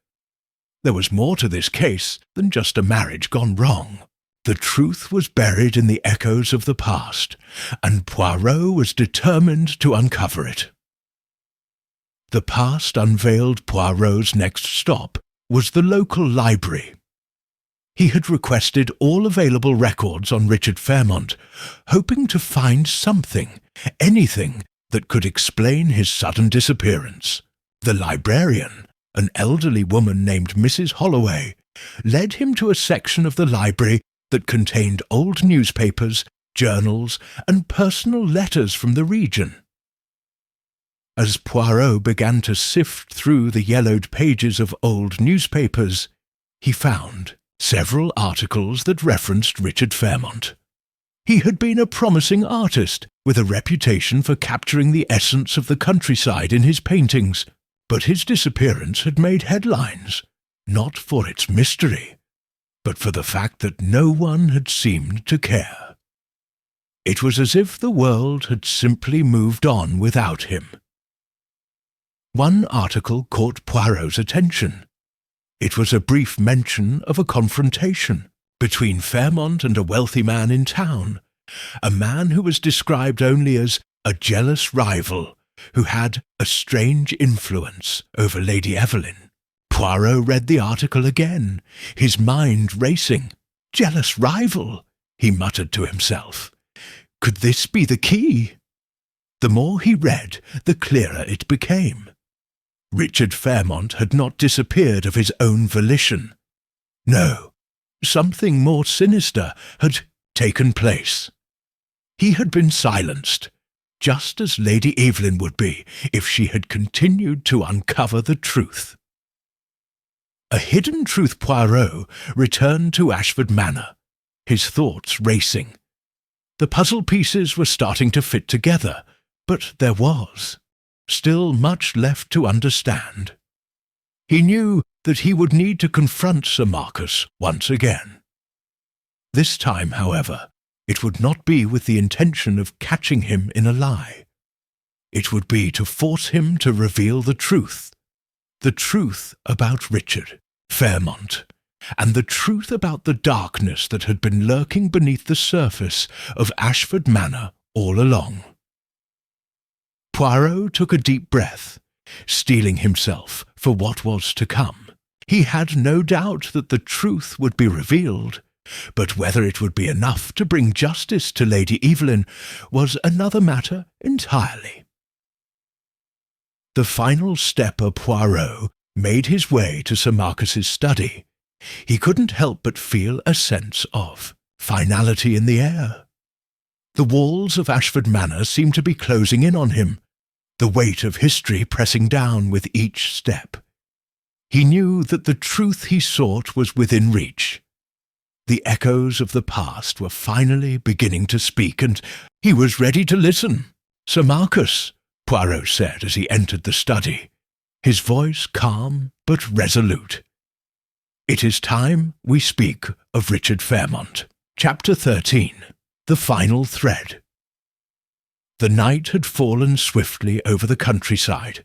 There was more to this case than just a marriage gone wrong. The truth was buried in the echoes of the past, and Poirot was determined to uncover it. The past unveiled Poirot's next stop was the local library. He had requested all available records on Richard Fairmont, hoping to find something, anything, that could explain his sudden disappearance. The librarian, an elderly woman named Mrs. Holloway, led him to a section of the library that contained old newspapers, journals, and personal letters from the region. As Poirot began to sift through the yellowed pages of old newspapers, he found several articles that referenced Richard Fairmont. He had been a promising artist, with a reputation for capturing the essence of the countryside in his paintings, but his disappearance had made headlines, not for its mystery, but for the fact that no one had seemed to care. It was as if the world had simply moved on without him. One article caught Poirot's attention. It was a brief mention of a confrontation between Fairmont and a wealthy man in town, a man who was described only as a jealous rival who had a strange influence over Lady Evelyn. Poirot read the article again, his mind racing. "Jealous rival," he muttered to himself. Could this be the key? The more he read, the clearer it became. Richard Fairmont had not disappeared of his own volition. No, something more sinister had taken place. He had been silenced, just as Lady Evelyn would be if she had continued to uncover the truth. A hidden truth Poirot returned to Ashford Manor, his thoughts racing. The puzzle pieces were starting to fit together, but there was still much left to understand. He knew that he would need to confront Sir Marcus once again. This time, however, it would not be with the intention of catching him in a lie. It would be to force him to reveal the truth, The truth about Richard Fairmont, and the truth about the darkness that had been lurking beneath the surface of Ashford Manor all along. Poirot took a deep breath, steeling himself for what was to come. He had no doubt that the truth would be revealed, but whether it would be enough to bring justice to Lady Evelyn was another matter entirely. The final stepper Poirot made his way to Sir Marcus's study. He couldn't help but feel a sense of finality in the air. The walls of Ashford Manor seemed to be closing in on him, the weight of history pressing down with each step. He knew that the truth he sought was within reach. The echoes of the past were finally beginning to speak, and he was ready to listen. "Sir Marcus," Poirot said as he entered the study, his voice calm but resolute. "It is time we speak of Richard Fairmont." Chapter 13. The Final Thread. The night had fallen swiftly over the countryside,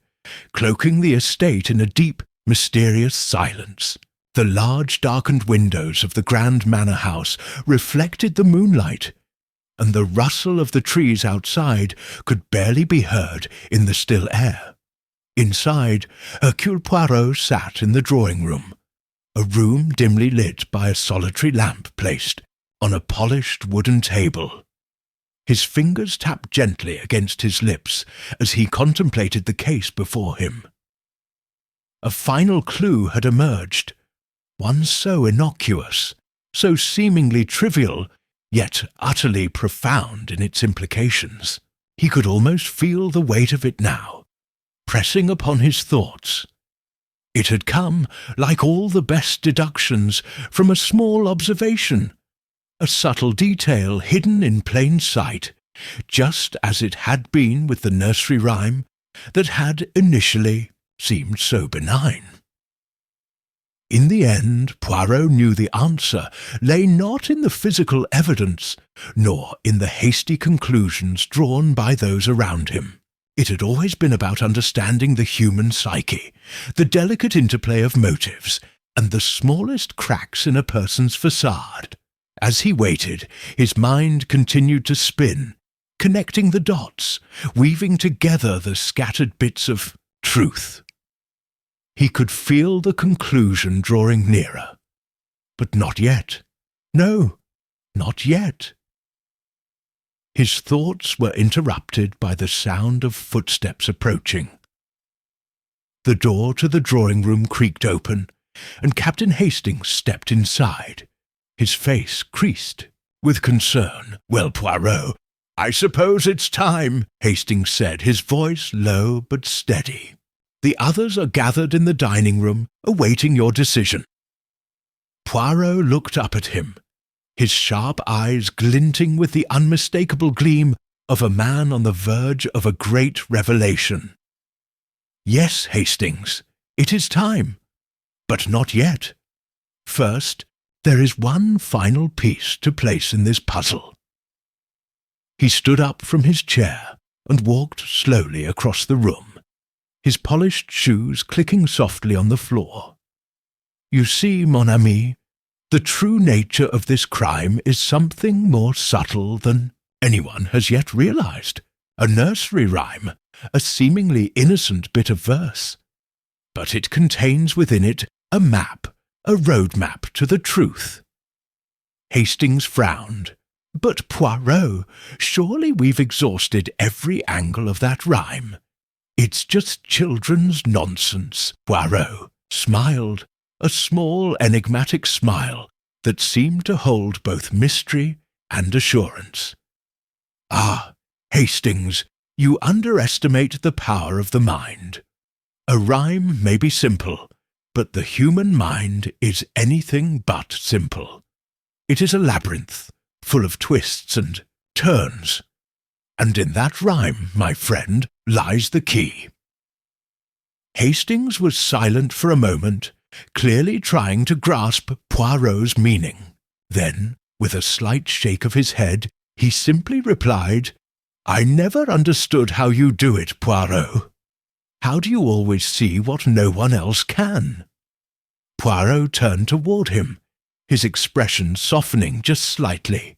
cloaking the estate in a deep, mysterious silence. The large darkened windows of the grand manor house reflected the moonlight, and the rustle of the trees outside could barely be heard in the still air. Inside, Hercule Poirot sat in the drawing-room, a room dimly lit by a solitary lamp placed on a polished wooden table. His fingers tapped gently against his lips as he contemplated the case before him. A final clue had emerged, one so innocuous, so seemingly trivial, yet utterly profound in its implications. He could almost feel the weight of it now, pressing upon his thoughts. It had come, like all the best deductions, from a small observation, a subtle detail hidden in plain sight, just as it had been with the nursery rhyme that had initially seemed so benign. In the end, Poirot knew the answer lay not in the physical evidence, nor in the hasty conclusions drawn by those around him. It had always been about understanding the human psyche, the delicate interplay of motives, and the smallest cracks in a person's facade. As he waited, his mind continued to spin, connecting the dots, weaving together the scattered bits of truth. He could feel the conclusion drawing nearer, but not yet. No, not yet. His thoughts were interrupted by the sound of footsteps approaching. The door to the drawing-room creaked open, and Captain Hastings stepped inside, his face creased with concern. "Well, Poirot, I suppose it's time," Hastings said, his voice low but steady. "The others are gathered in the dining-room, awaiting your decision." Poirot looked up at him, his sharp eyes glinting with the unmistakable gleam of a man on the verge of a great revelation. "Yes, Hastings, it is time, but not yet. First, there is one final piece to place in this puzzle." He stood up from his chair and walked slowly across the room, his polished shoes clicking softly on the floor. "You see, mon ami, the true nature of this crime is something more subtle than anyone has yet realized. A nursery rhyme, a seemingly innocent bit of verse. But it contains within it a map, a road-map to the truth." Hastings frowned. "But Poirot, surely we've exhausted every angle of that rhyme." "It's just children's nonsense," Poirot smiled, a small enigmatic smile that seemed to hold both mystery and assurance. "Ah, Hastings, you underestimate the power of the mind. A rhyme may be simple, but the human mind is anything but simple. It is a labyrinth, full of twists and turns. And in that rhyme, my friend, lies the key." Hastings was silent for a moment, clearly trying to grasp Poirot's meaning. Then, with a slight shake of his head, he simply replied, "I never understood how you do it, Poirot." How do you always see what no one else can?" Poirot turned toward him, his expression softening just slightly.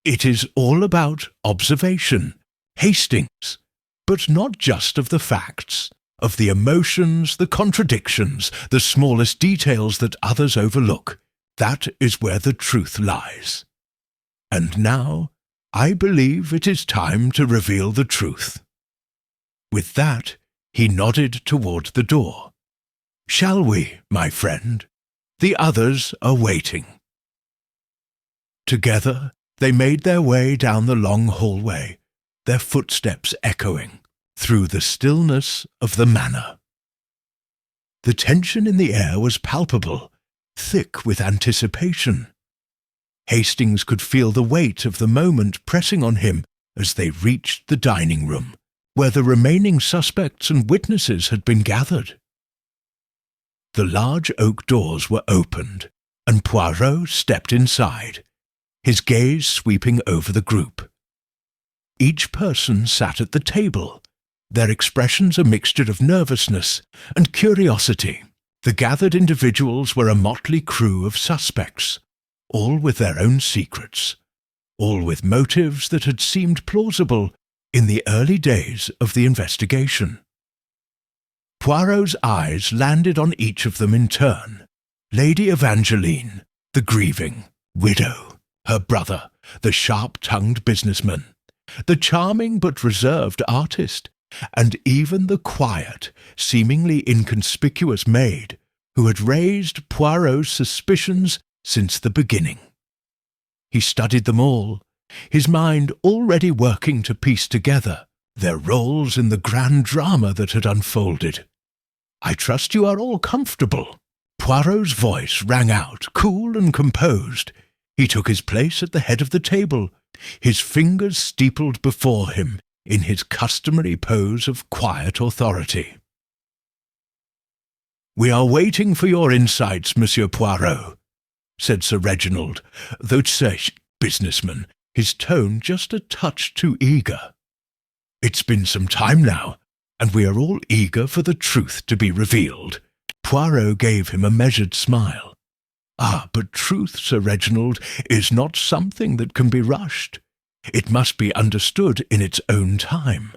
"It is all about observation, Hastings, but not just of the facts, of the emotions, the contradictions, the smallest details that others overlook. That is where the truth lies. And now, I believe it is time to reveal the truth." With that, he nodded toward the door. "Shall we, my friend? The others are waiting." Together, they made their way down the long hallway, their footsteps echoing through the stillness of the manor. The tension in the air was palpable, thick with anticipation. Hastings could feel the weight of the moment pressing on him as they reached the dining room, where the remaining suspects and witnesses had been gathered. The large oak doors were opened, and Poirot stepped inside, his gaze sweeping over the group. Each person sat at the table, their expressions a mixture of nervousness and curiosity. The gathered individuals were a motley crew of suspects, all with their own secrets, all with motives that had seemed plausible in the early days of the investigation. Poirot's eyes landed on each of them in turn. Lady Evangeline, the grieving widow, her brother, the sharp-tongued businessman, the charming but reserved artist, and even the quiet, seemingly inconspicuous maid who had raised Poirot's suspicions since the beginning. He studied them all, his mind already working to piece together their roles in the grand drama that had unfolded. "I trust you are all comfortable." Poirot's voice rang out, cool and composed. He took his place at the head of the table, his fingers steepled before him in his customary pose of quiet authority. "We are waiting for your insights, Monsieur Poirot," said Sir Reginald, though to say businessman, his tone just a touch too eager. "It's been some time now, and we are all eager for the truth to be revealed." Poirot gave him a measured smile. "Ah, but truth, Sir Reginald, is not something that can be rushed. It must be understood in its own time.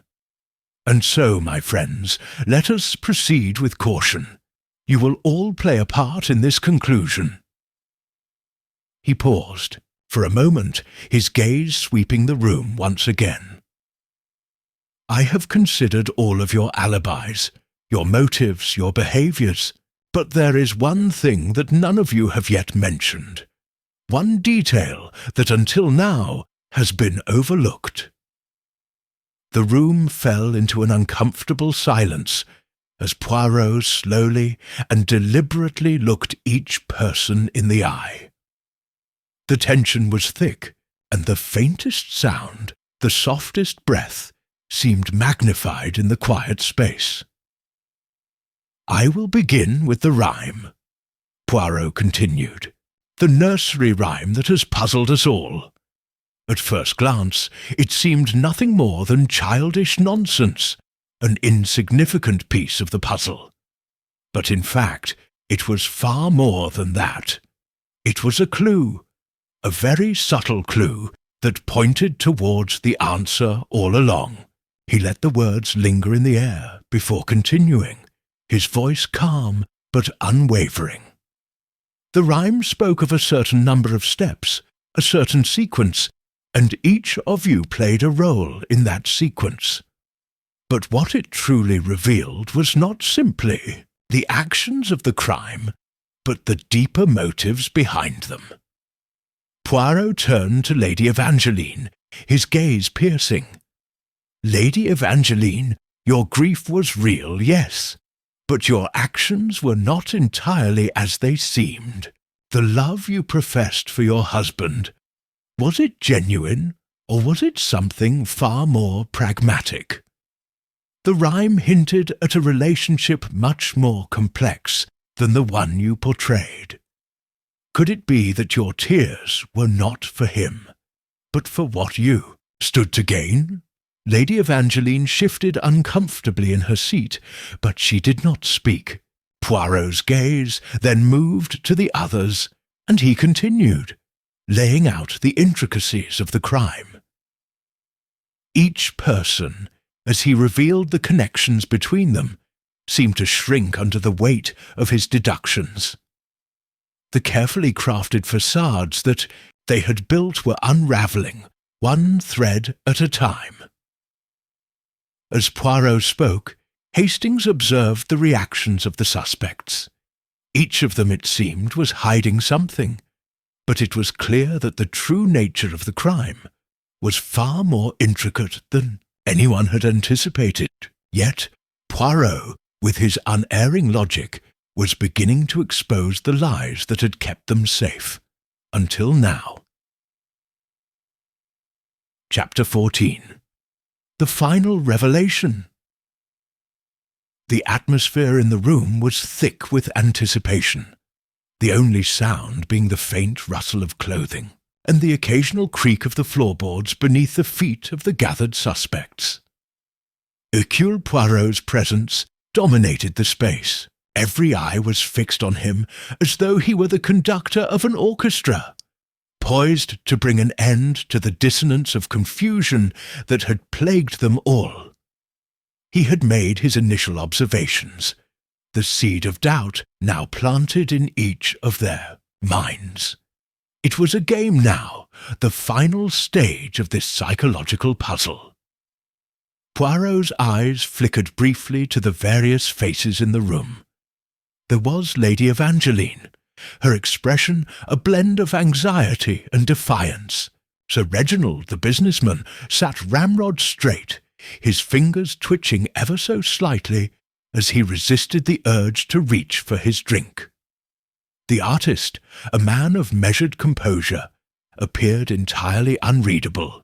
And so, my friends, let us proceed with caution. You will all play a part in this conclusion." He paused, for a moment, his gaze sweeping the room once again. "I have considered all of your alibis, your motives, your behaviours, but there is one thing that none of you have yet mentioned, one detail that until now has been overlooked." The room fell into an uncomfortable silence as Poirot slowly and deliberately looked each person in the eye. The tension was thick, and the faintest sound, the softest breath, seemed magnified in the quiet space. "I will begin with the rhyme," Poirot continued, "the nursery rhyme that has puzzled us all. At first glance, it seemed nothing more than childish nonsense, an insignificant piece of the puzzle. But in fact, it was far more than that. It was a clue, a very subtle clue that pointed towards the answer all along." He let the words linger in the air before continuing, his voice calm but unwavering. "The rhyme spoke of a certain number of steps, a certain sequence, and each of you played a role in that sequence. But what it truly revealed was not simply the actions of the crime, but the deeper motives behind them." Poirot turned to Lady Evangeline, his gaze piercing. "Lady Evangeline, your grief was real, yes, but your actions were not entirely as they seemed. The love you professed for your husband, was it genuine, or was it something far more pragmatic? The rhyme hinted at a relationship much more complex than the one you portrayed. Could it be that your tears were not for him, but for what you stood to gain?" Lady Evangeline shifted uncomfortably in her seat, but she did not speak. Poirot's gaze then moved to the others, and he continued, laying out the intricacies of the crime. Each person, as he revealed the connections between them, seemed to shrink under the weight of his deductions. The carefully crafted facades that they had built were unravelling, one thread at a time. As Poirot spoke, Hastings observed the reactions of the suspects. Each of them, it seemed, was hiding something, but it was clear that the true nature of the crime was far more intricate than anyone had anticipated. Yet Poirot, with his unerring logic, was beginning to expose the lies that had kept them safe, until now. Chapter 14. The final revelation. The atmosphere in the room was thick with anticipation, the only sound being the faint rustle of clothing and the occasional creak of the floorboards beneath the feet of the gathered suspects. Hercule Poirot's presence dominated the space. Every eye was fixed on him as though he were the conductor of an orchestra, poised to bring an end to the dissonance of confusion that had plagued them all. He had made his initial observations, the seed of doubt now planted in each of their minds. It was a game now, the final stage of this psychological puzzle. Poirot's eyes flickered briefly to the various faces in the room. There was Lady Evangeline, her expression a blend of anxiety and defiance. Sir Reginald, the businessman, sat ramrod straight, his fingers twitching ever so slightly as he resisted the urge to reach for his drink. The artist, a man of measured composure, appeared entirely unreadable.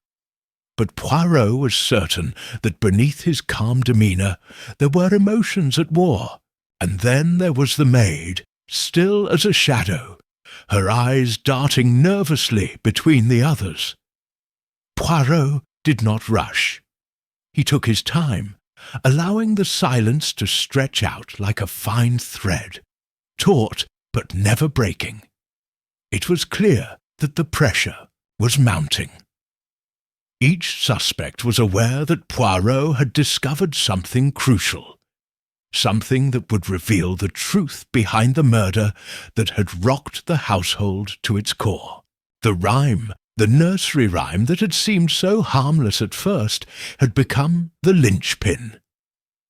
But Poirot was certain that beneath his calm demeanour there were emotions at war. And then there was the maid, still as a shadow, her eyes darting nervously between the others. Poirot did not rush. He took his time, allowing the silence to stretch out like a fine thread, taut but never breaking. It was clear that the pressure was mounting. Each suspect was aware that Poirot had discovered something crucial, something that would reveal the truth behind the murder that had rocked the household to its core. The rhyme, the nursery rhyme that had seemed so harmless at first, had become the linchpin.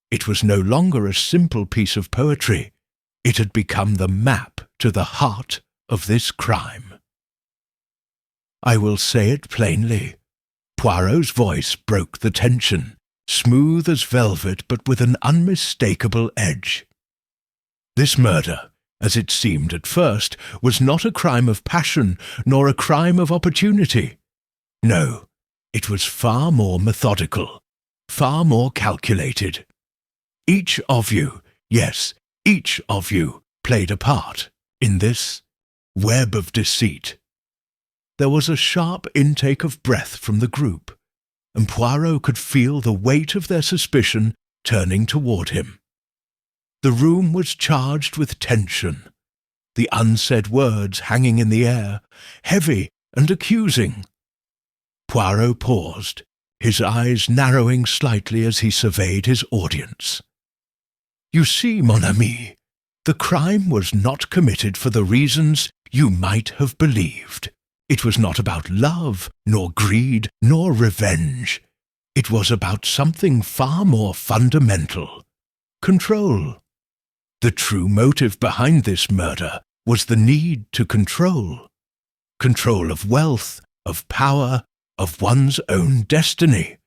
It was no longer a simple piece of poetry. It had become the map to the heart of this crime. I will say it plainly. Poirot's voice broke the tension, smooth as velvet but with an unmistakable edge. This murder, as it seemed at first, was not a crime of passion nor a crime of opportunity. No, it was far more methodical, far more calculated. Each of you, yes, each of you, played a part in this web of deceit. There was a sharp intake of breath from the group, and Poirot could feel the weight of their suspicion turning toward him. The room was charged with tension, the unsaid words hanging in the air, heavy and accusing. Poirot paused, his eyes narrowing slightly as he surveyed his audience. You see, mon ami, the crime was not committed for the reasons you might have believed. It was not about love, nor greed, nor revenge. It was about something far more fundamental: control. The true motive behind this murder was the need to control. Control of wealth, of power, of one's own destiny.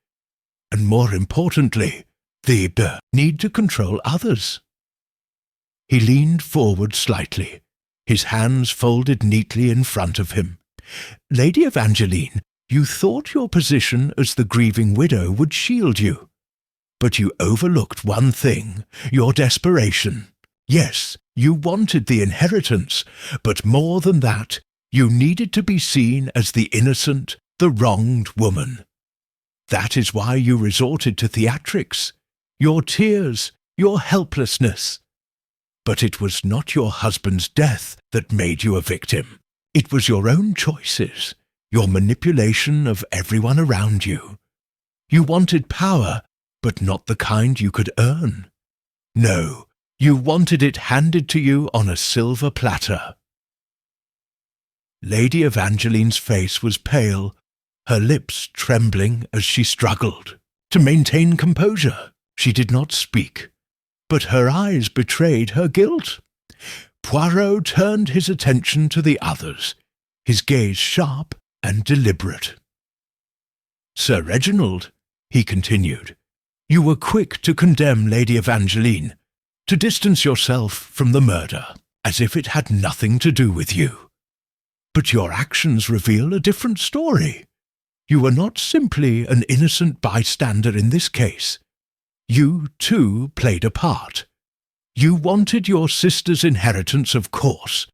And more importantly, the need to control others. He leaned forward slightly, his hands folded neatly in front of him. Lady Evangeline, you thought your position as the grieving widow would shield you. But you overlooked one thing, your desperation. Yes, you wanted the inheritance, but more than that, you needed to be seen as the innocent, the wronged woman. That is why you resorted to theatrics, your tears, your helplessness. But it was not your husband's death that made you a victim. It was your own choices, your manipulation of everyone around you. You wanted power, but not the kind you could earn. No, you wanted it handed to you on a silver platter. Lady Evangeline's face was pale, her lips trembling as she struggled. To maintain composure, she did not speak, but her eyes betrayed her guilt. Poirot turned his attention to the others, his gaze sharp and deliberate. "Sir Reginald," he continued, "you were quick to condemn Lady Evangeline, to distance yourself from the murder, as if it had nothing to do with you. But your actions reveal a different story. You were not simply an innocent bystander in this case. You, too, played a part. You wanted your sister's inheritance, of course,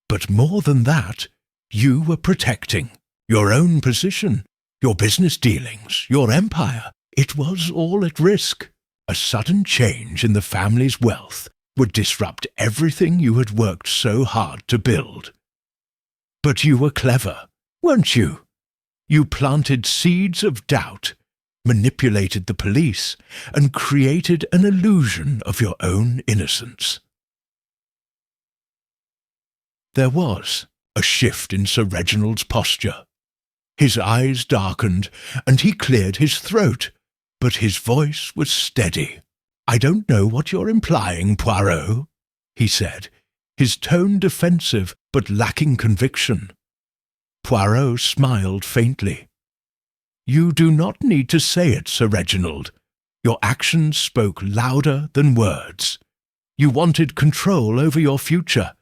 but more than that, you were protecting your own position, your business dealings, your empire. It was all at risk. A sudden change in the family's wealth would disrupt everything you had worked so hard to build. But you were clever, weren't you? You planted seeds of doubt, manipulated the police, and created an illusion of your own innocence." There was a shift in Sir Reginald's posture. His eyes darkened, and he cleared his throat, but his voice was steady. "I don't know what you're implying, Poirot," he said, his tone defensive but lacking conviction. Poirot smiled faintly. "You do not need to say it, Sir Reginald. Your actions spoke louder than words. You wanted control over your future,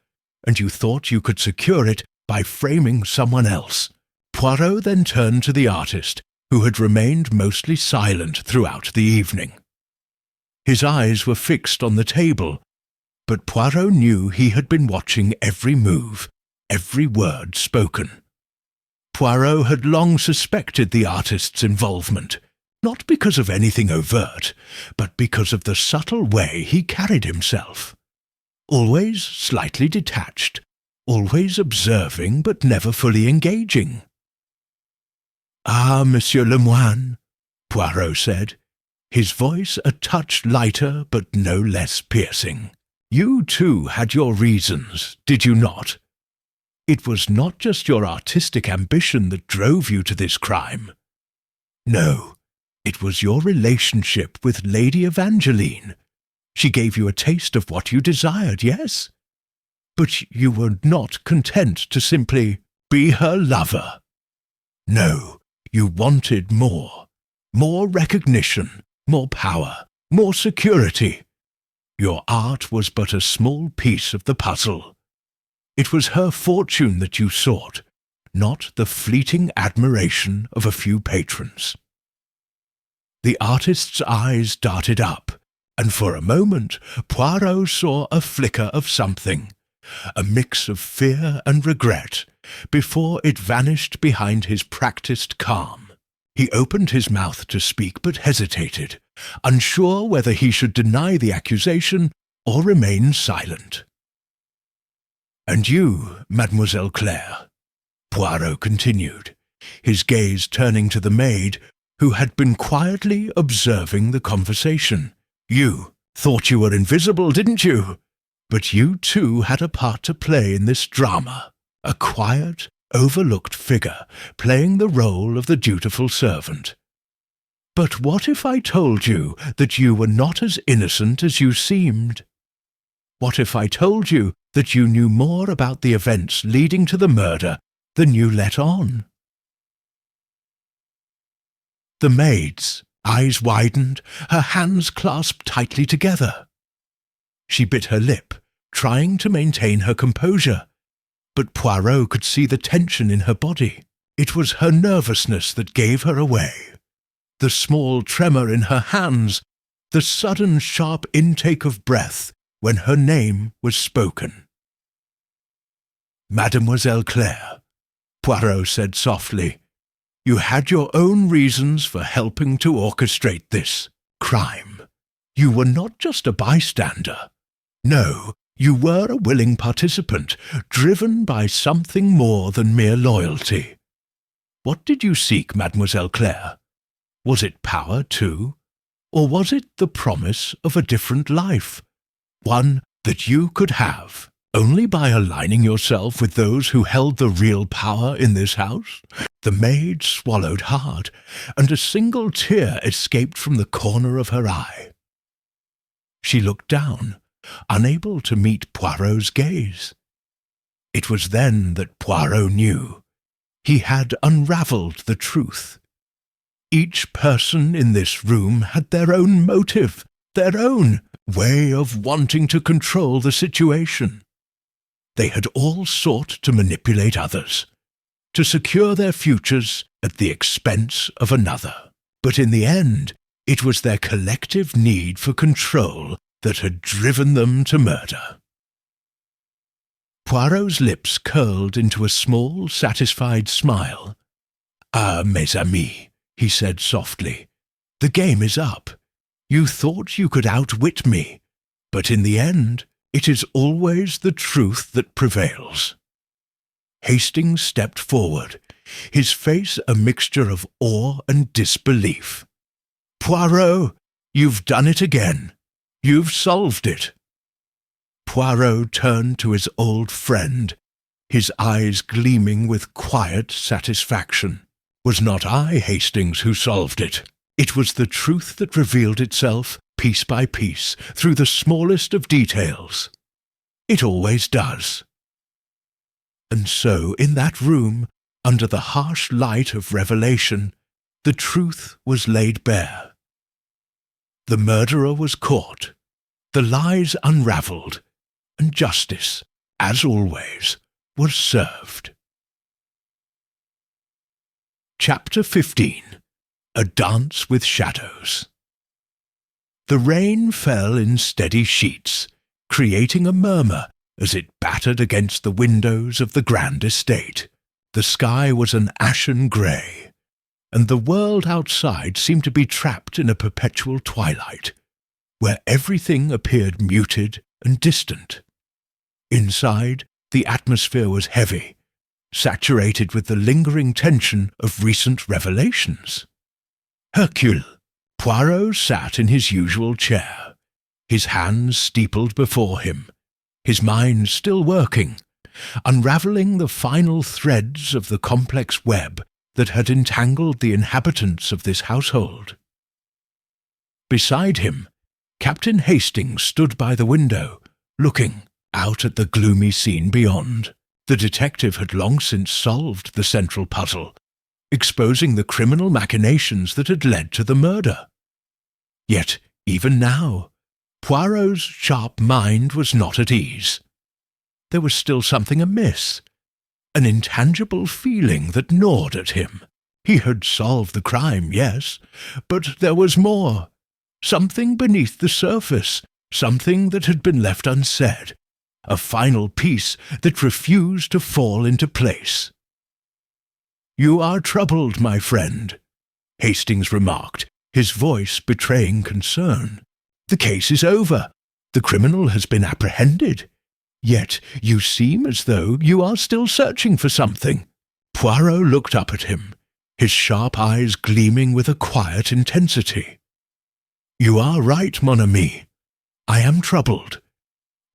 and you thought you could secure it by framing someone else." Poirot then turned to the artist, who had remained mostly silent throughout the evening. His eyes were fixed on the table, but Poirot knew he had been watching every move, every word spoken. Poirot had long suspected the artist's involvement, not because of anything overt, but because of the subtle way he carried himself. Always slightly detached, always observing but never fully engaging. "Ah, Monsieur Lemoine," Poirot said, his voice a touch lighter but no less piercing. "You too had your reasons, did you not? It was not just your artistic ambition that drove you to this crime. No, it was your relationship with Lady Evangeline. She gave you a taste of what you desired, yes? But you were not content to simply be her lover. No, you wanted more. More recognition, more power, more security. Your art was but a small piece of the puzzle. It was her fortune that you sought, not the fleeting admiration of a few patrons." The artist's eyes darted up, and for a moment Poirot saw a flicker of something, a mix of fear and regret, before it vanished behind his practised calm. He opened his mouth to speak but hesitated, unsure whether he should deny the accusation or remain silent. "And you, Mademoiselle Claire," Poirot continued, his gaze turning to the maid, who had been quietly observing the conversation. "You thought you were invisible, didn't you? But you too had a part to play in this drama, a quiet, overlooked figure playing the role of the dutiful servant. But what if I told you that you were not as innocent as you seemed? What if I told you that you knew more about the events leading to the murder than you let on?" The maid's eyes widened, her hands clasped tightly together. She bit her lip, trying to maintain her composure, but Poirot could see the tension in her body. It was her nervousness that gave her away. The small tremor in her hands, the sudden sharp intake of breath when her name was spoken. "Mademoiselle Claire," Poirot said softly, You had your own reasons for helping to orchestrate this crime. You were not just a bystander. No, you were a willing participant, driven by something more than mere loyalty. What did you seek, Mademoiselle Claire? Was it power, too? Or was it the promise of a different life? One that you could have only by aligning yourself with those who held the real power in this house? The maid swallowed hard, and a single tear escaped from the corner of her eye. She looked down, unable to meet Poirot's gaze. It was then that Poirot knew. He had unravelled the truth. Each person in this room had their own motive, their own way of wanting to control the situation. They had all sought to manipulate others, to secure their futures at the expense of another. But in the end, it was their collective need for control that had driven them to murder. Poirot's lips curled into a small, satisfied smile. "Ah, mes amis," he said softly, "the game is up. You thought you could outwit me, but in the end, it is always the truth that prevails." Hastings stepped forward, his face a mixture of awe and disbelief. "Poirot, you've done it again. You've solved it." Poirot turned to his old friend, his eyes gleaming with quiet satisfaction. "Was not I, Hastings, who solved it? It was the truth that revealed itself, piece by piece, through the smallest of details. It always does." And so, in that room, under the harsh light of revelation, the truth was laid bare. The murderer was caught, the lies unravelled, and justice, as always, was served. Chapter 15. A Dance with Shadows. The rain fell in steady sheets, creating a murmur as it battered against the windows of the grand estate. The sky was an ashen grey, and the world outside seemed to be trapped in a perpetual twilight, where everything appeared muted and distant. Inside, the atmosphere was heavy, saturated with the lingering tension of recent revelations. Hercule Poirot sat in his usual chair, his hands steepled before him, his mind still working, unravelling the final threads of the complex web that had entangled the inhabitants of this household. Beside him, Captain Hastings stood by the window, looking out at the gloomy scene beyond. The detective had long since solved the central puzzle, exposing the criminal machinations that had led to the murder. Yet, even now, Poirot's sharp mind was not at ease. There was still something amiss, an intangible feeling that gnawed at him. He had solved the crime, yes, but there was more. Something beneath the surface, something that had been left unsaid, a final piece that refused to fall into place. "You are troubled, my friend," Hastings remarked, his voice betraying concern. "The case is over. The criminal has been apprehended. Yet you seem as though you are still searching for something." Poirot looked up at him, his sharp eyes gleaming with a quiet intensity. "You are right, mon ami. I am troubled.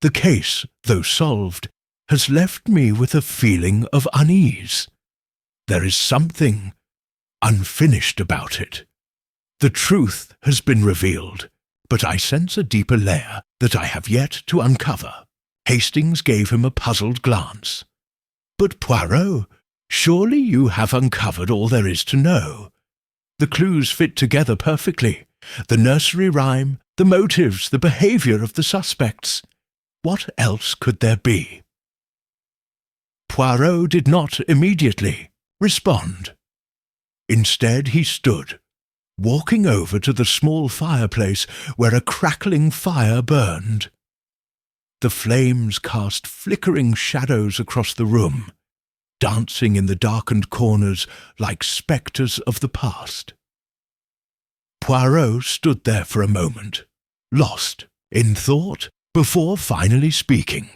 The case, though solved, has left me with a feeling of unease. There is something unfinished about it. The truth has been revealed, but I sense a deeper layer that I have yet to uncover." Hastings gave him a puzzled glance. "But Poirot, surely you have uncovered all there is to know. The clues fit together perfectly. The nursery rhyme, the motives, the behaviour of the suspects. What else could there be?" Poirot did not immediately respond. Instead he stood, walking over to the small fireplace where a crackling fire burned. The flames cast flickering shadows across the room, dancing in the darkened corners like spectres of the past. Poirot stood there for a moment, lost in thought, before finally speaking.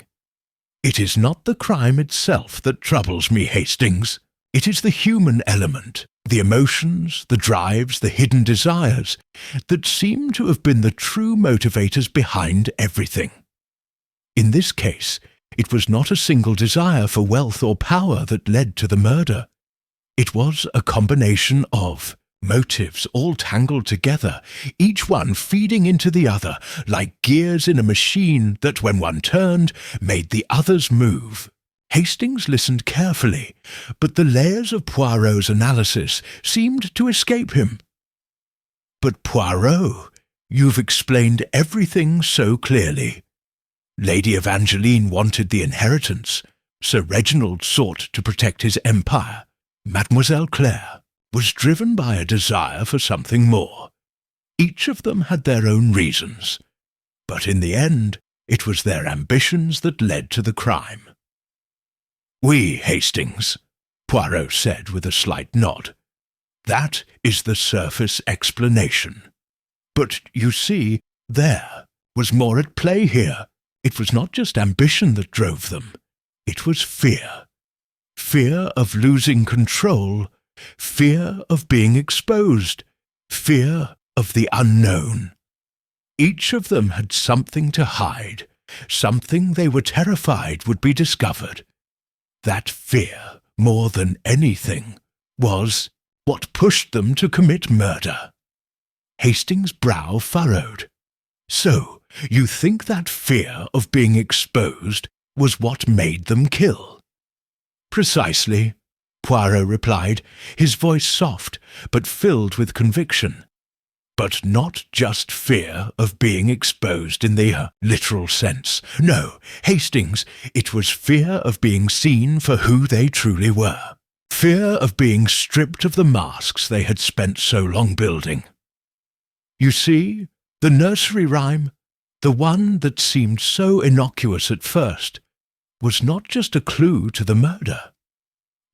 "It is not the crime itself that troubles me, Hastings. It is the human element, the emotions, the drives, the hidden desires, that seem to have been the true motivators behind everything. In this case, it was not a single desire for wealth or power that led to the murder. It was a combination of motives all tangled together, each one feeding into the other, like gears in a machine that, when one turned, made the others move." Hastings listened carefully, but the layers of Poirot's analysis seemed to escape him. "But Poirot, you've explained everything so clearly. Lady Evangeline wanted the inheritance. Sir Reginald sought to protect his empire. Mademoiselle Claire was driven by a desire for something more. Each of them had their own reasons, but in the end it was their ambitions that led to the crime." "Oui, Hastings," Poirot said with a slight nod. "That is the surface explanation. But you see, there was more at play here. It was not just ambition that drove them. It was fear. Fear of losing control, fear of being exposed, fear of the unknown. Each of them had something to hide, something they were terrified would be discovered. That fear, more than anything, was what pushed them to commit murder." Hastings' brow furrowed. "So, you think that fear of being exposed was what made them kill?" "Precisely," Poirot replied, his voice soft, but filled with conviction. "But not just fear of being exposed in the literal sense. No, Hastings, it was fear of being seen for who they truly were. Fear of being stripped of the masks they had spent so long building. You see, the nursery rhyme, the one that seemed so innocuous at first, was not just a clue to the murder.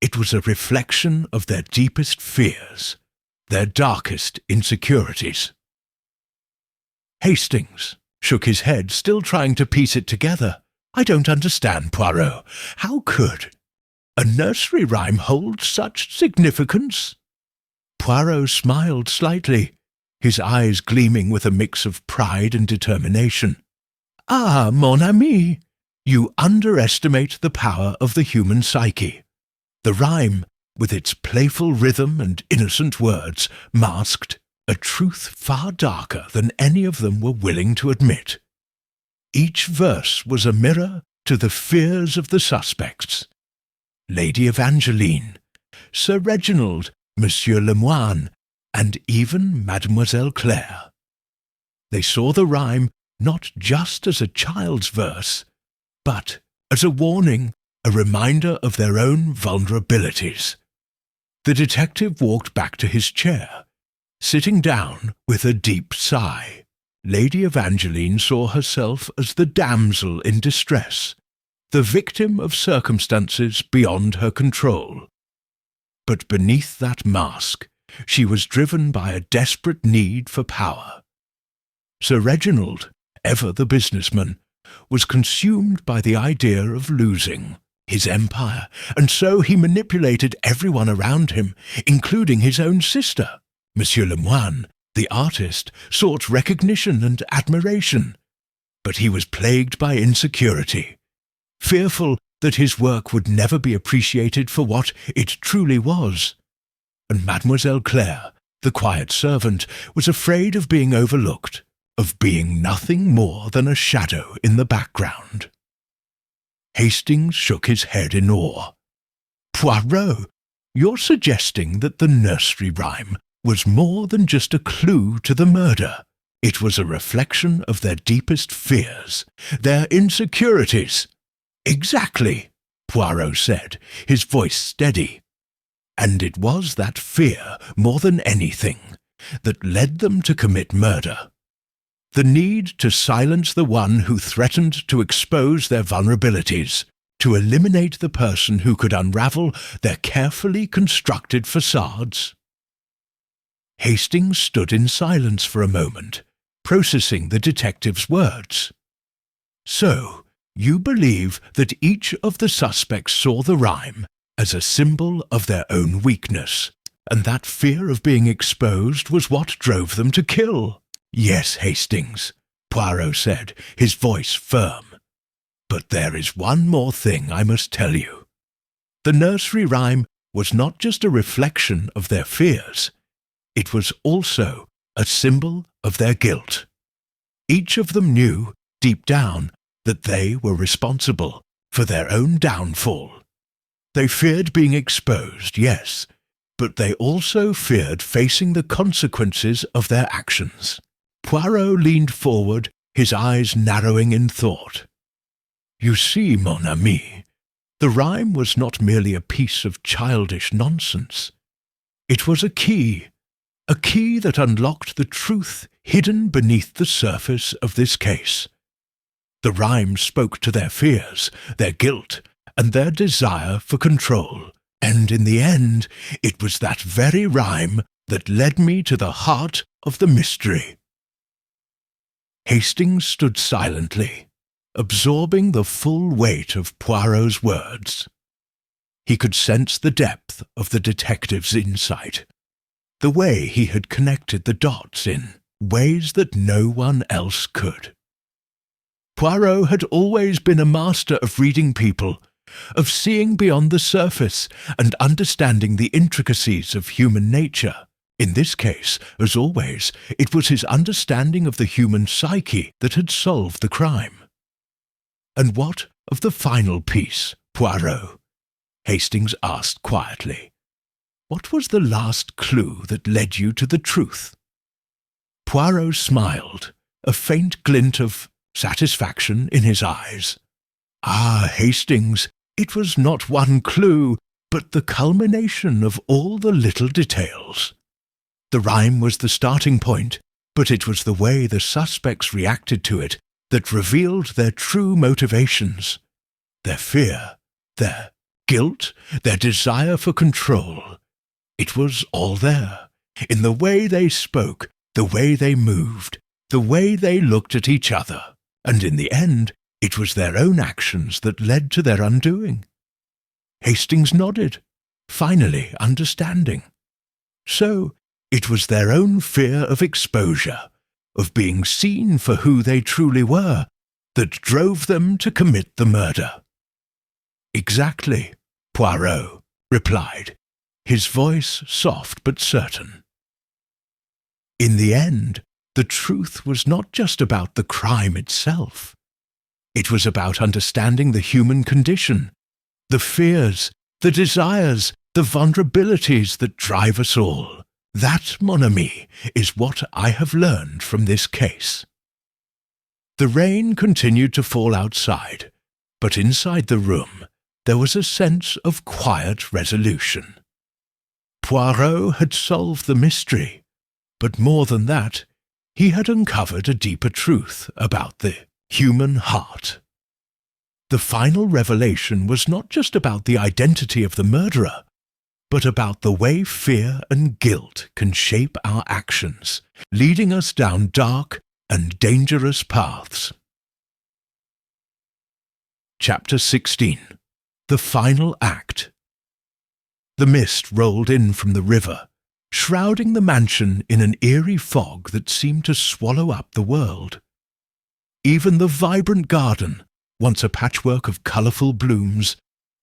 It was a reflection of their deepest fears, their darkest insecurities." Hastings shook his head, still trying to piece it together. "I don't understand, Poirot. How could a nursery rhyme hold such significance?" Poirot smiled slightly, his eyes gleaming with a mix of pride and determination. "Ah, mon ami, you underestimate the power of the human psyche. The rhyme, with its playful rhythm and innocent words, masked a truth far darker than any of them were willing to admit. Each verse was a mirror to the fears of the suspects. Lady Evangeline, Sir Reginald, Monsieur Lemoine, and even Mademoiselle Claire. They saw the rhyme not just as a child's verse, but as a warning, a reminder of their own vulnerabilities." The detective walked back to his chair, sitting down with a deep sigh. Lady Evangeline saw herself as the damsel in distress, the victim of circumstances beyond her control. But beneath that mask, she was driven by a desperate need for power. Sir Reginald, ever the businessman, was consumed by the idea of losing his empire, and so he manipulated everyone around him, including his own sister. Monsieur Lemoine, the artist, sought recognition and admiration, but he was plagued by insecurity, fearful that his work would never be appreciated for what it truly was. And Mademoiselle Claire, the quiet servant, was afraid of being overlooked, of being nothing more than a shadow in the background. Hastings shook his head in awe. "Poirot, you're suggesting that the nursery rhyme was more than just a clue to the murder. It was a reflection of their deepest fears, their insecurities." "Exactly," Poirot said, his voice steady. "And it was that fear, more than anything, that led them to commit murder. The need to silence the one who threatened to expose their vulnerabilities, to eliminate the person who could unravel their carefully constructed facades? Hastings stood in silence for a moment, processing the detective's words. So, you believe that each of the suspects saw the rhyme as a symbol of their own weakness, and that fear of being exposed was what drove them to kill? Yes, Hastings, Poirot said, his voice firm. But there is one more thing I must tell you. The nursery rhyme was not just a reflection of their fears. It was also a symbol of their guilt. Each of them knew, deep down, that they were responsible for their own downfall. They feared being exposed, yes, but they also feared facing the consequences of their actions. Poirot leaned forward, his eyes narrowing in thought. You see, mon ami, the rhyme was not merely a piece of childish nonsense. It was a key that unlocked the truth hidden beneath the surface of this case. The rhyme spoke to their fears, their guilt, and their desire for control, and in the end, it was that very rhyme that led me to the heart of the mystery. Hastings stood silently, absorbing the full weight of Poirot's words. He could sense the depth of the detective's insight, the way he had connected the dots in ways that no one else could. Poirot had always been a master of reading people, of seeing beyond the surface and understanding the intricacies of human nature. In this case, as always, it was his understanding of the human psyche that had solved the crime. And what of the final piece, Poirot? Hastings asked quietly. What was the last clue that led you to the truth? Poirot smiled, a faint glint of satisfaction in his eyes. Ah, Hastings, it was not one clue, but the culmination of all the little details. The rhyme was the starting point, but it was the way the suspects reacted to it that revealed their true motivations, their fear, their guilt, their desire for control. It was all there, in the way they spoke, the way they moved, the way they looked at each other, and in the end, it was their own actions that led to their undoing. Hastings nodded, finally understanding. So, it was their own fear of exposure, of being seen for who they truly were, that drove them to commit the murder. Exactly, Poirot replied, his voice soft but certain. In the end, the truth was not just about the crime itself. It was about understanding the human condition, the fears, the desires, the vulnerabilities that drive us all. That, mon ami, is what I have learned from this case. The rain continued to fall outside, but inside the room there was a sense of quiet resolution. Poirot had solved the mystery, but more than that, he had uncovered a deeper truth about the human heart. The final revelation was not just about the identity of the murderer, but about the way fear and guilt can shape our actions, leading us down dark and dangerous paths. Chapter 16. The Final Act. The mist rolled in from the river, shrouding the mansion in an eerie fog that seemed to swallow up the world. Even the vibrant garden, once a patchwork of colourful blooms,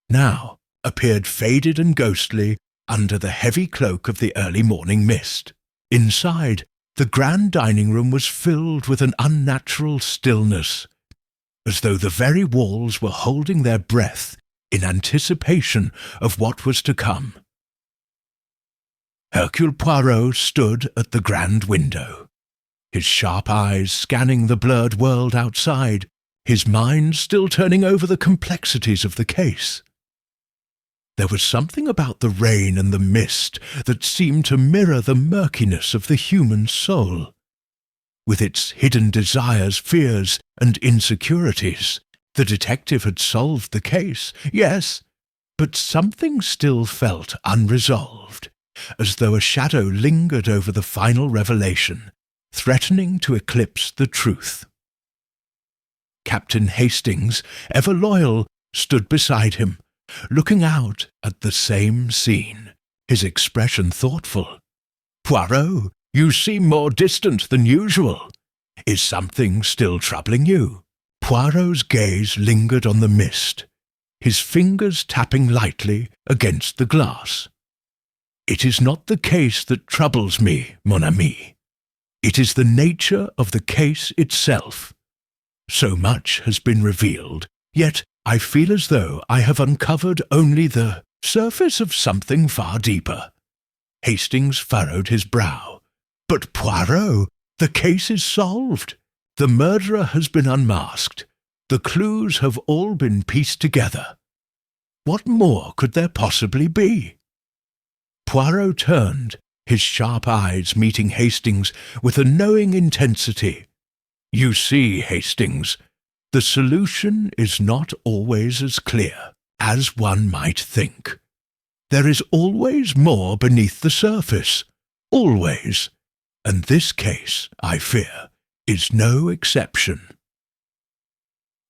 now appeared faded and ghostly under the heavy cloak of the early morning mist. Inside, the grand dining room was filled with an unnatural stillness, as though the very walls were holding their breath in anticipation of what was to come. Hercule Poirot stood at the grand window, his sharp eyes scanning the blurred world outside, his mind still turning over the complexities of the case. There was something about the rain and the mist that seemed to mirror the murkiness of the human soul, with its hidden desires, fears, and insecurities. The detective had solved the case, yes, but something still felt unresolved, as though a shadow lingered over the final revelation, threatening to eclipse the truth. Captain Hastings, ever loyal, stood beside him, looking out at the same scene, his expression thoughtful. "Poirot, you seem more distant than usual. Is something still troubling you?" Poirot's gaze lingered on the mist, his fingers tapping lightly against the glass. "It is not the case that troubles me, mon ami. It is the nature of the case itself. So much has been revealed, yet I feel as though I have uncovered only the surface of something far deeper." Hastings furrowed his brow. "But Poirot, the case is solved. The murderer has been unmasked. The clues have all been pieced together. What more could there possibly be?" Poirot turned, his sharp eyes meeting Hastings with a knowing intensity. "You see, Hastings, the solution is not always as clear as one might think. There is always more beneath the surface, always, and this case, I fear, is no exception."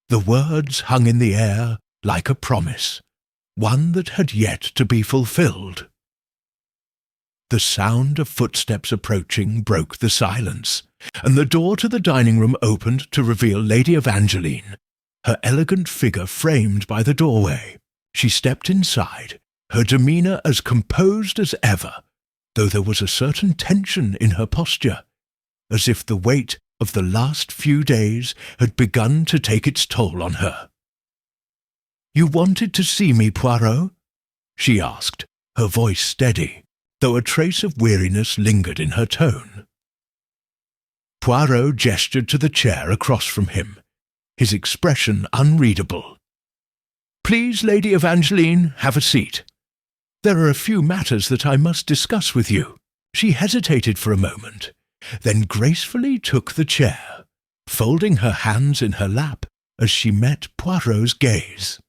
The words hung in the air like a promise, one that had yet to be fulfilled. The sound of footsteps approaching broke the silence, and the door to the dining room opened to reveal Lady Evangeline, her elegant figure framed by the doorway. She stepped inside, her demeanour as composed as ever, though there was a certain tension in her posture, as if the weight of the last few days had begun to take its toll on her. "You wanted to see me, Poirot?" she asked, her voice steady, though a trace of weariness lingered in her tone. Poirot gestured to the chair across from him, his expression unreadable. "Please, Lady Evangeline, have a seat. There are a few matters that I must discuss with you." She hesitated for a moment, then gracefully took the chair, folding her hands in her lap as she met Poirot's gaze.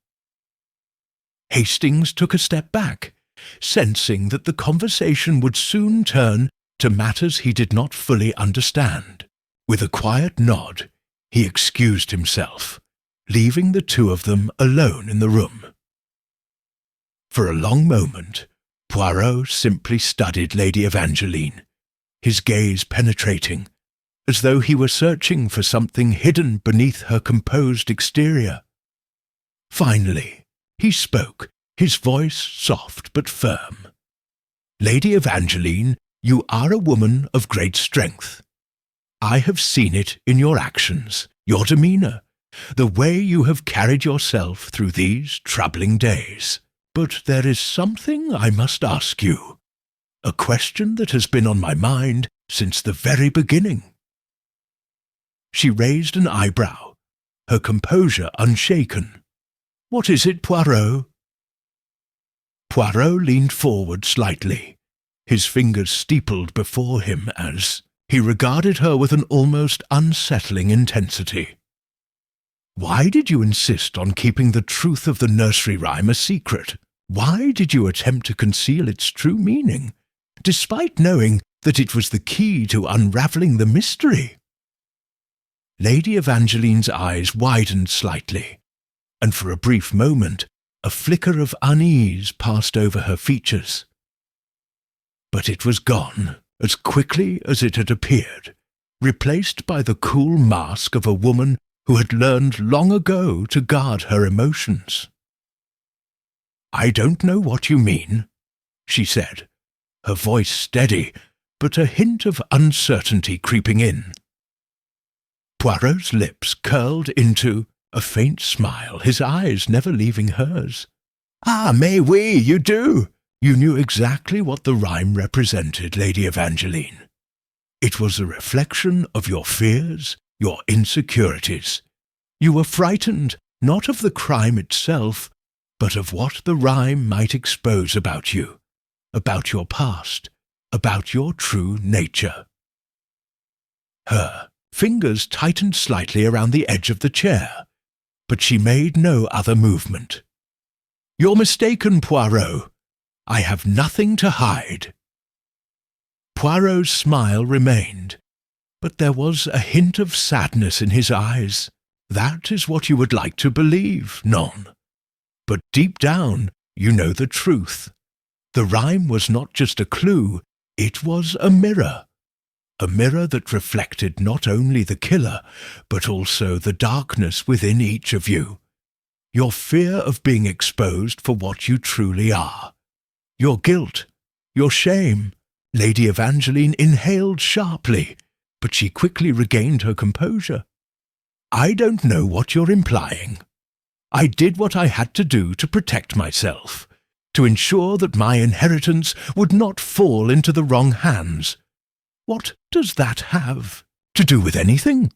Hastings took a step back, sensing that the conversation would soon turn to matters he did not fully understand. With a quiet nod, he excused himself, leaving the two of them alone in the room. For a long moment, Poirot simply studied Lady Evangeline, his gaze penetrating, as though he were searching for something hidden beneath her composed exterior. Finally, he spoke, his voice soft but firm. "Lady Evangeline, you are a woman of great strength. I have seen it in your actions, your demeanour, the way you have carried yourself through these troubling days. But there is something I must ask you, a question that has been on my mind since the very beginning." She raised an eyebrow, her composure unshaken. "What is it, Poirot?" Poirot leaned forward slightly, his fingers steepled before him as he regarded her with an almost unsettling intensity. "Why did you insist on keeping the truth of the nursery rhyme a secret? Why did you attempt to conceal its true meaning, despite knowing that it was the key to unravelling the mystery?" Lady Evangeline's eyes widened slightly, and for a brief moment a flicker of unease passed over her features. But it was gone as quickly as it had appeared, replaced by the cool mask of a woman who had learned long ago to guard her emotions. "I don't know what you mean," she said, her voice steady, but a hint of uncertainty creeping in. Poirot's lips curled into a faint smile, his eyes never leaving hers. "Ah, mais oui, you do! You knew exactly what the rhyme represented, Lady Evangeline. It was a reflection of your fears, your insecurities. You were frightened not of the crime itself, but of what the rhyme might expose about you, about your past, about your true nature." Her fingers tightened slightly around the edge of the chair, but she made no other movement. "You're mistaken, Poirot. I have nothing to hide." Poirot's smile remained, but there was a hint of sadness in his eyes. "That is what you would like to believe, non. But deep down, you know the truth. The rhyme was not just a clue, it was a mirror that reflected not only the killer, but also the darkness within each of you. Your fear of being exposed for what you truly are. Your guilt, your shame." Lady Evangeline inhaled sharply, but she quickly regained her composure. "I don't know what you're implying. I did what I had to do to protect myself, to ensure that my inheritance would not fall into the wrong hands. What does that have to do with anything?"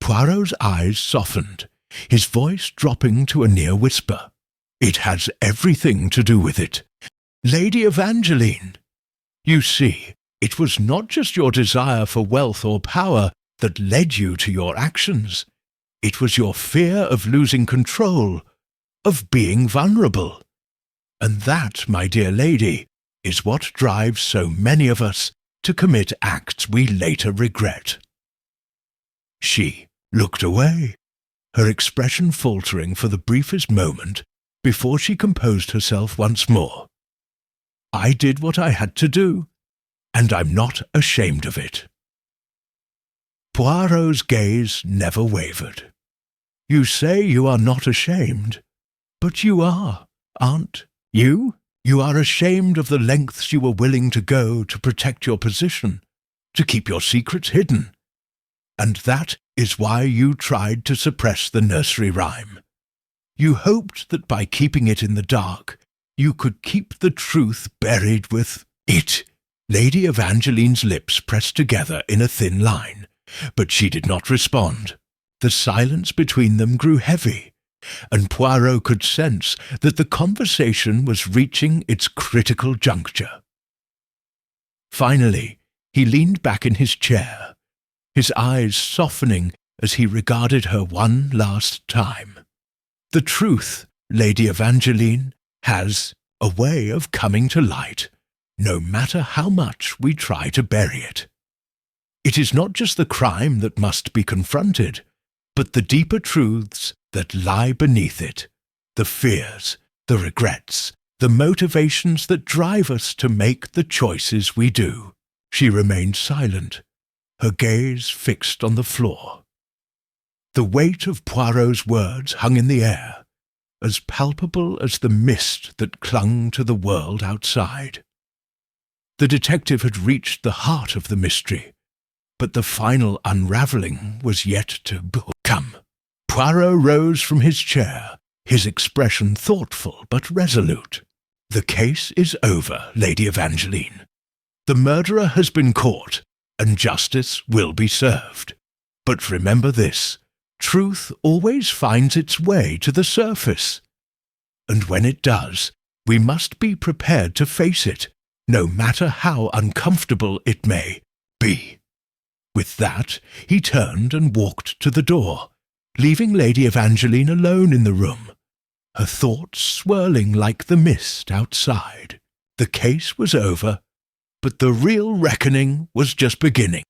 Poirot's eyes softened, his voice dropping to a near whisper. "It has everything to do with it. Lady Evangeline, you see, it was not just your desire for wealth or power that led you to your actions. It was your fear of losing control, of being vulnerable. And that, my dear lady, is what drives so many of us to commit acts we later regret." She looked away, her expression faltering for the briefest moment before she composed herself once more. "I did what I had to do, and I'm not ashamed of it." Poirot's gaze never wavered. "You say you are not ashamed, but you are, aren't you? You are ashamed of the lengths you were willing to go to protect your position, to keep your secrets hidden. And that is why you tried to suppress the nursery rhyme. You hoped that by keeping it in the dark, you could keep the truth buried with it." Lady Evangeline's lips pressed together in a thin line, but she did not respond. The silence between them grew heavy, and Poirot could sense that the conversation was reaching its critical juncture. Finally, he leaned back in his chair, his eyes softening as he regarded her one last time. "The truth, Lady Evangeline, has a way of coming to light, no matter how much we try to bury it. It is not just the crime that must be confronted, but the deeper truths that lie beneath it, the fears, the regrets, the motivations that drive us to make the choices we do." She remained silent, her gaze fixed on the floor. The weight of Poirot's words hung in the air, as palpable as the mist that clung to the world outside. The detective had reached the heart of the mystery, but the final unravelling was yet to come. Poirot rose from his chair, his expression thoughtful but resolute. "The case is over, Lady Evangeline. The murderer has been caught, and justice will be served. But remember this, truth always finds its way to the surface. And when it does, we must be prepared to face it, no matter how uncomfortable it may be." With that, he turned and walked to the door, leaving Lady Evangeline alone in the room, her thoughts swirling like the mist outside. The case was over, but the real reckoning was just beginning.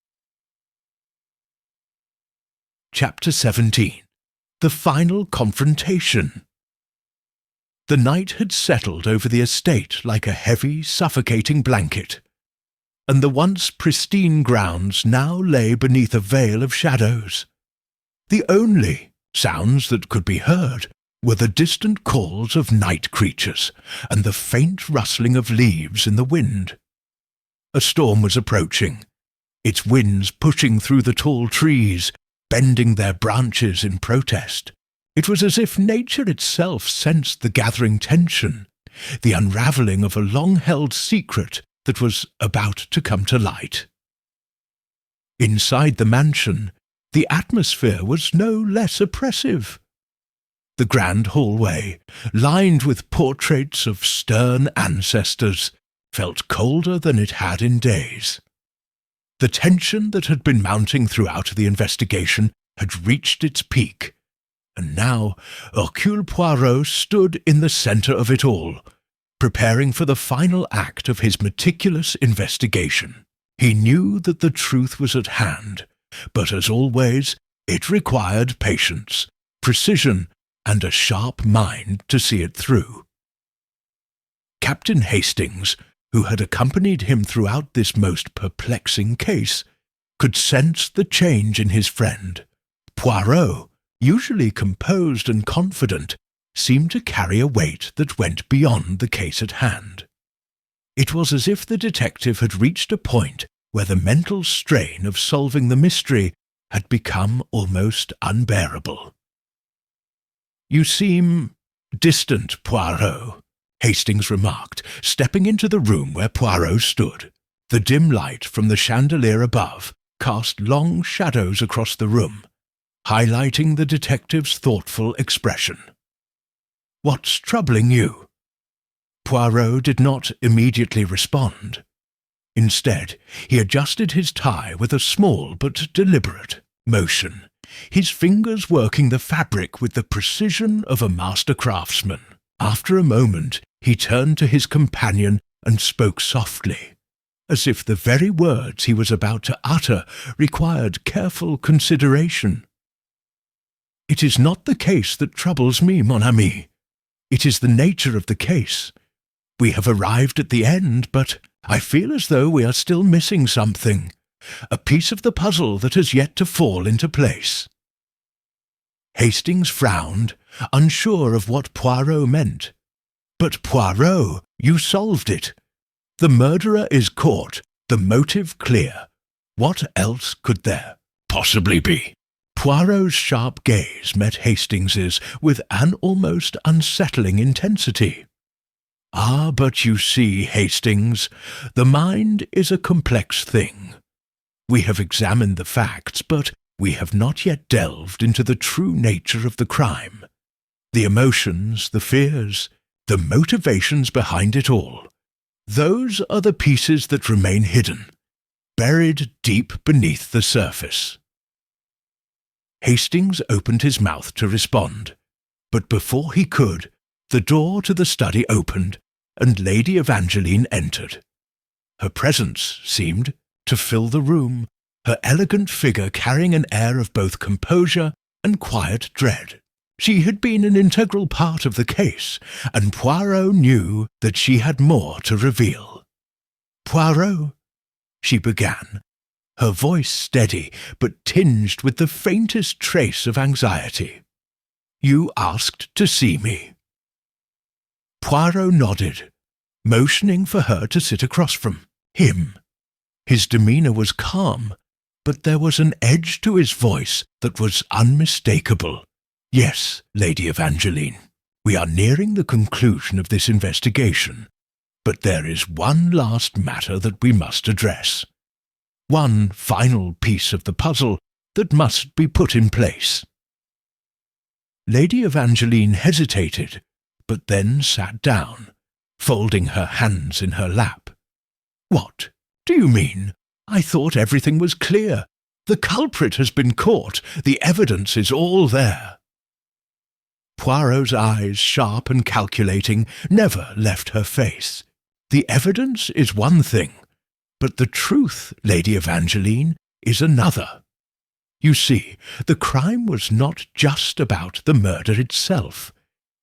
Chapter 17. The Final Confrontation. The night had settled over the estate like a heavy, suffocating blanket, and the once pristine grounds now lay beneath a veil of shadows. The only sounds that could be heard were the distant calls of night creatures and the faint rustling of leaves in the wind. A storm was approaching, its winds pushing through the tall trees, bending their branches in protest. It was as if nature itself sensed the gathering tension, the unravelling of a long-held secret that was about to come to light. Inside the mansion, the atmosphere was no less oppressive. The grand hallway, lined with portraits of stern ancestors, felt colder than it had in days. The tension that had been mounting throughout the investigation had reached its peak, And now Hercule Poirot stood in the centre of it all, preparing for the final act of his meticulous investigation. He knew that the truth was at hand, but as always, it required patience, precision, and a sharp mind to see it through. Captain Hastings, who had accompanied him throughout this most perplexing case, could sense the change in his friend. Poirot, usually composed and confident, seemed to carry a weight that went beyond the case at hand. It was as if the detective had reached a point where the mental strain of solving the mystery had become almost unbearable. "You seem distant, Poirot," Hastings remarked, stepping into the room where Poirot stood. The dim light from the chandelier above cast long shadows across the room, highlighting the detective's thoughtful expression. "What's troubling you?" Poirot did not immediately respond. Instead, he adjusted his tie with a small but deliberate motion, his fingers working the fabric with the precision of a master craftsman. After a moment, he turned to his companion and spoke softly, as if the very words he was about to utter required careful consideration. "It is not the case that troubles me, mon ami. It is the nature of the case. We have arrived at the end, but I feel as though we are still missing something, a piece of the puzzle that has yet to fall into place." Hastings frowned, unsure of what Poirot meant. "But Poirot, you solved it. The murderer is caught, the motive clear. What else could there possibly be?" Poirot's sharp gaze met Hastings's with an almost unsettling intensity. "Ah, but you see, Hastings, the mind is a complex thing. We have examined the facts, but we have not yet delved into the true nature of the crime, the emotions, the fears, the motivations behind it all. Those are the pieces that remain hidden, buried deep beneath the surface." Hastings opened his mouth to respond, but before he could, the door to the study opened, and Lady Evangeline entered. Her presence seemed to fill the room, her elegant figure carrying an air of both composure and quiet dread. She had been an integral part of the case, and Poirot knew that she had more to reveal. "Poirot," she began, her voice steady but tinged with the faintest trace of anxiety. "You asked to see me." Poirot nodded, motioning for her to sit across from him. His demeanour was calm, but there was an edge to his voice that was unmistakable. "Yes, Lady Evangeline, we are nearing the conclusion of this investigation, but there is one last matter that we must address. One final piece of the puzzle that must be put in place." Lady Evangeline hesitated, but then sat down, folding her hands in her lap. "What do you mean? I thought everything was clear. The culprit has been caught. The evidence is all there." Poirot's eyes, sharp and calculating, never left her face. "The evidence is one thing, but the truth, Lady Evangeline, is another. You see, the crime was not just about the murder itself.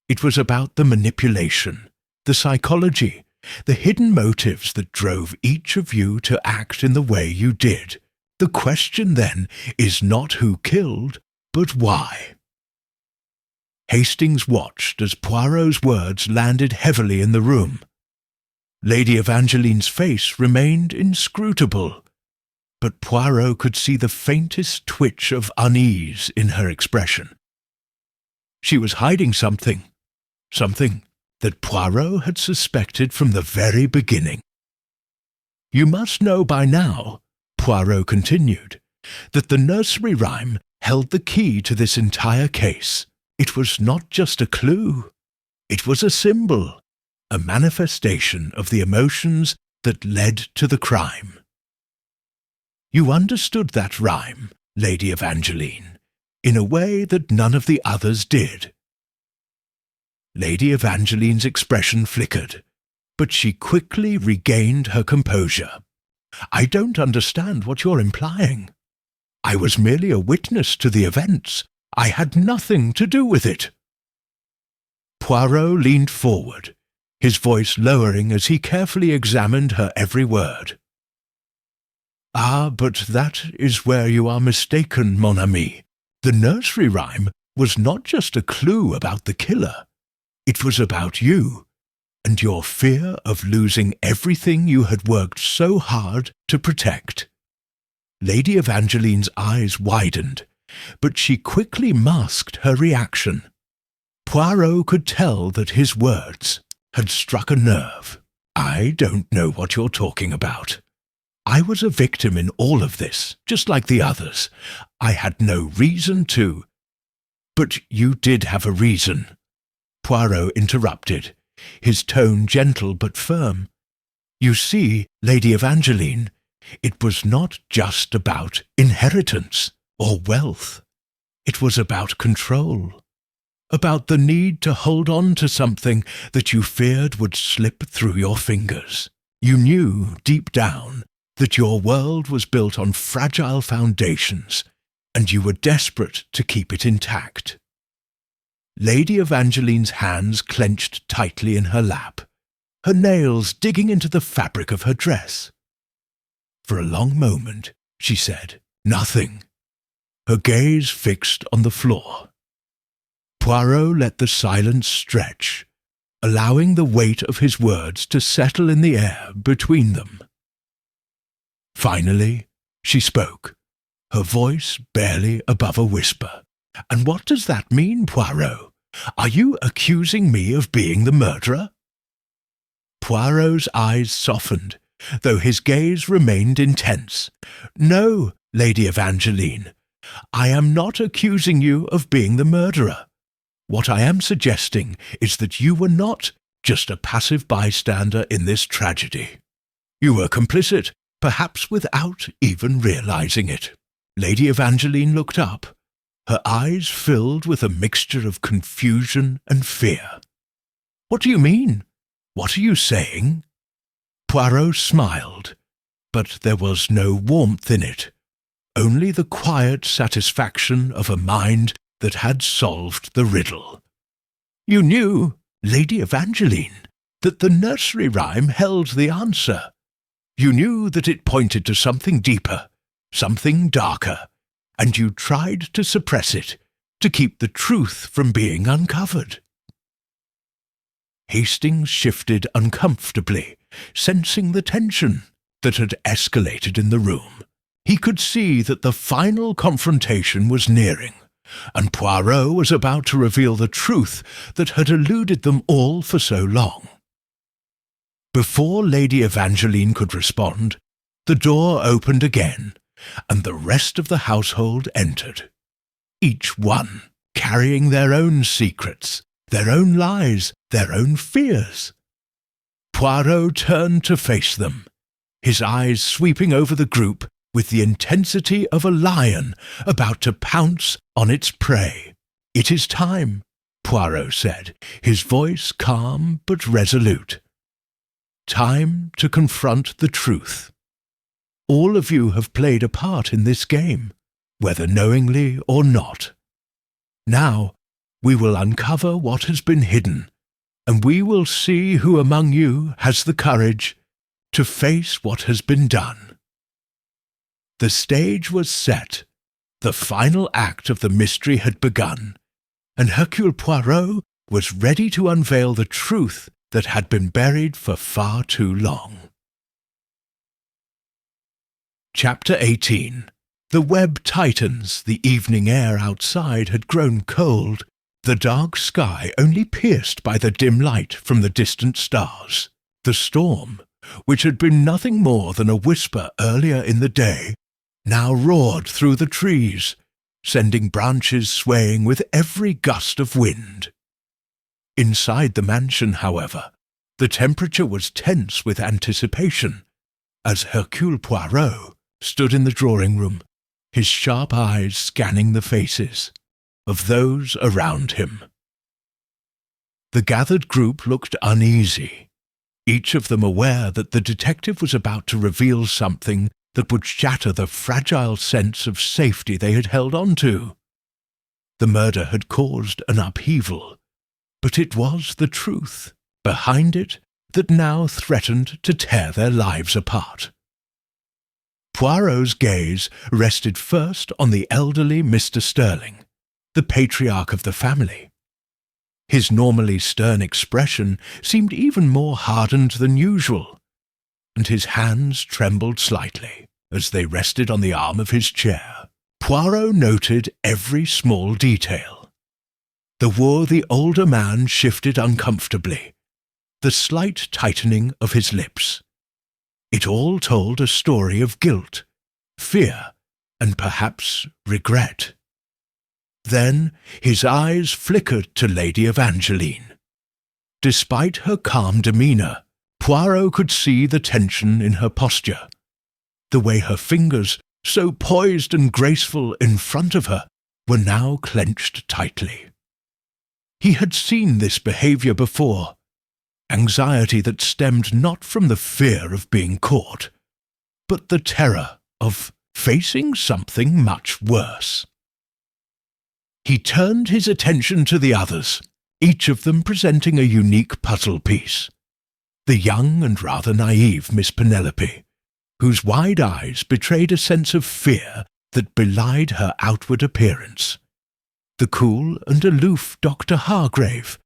It was about the manipulation, the psychology, the hidden motives that drove each of you to act in the way you did. The question, then, is not who killed, but why." Hastings watched as Poirot's words landed heavily in the room. Lady Evangeline's face remained inscrutable, but Poirot could see the faintest twitch of unease in her expression. She was hiding something that Poirot had suspected from the very beginning. "You must know by now," Poirot continued, "that the nursery rhyme held the key to this entire case. It was not just a clue. It was a symbol, a manifestation of the emotions that led to the crime. You understood that rhyme, Lady Evangeline. in a way that none of the others did. Lady Evangeline's expression flickered, but she quickly regained her composure. "I don't understand what you're implying. I was merely a witness to the events. I had nothing to do with it." Poirot leaned forward, his voice lowering as he carefully examined her every word. "Ah, but that is where you are mistaken, mon ami. The nursery rhyme was not just a clue about the killer. It was about you, and your fear of losing everything you had worked so hard to protect." Lady Evangeline's eyes widened, but she quickly masked her reaction. Poirot could tell that his words had struck a nerve. "I don't know what you're talking about. I was a victim in all of this, just like the others. I had no reason to—" "But you did have a reason," Poirot interrupted, his tone gentle but firm. "You see, Lady Evangeline, it was not just about inheritance or wealth. It was about control, about the need to hold on to something that you feared would slip through your fingers. You knew, deep down, that your world was built on fragile foundations, and you were desperate to keep it intact." Lady Evangeline's hands clenched tightly in her lap, her nails digging into the fabric of her dress. For a long moment, she said nothing, her gaze fixed on the floor. Poirot let the silence stretch, allowing the weight of his words to settle in the air between them. Finally, she spoke, her voice barely above a whisper. "And what does that mean, Poirot? Are you accusing me of being the murderer?" Poirot's eyes softened, though his gaze remained intense. "No, Lady Evangeline, I am not accusing you of being the murderer. What I am suggesting is that you were not just a passive bystander in this tragedy. You were complicit, perhaps without even realizing it." Lady Evangeline looked up, her eyes filled with a mixture of confusion and fear. "What do you mean? What are you saying?" Poirot smiled, but there was no warmth in it, only the quiet satisfaction of a mind that had solved the riddle. "You knew, Lady Evangeline, that the nursery rhyme held the answer. You knew that it pointed to something deeper, something darker, and you tried to suppress it, to keep the truth from being uncovered." Hastings shifted uncomfortably, sensing the tension that had escalated in the room. He could see that the final confrontation was nearing, and Poirot was about to reveal the truth that had eluded them all for so long. Before Lady Evangeline could respond, the door opened again, and the rest of the household entered, each one carrying their own secrets, their own lies, their own fears. Poirot turned to face them, his eyes sweeping over the group with the intensity of a lion about to pounce on its prey. "It is time," Poirot said, his voice calm but resolute. "Time to confront the truth. All of you have played a part in this game, whether knowingly or not. Now we will uncover what has been hidden, and we will see who among you has the courage to face what has been done." The stage was set, the final act of the mystery had begun, and Hercule Poirot was ready to unveil the truth that had been buried for far too long. Chapter 18. The web tightens, the evening air outside had grown cold, the dark sky only pierced by the dim light from the distant stars. The storm, which had been nothing more than a whisper earlier in the day, now roared through the trees, sending branches swaying with every gust of wind. Inside the mansion, however, the temperature was tense with anticipation, as Hercule Poirot stood in the drawing-room, his sharp eyes scanning the faces of those around him. The gathered group looked uneasy, each of them aware that the detective was about to reveal something that would shatter the fragile sense of safety they had held on to. The murder had caused an upheaval, but it was the truth behind it that now threatened to tear their lives apart. Poirot's gaze rested first on the elderly Mr. Sterling, the patriarch of the family. His normally stern expression seemed even more hardened than usual, and his hands trembled slightly as they rested on the arm of his chair. Poirot noted every small detail. The worthy older man shifted uncomfortably, the slight tightening of his lips. It all told a story of guilt, fear, and perhaps regret. Then his eyes flickered to Lady Evangeline. Despite her calm demeanour, Poirot could see the tension in her posture, the way her fingers, so poised and graceful in front of her, were now clenched tightly. He had seen this behaviour before, anxiety that stemmed not from the fear of being caught, but the terror of facing something much worse. He turned his attention to the others, each of them presenting a unique puzzle piece. The young and rather naive Miss Penelope, whose wide eyes betrayed a sense of fear that belied her outward appearance. The cool and aloof Dr. Hargrave,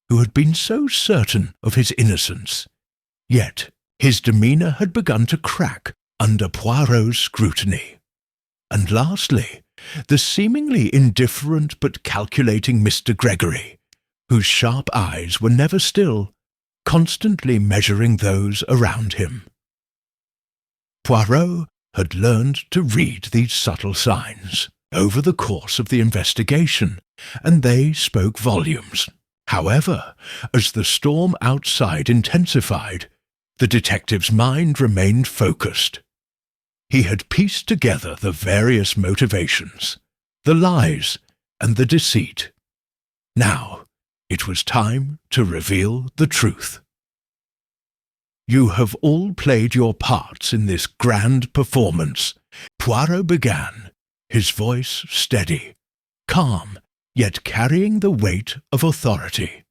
who had been so certain of his innocence, yet his demeanour had begun to crack under Poirot's scrutiny. And lastly, the seemingly indifferent but calculating Mr. Gregory, whose sharp eyes were never still, constantly measuring those around him. Poirot had learned to read these subtle signs over the course of the investigation, and they spoke volumes. However, as the storm outside intensified, the detective's mind remained focused. He had pieced together the various motivations, the lies, and the deceit. Now, it was time to reveal the truth. "You have all played your parts in this grand performance," Poirot began, his voice steady, calm, yet carrying the weight of authority.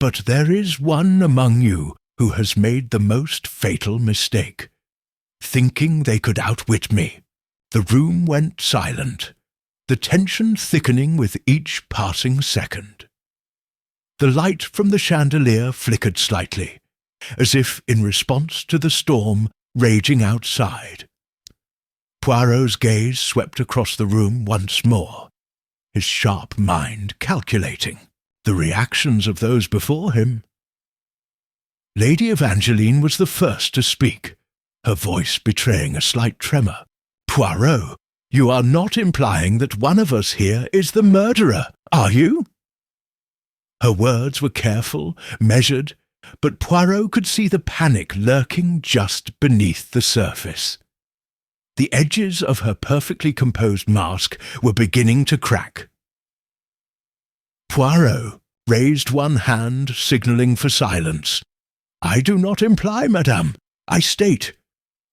"But there is one among you who has made the most fatal mistake. Thinking they could outwit me." The room went silent, the tension thickening with each passing second. The light from the chandelier flickered slightly, as if in response to the storm raging outside. Poirot's gaze swept across the room once more, his sharp mind calculating the reactions of those before him. Lady Evangeline was the first to speak, her voice betraying a slight tremor. "Poirot, you are not implying that one of us here is the murderer, are you?" Her words were careful, measured, but Poirot could see the panic lurking just beneath the surface. The edges of her perfectly composed mask were beginning to crack. Poirot raised one hand, signalling for silence. "I do not imply, madame. I state.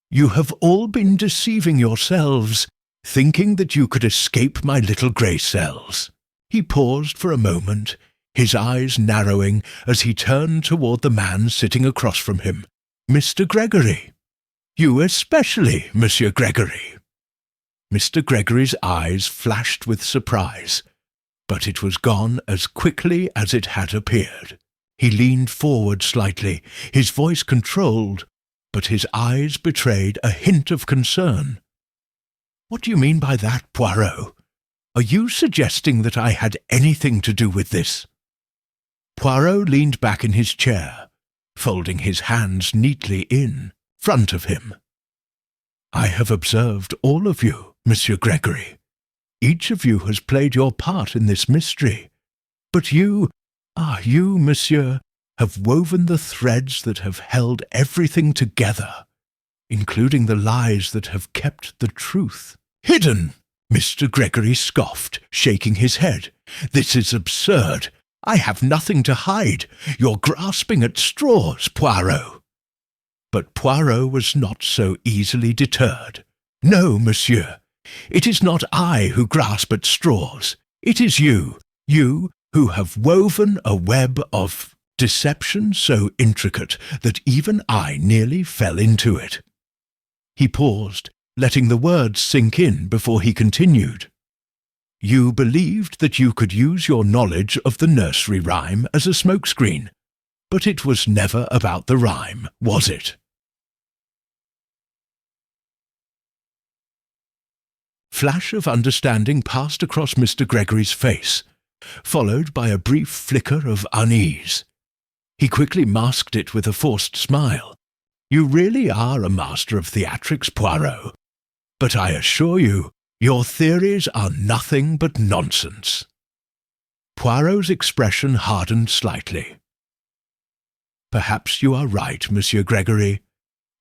You have all been deceiving yourselves, thinking that you could escape my little grey cells." He paused for a moment, his eyes narrowing as he turned toward the man sitting across from him. "Mr. Gregory. You especially, Monsieur Gregory." Mr. Gregory's eyes flashed with surprise, but it was gone as quickly as it had appeared. He leaned forward slightly, his voice controlled, but his eyes betrayed a hint of concern. "What do you mean by that, Poirot? Are you suggesting that I had anything to do with this?" Poirot leaned back in his chair, folding his hands neatly in front of him. "I have observed all of you, Monsieur Gregory. Each of you has played your part in this mystery. But you, monsieur, have woven the threads that have held everything together, including the lies that have kept the truth Hidden! Mr. Gregory scoffed, shaking his head. This is absurd. I have nothing to hide. You're grasping at straws, Poirot. But Poirot was not so easily deterred. No, monsieur. It is not I who grasp at straws. It is you who have woven a web of deception so intricate that even I nearly fell into it. He paused, letting the words sink in before he continued. You believed that you could use your knowledge of the nursery rhyme as a smokescreen, but it was never about the rhyme, was it? Flash of understanding passed across Mr. Gregory's face, followed by a brief flicker of unease. He quickly masked it with a forced smile. You really are a master of theatrics, Poirot. But I assure you, your theories are nothing but nonsense. Poirot's expression hardened slightly. Perhaps you are right, Monsieur Gregory.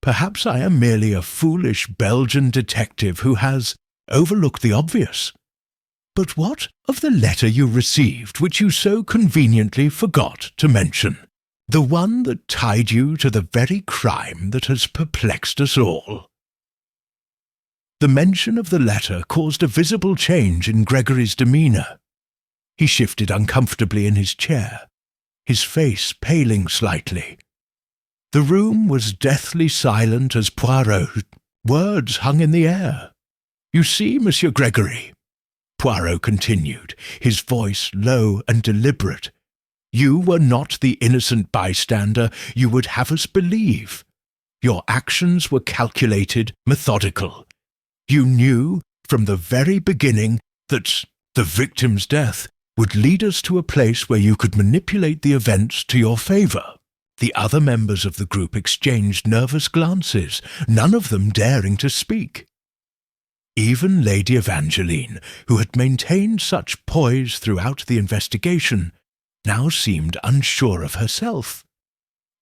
Perhaps I am merely a foolish Belgian detective who has overlooked the obvious. But what of the letter you received which you so conveniently forgot to mention? The one that tied you to the very crime that has perplexed us all. The mention of the letter caused a visible change in Gregory's demeanour. He shifted uncomfortably in his chair, his face paling slightly. The room was deathly silent as Poirot. Words hung in the air. You see, Monsieur Gregory, Poirot continued, his voice low and deliberate, you were not the innocent bystander you would have us believe. Your actions were calculated, methodical. You knew from the very beginning that the victim's death would lead us to a place where you could manipulate the events to your favour. The other members of the group exchanged nervous glances, none of them daring to speak. Even Lady Evangeline, who had maintained such poise throughout the investigation, now seemed unsure of herself.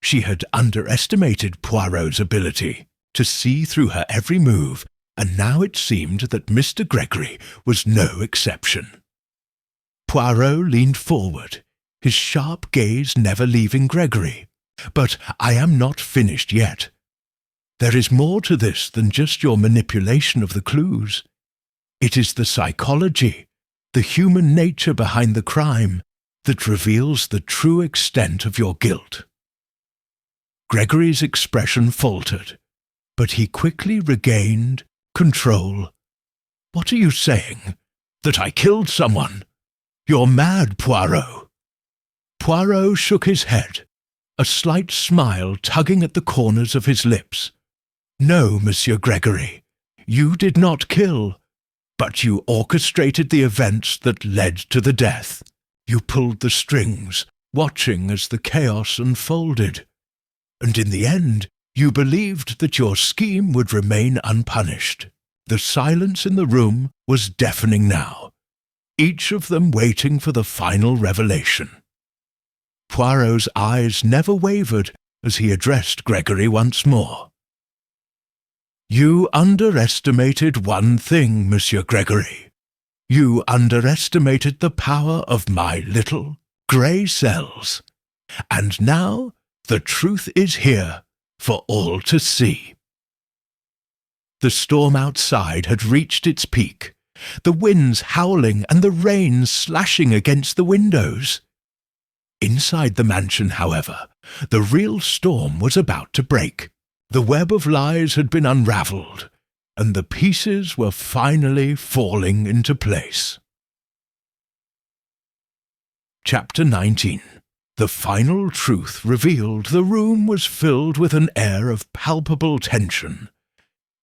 She had underestimated Poirot's ability to see through her every move, and now it seemed that Mr. Gregory was no exception. Poirot leaned forward, his sharp gaze never leaving Gregory. But I am not finished yet. There is more to this than just your manipulation of the clues. It is the psychology, the human nature behind the crime, that reveals the true extent of your guilt. Gregory's expression faltered, but he quickly regained control. What are you saying? That I killed someone? You're mad, Poirot. Poirot shook his head, a slight smile tugging at the corners of his lips. No, Monsieur Gregory, you did not kill, but you orchestrated the events that led to the death. You pulled the strings, watching as the chaos unfolded. And in the end, you believed that your scheme would remain unpunished. The silence in the room was deafening now, each of them waiting for the final revelation. Poirot's eyes never wavered as he addressed Gregory once more. You underestimated one thing, Monsieur Gregory. You underestimated the power of my little grey cells. And now the truth is here for all to see. The storm outside had reached its peak, the winds howling and the rain slashing against the windows. Inside the mansion, however, the real storm was about to break. The web of lies had been unravelled, and the pieces were finally falling into place. Chapter 19. The final truth revealed, the room was filled with an air of palpable tension,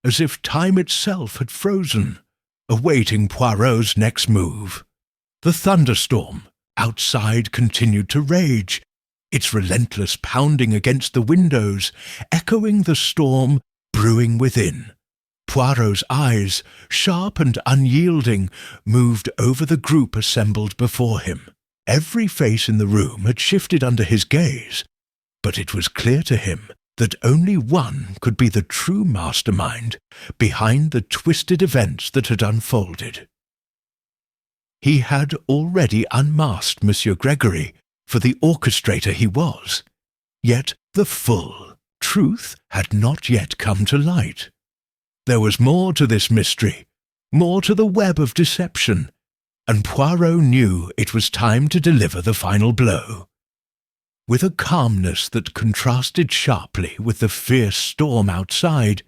as if time itself had frozen, awaiting Poirot's next move. The thunderstorm outside continued to rage, its relentless pounding against the windows, echoing the storm brewing within. Poirot's eyes, sharp and unyielding, moved over the group assembled before him. Every face in the room had shifted under his gaze, but it was clear to him that only one could be the true mastermind behind the twisted events that had unfolded. He had already unmasked Monsieur Gregory for the orchestrator he was, yet the full truth had not yet come to light. There was more to this mystery, more to the web of deception, and Poirot knew it was time to deliver the final blow. With a calmness that contrasted sharply with the fierce storm outside,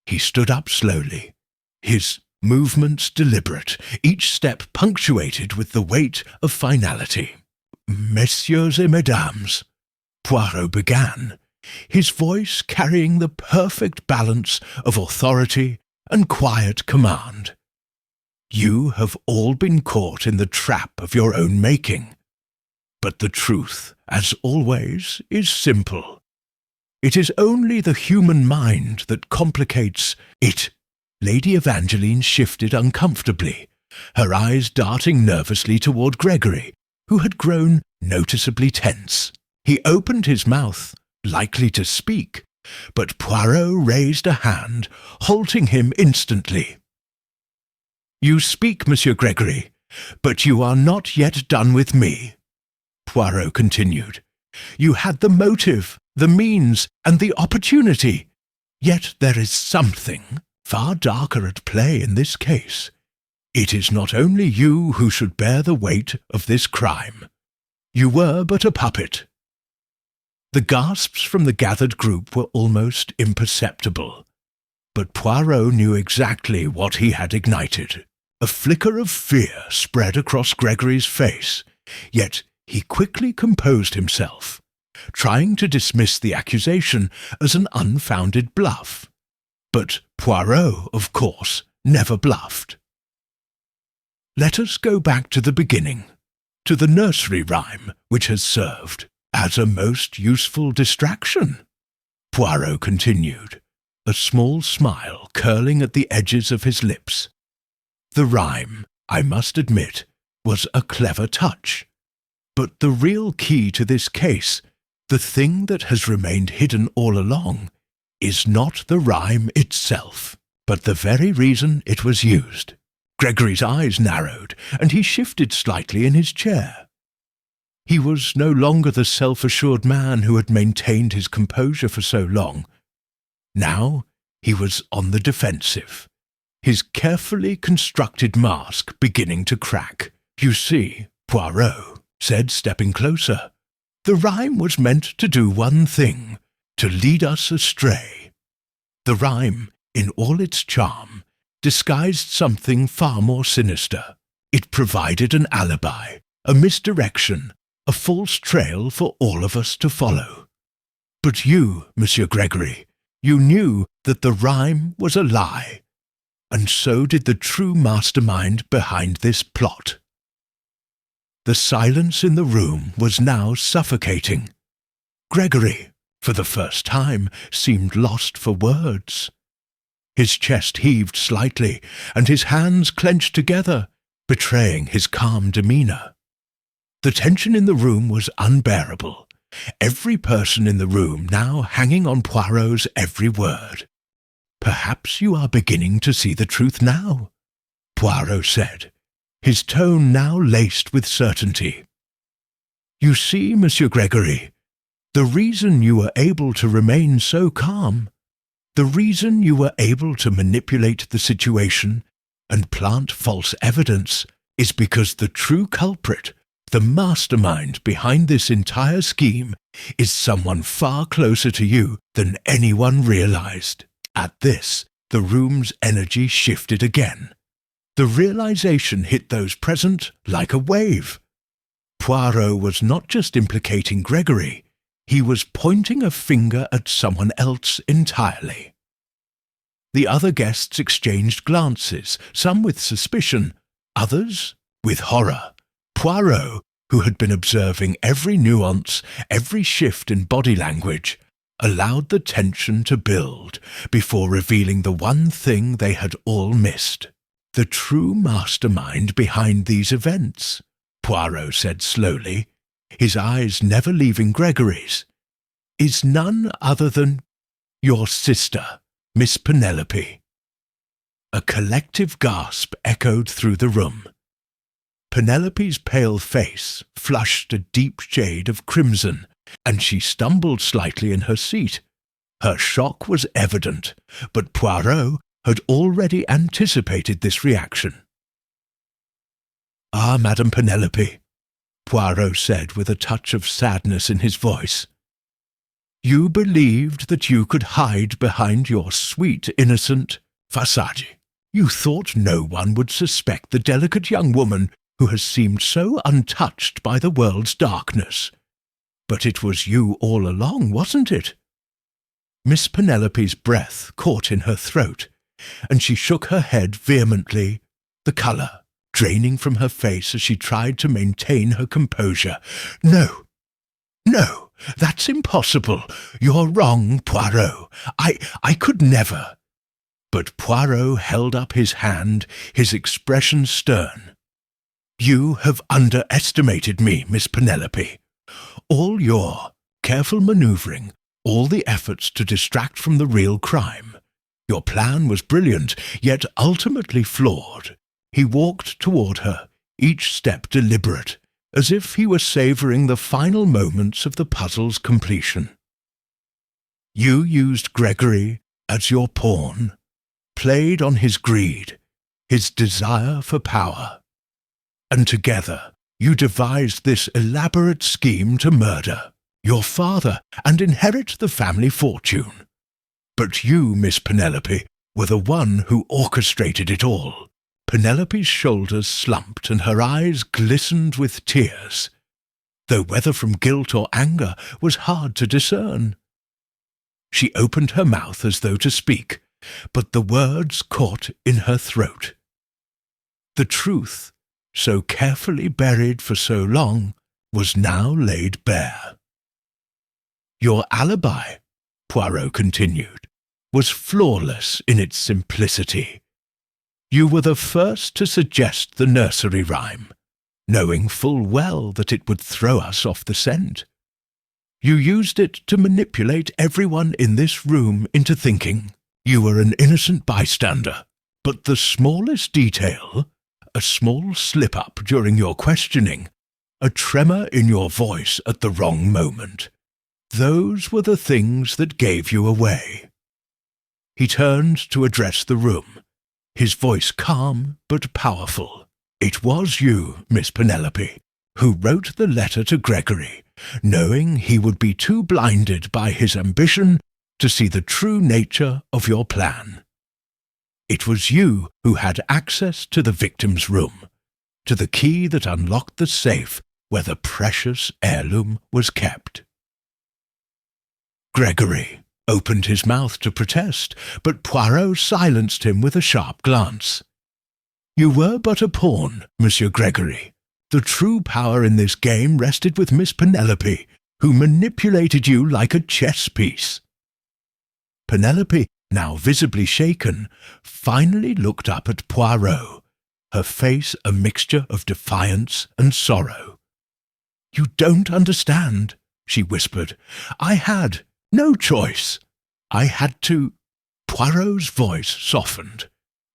he stood up slowly, his movements deliberate, each step punctuated with the weight of finality. "Messieurs et mesdames," Poirot began, his voice carrying the perfect balance of authority and quiet command. "You have all been caught in the trap of your own making. But the truth, as always, is simple. It is only the human mind that complicates it." Lady Evangeline shifted uncomfortably, her eyes darting nervously toward Gregory, who had grown noticeably tense. He opened his mouth, likely to speak, but Poirot raised a hand, halting him instantly. "You speak, Monsieur Gregory, but you are not yet done with me," Poirot continued. "You had the motive, the means, and the opportunity. Yet there is something far darker at play in this case. It is not only you who should bear the weight of this crime. You were but a puppet." The gasps from the gathered group were almost imperceptible, but Poirot knew exactly what he had ignited. A flicker of fear spread across Gregory's face, yet he quickly composed himself, trying to dismiss the accusation as an unfounded bluff. But Poirot, of course, never bluffed. Let us go back to the beginning, to the nursery rhyme which has served as a most useful distraction, Poirot continued, a small smile curling at the edges of his lips. The rhyme, I must admit, was a clever touch. But the real key to this case, the thing that has remained hidden all along, is not the rhyme itself, but the very reason it was used. Gregory's eyes narrowed, and he shifted slightly in his chair. He was no longer the self-assured man who had maintained his composure for so long. Now he was on the defensive, his carefully constructed mask beginning to crack. "You see," Poirot said, stepping closer, "the rhyme was meant to do one thing, to lead us astray. The rhyme, in all its charm, disguised something far more sinister. It provided an alibi, a misdirection, a false trail for all of us to follow. But you, Monsieur Gregory, you knew that the rhyme was a lie, and so did the true mastermind behind this plot." The silence in the room was now suffocating. Gregory, for the first time, seemed lost for words. His chest heaved slightly, and his hands clenched together, betraying his calm demeanour. The tension in the room was unbearable, every person in the room now hanging on Poirot's every word. "Perhaps you are beginning to see the truth now," Poirot said, his tone now laced with certainty. "You see, Monsieur Gregory, the reason you were able to remain so calm, the reason you were able to manipulate the situation and plant false evidence is because the true culprit, the mastermind behind this entire scheme, is someone far closer to you than anyone realized." At this, the room's energy shifted again. The realization hit those present like a wave. Poirot was not just implicating Gregory, he was pointing a finger at someone else entirely. The other guests exchanged glances, some with suspicion, others with horror. Poirot, who had been observing every nuance, every shift in body language, allowed the tension to build before revealing the one thing they had all missed. "The true mastermind behind these events," Poirot said slowly, his eyes never leaving Gregory's. is none other than your sister, Miss Penelope." A collective gasp echoed through the room. Penelope's pale face flushed a deep shade of crimson, and she stumbled slightly in her seat. Her shock was evident, but Poirot had already anticipated this reaction. "Ah, Madame Penelope," Poirot said with a touch of sadness in his voice, "you believed that you could hide behind your sweet, innocent facade. You thought no one would suspect the delicate young woman who has seemed so untouched by the world's darkness. But it was you all along, wasn't it?" Miss Penelope's breath caught in her throat, and she shook her head vehemently, the colour draining from her face as she tried to maintain her composure. "No, no, that's impossible. You're wrong, Poirot. I could never." But Poirot held up his hand, his expression stern. "You have underestimated me, Miss Penelope. All your careful manoeuvring, all the efforts to distract from the real crime. Your plan was brilliant, yet ultimately flawed." He walked toward her, each step deliberate, as if he were savouring the final moments of the puzzle's completion. "You used Gregory as your pawn, played on his greed, his desire for power, and together you devised this elaborate scheme to murder your father and inherit the family fortune. But you, Miss Penelope, were the one who orchestrated it all." Penelope's shoulders slumped and her eyes glistened with tears, though whether from guilt or anger was hard to discern. She opened her mouth as though to speak, but the words caught in her throat. The truth, so carefully buried for so long, was now laid bare. "Your alibi," Poirot continued, "was flawless in its simplicity. You were the first to suggest the nursery rhyme, knowing full well that it would throw us off the scent. You used it to manipulate everyone in this room into thinking you were an innocent bystander, but the smallest detail, a small slip-up during your questioning, a tremor in your voice at the wrong moment, those were the things that gave you away." He turned to address the room, his voice calm but powerful. "It was you, Miss Penelope, who wrote the letter to Gregory, knowing he would be too blinded by his ambition to see the true nature of your plan. It was you who had access to the victim's room, to the key that unlocked the safe where the precious heirloom was kept." Gregory opened his mouth to protest, but Poirot silenced him with a sharp glance. "You were but a pawn, Monsieur Gregory. The true power in this game rested with Miss Penelope, who manipulated you like a chess piece." Penelope, now visibly shaken, finally looked up at Poirot, her face a mixture of defiance and sorrow. "You don't understand," she whispered. "I had no choice. I had to—" Poirot's voice softened,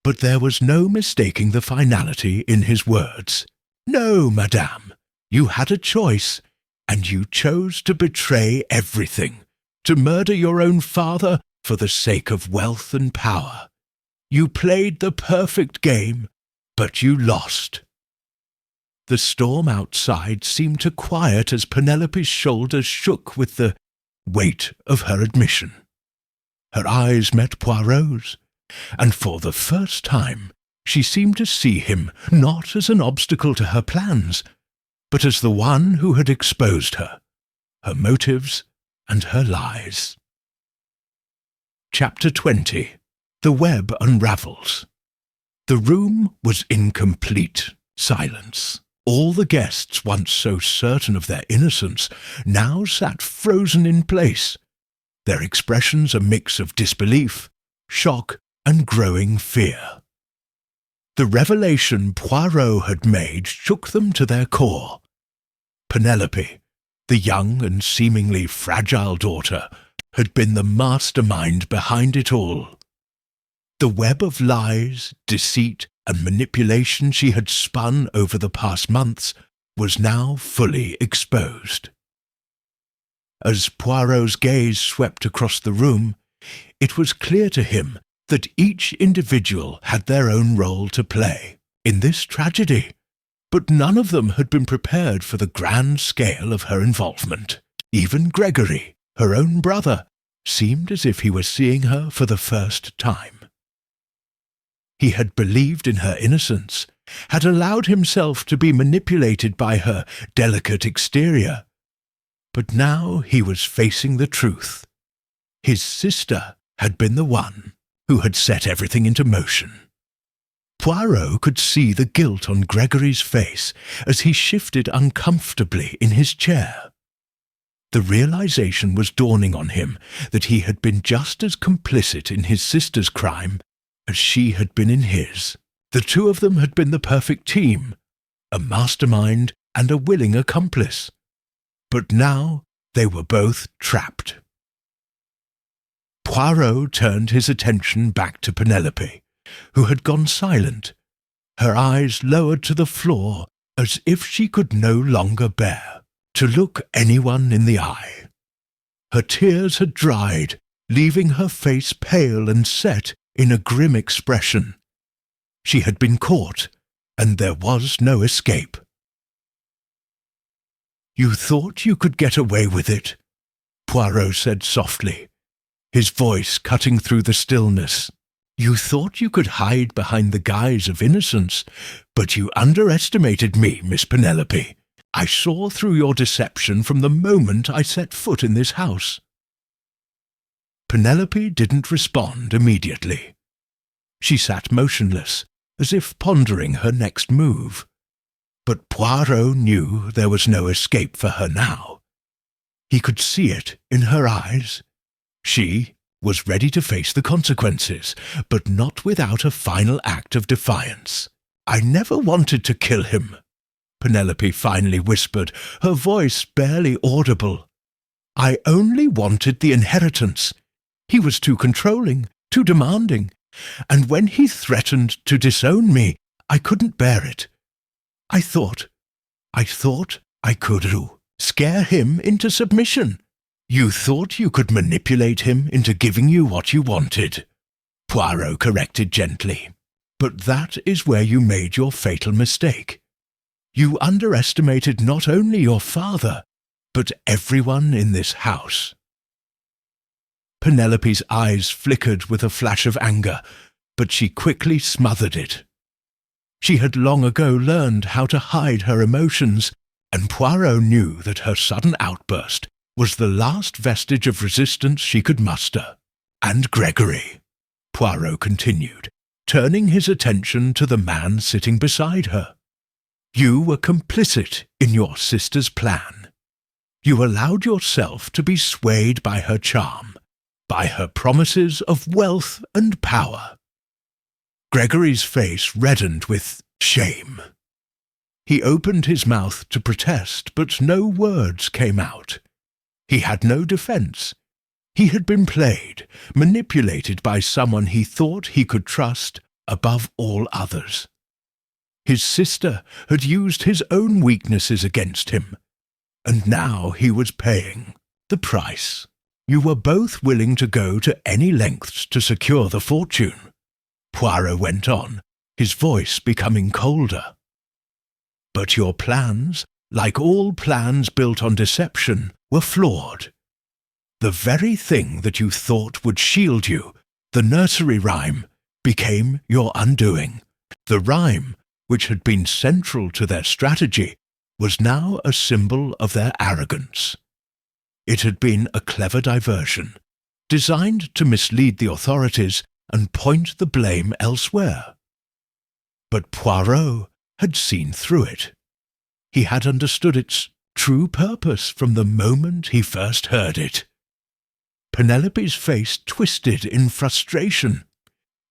but there was no mistaking the finality in his words. "No, madame, you had a choice, and you chose to betray everything, to murder your own father for the sake of wealth and power. You played the perfect game, but you lost." The storm outside seemed to quiet as Penelope's shoulders shook with the weight of her admission. Her eyes met Poirot's, and for the first time she seemed to see him not as an obstacle to her plans, but as the one who had exposed her motives and her lies. Chapter 20. The Web Unravels. The room was in complete silence. All the guests, once so certain of their innocence, now sat frozen in place, their expressions a mix of disbelief, shock, and growing fear. The revelation Poirot had made shook them to their core. Penelope, The young and seemingly fragile daughter had been the mastermind behind it all. The web of lies, deceit, and manipulation she had spun over the past months was now fully exposed. As Poirot's gaze swept across the room, it was clear to him that each individual had their own role to play in this tragedy, but none of them had been prepared for the grand scale of her involvement. Even Gregory, her own brother, seemed as if he were seeing her for the first time. He had believed in her innocence, had allowed himself to be manipulated by her delicate exterior. But now he was facing the truth. His sister had been the one who had set everything into motion. Poirot could see the guilt on Gregory's face as he shifted uncomfortably in his chair. The realization was dawning on him that he had been just as complicit in his sister's crime as she had been in his. The two of them had been the perfect team, a mastermind and a willing accomplice. But now they were both trapped. Poirot turned his attention back to Penelope, who had gone silent, her eyes lowered to the floor as if she could no longer bear to look anyone in the eye. Her tears had dried, leaving her face pale and set in a grim expression. She had been caught, and there was no escape. "You thought you could get away with it," Poirot said softly, his voice cutting through the stillness. "You thought you could hide behind the guise of innocence, but you underestimated me, Miss Penelope. I saw through your deception from the moment I set foot in this house." Penelope didn't respond immediately. She sat motionless, as if pondering her next move. But Poirot knew there was no escape for her now. He could see it in her eyes. She was ready to face the consequences, but not without a final act of defiance. "I never wanted to kill him," Penelope finally whispered, her voice barely audible. "I only wanted the inheritance. He was too controlling, too demanding, and when he threatened to disown me, I couldn't bear it. I thought I could scare him into submission." "You thought you could manipulate him into giving you what you wanted," Poirot corrected gently. "But that is where you made your fatal mistake. You underestimated not only your father, but everyone in this house." Penelope's eyes flickered with a flash of anger, but she quickly smothered it. She had long ago learned how to hide her emotions, and Poirot knew that her sudden outburst was the last vestige of resistance she could muster. "And Gregory," Poirot continued, turning his attention to the man sitting beside her. "You were complicit in your sister's plan. You allowed yourself to be swayed by her charm, by her promises of wealth and power." Gregory's face reddened with shame. He opened his mouth to protest, but no words came out. He had no defense. He had been played, manipulated by someone he thought he could trust above all others. His sister had used his own weaknesses against him, and now he was paying the price. "You were both willing to go to any lengths to secure the fortune," Poirot went on, his voice becoming colder. "But your plans, like all plans built on deception, were flawed. The very thing that you thought would shield you, the nursery rhyme, became your undoing. The rhyme, which had been central to their strategy, was now a symbol of their arrogance. It had been a clever diversion, designed to mislead the authorities and point the blame elsewhere. But Poirot had seen through it. He had understood its true purpose from the moment he first heard it. Penelope's face twisted in frustration.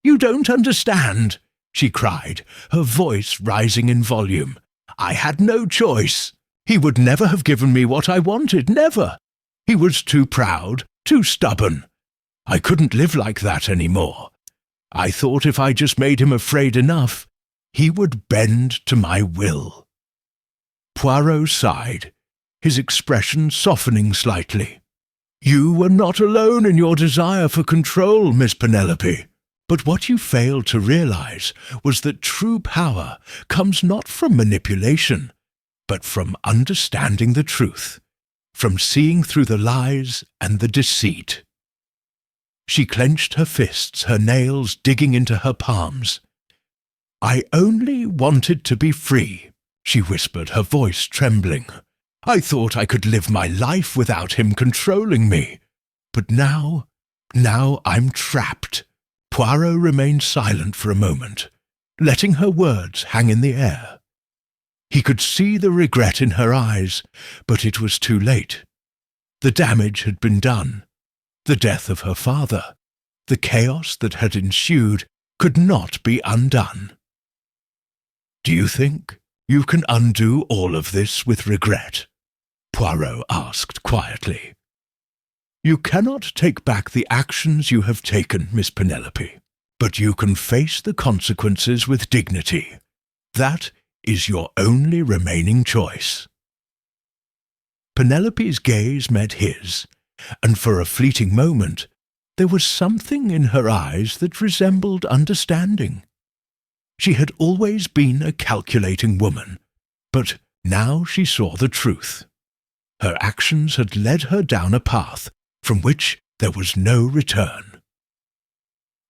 "You don't understand," she cried, her voice rising in volume. "I had no choice. He would never have given me what I wanted, never. He was too proud, too stubborn. I couldn't live like that any more. I thought if I just made him afraid enough, he would bend to my will." Poirot sighed, his expression softening slightly. "You were not alone in your desire for control, Miss Penelope. But what you failed to realize was that true power comes not from manipulation, but from understanding the truth, from seeing through the lies and the deceit." She clenched her fists, her nails digging into her palms. "I only wanted to be free," she whispered, her voice trembling. "I thought I could live my life without him controlling me. But now I'm trapped." Poirot remained silent for a moment, letting her words hang in the air. He could see the regret in her eyes, but it was too late. The damage had been done. The death of her father, the chaos that had ensued, could not be undone. "Do you think you can undo all of this with regret?" Poirot asked quietly. "You cannot take back the actions you have taken, Miss Penelope, but you can face the consequences with dignity. That is your only remaining choice." Penelope's gaze met his, and for a fleeting moment there was something in her eyes that resembled understanding. She had always been a calculating woman, but now she saw the truth. Her actions had led her down a path from which there was no return.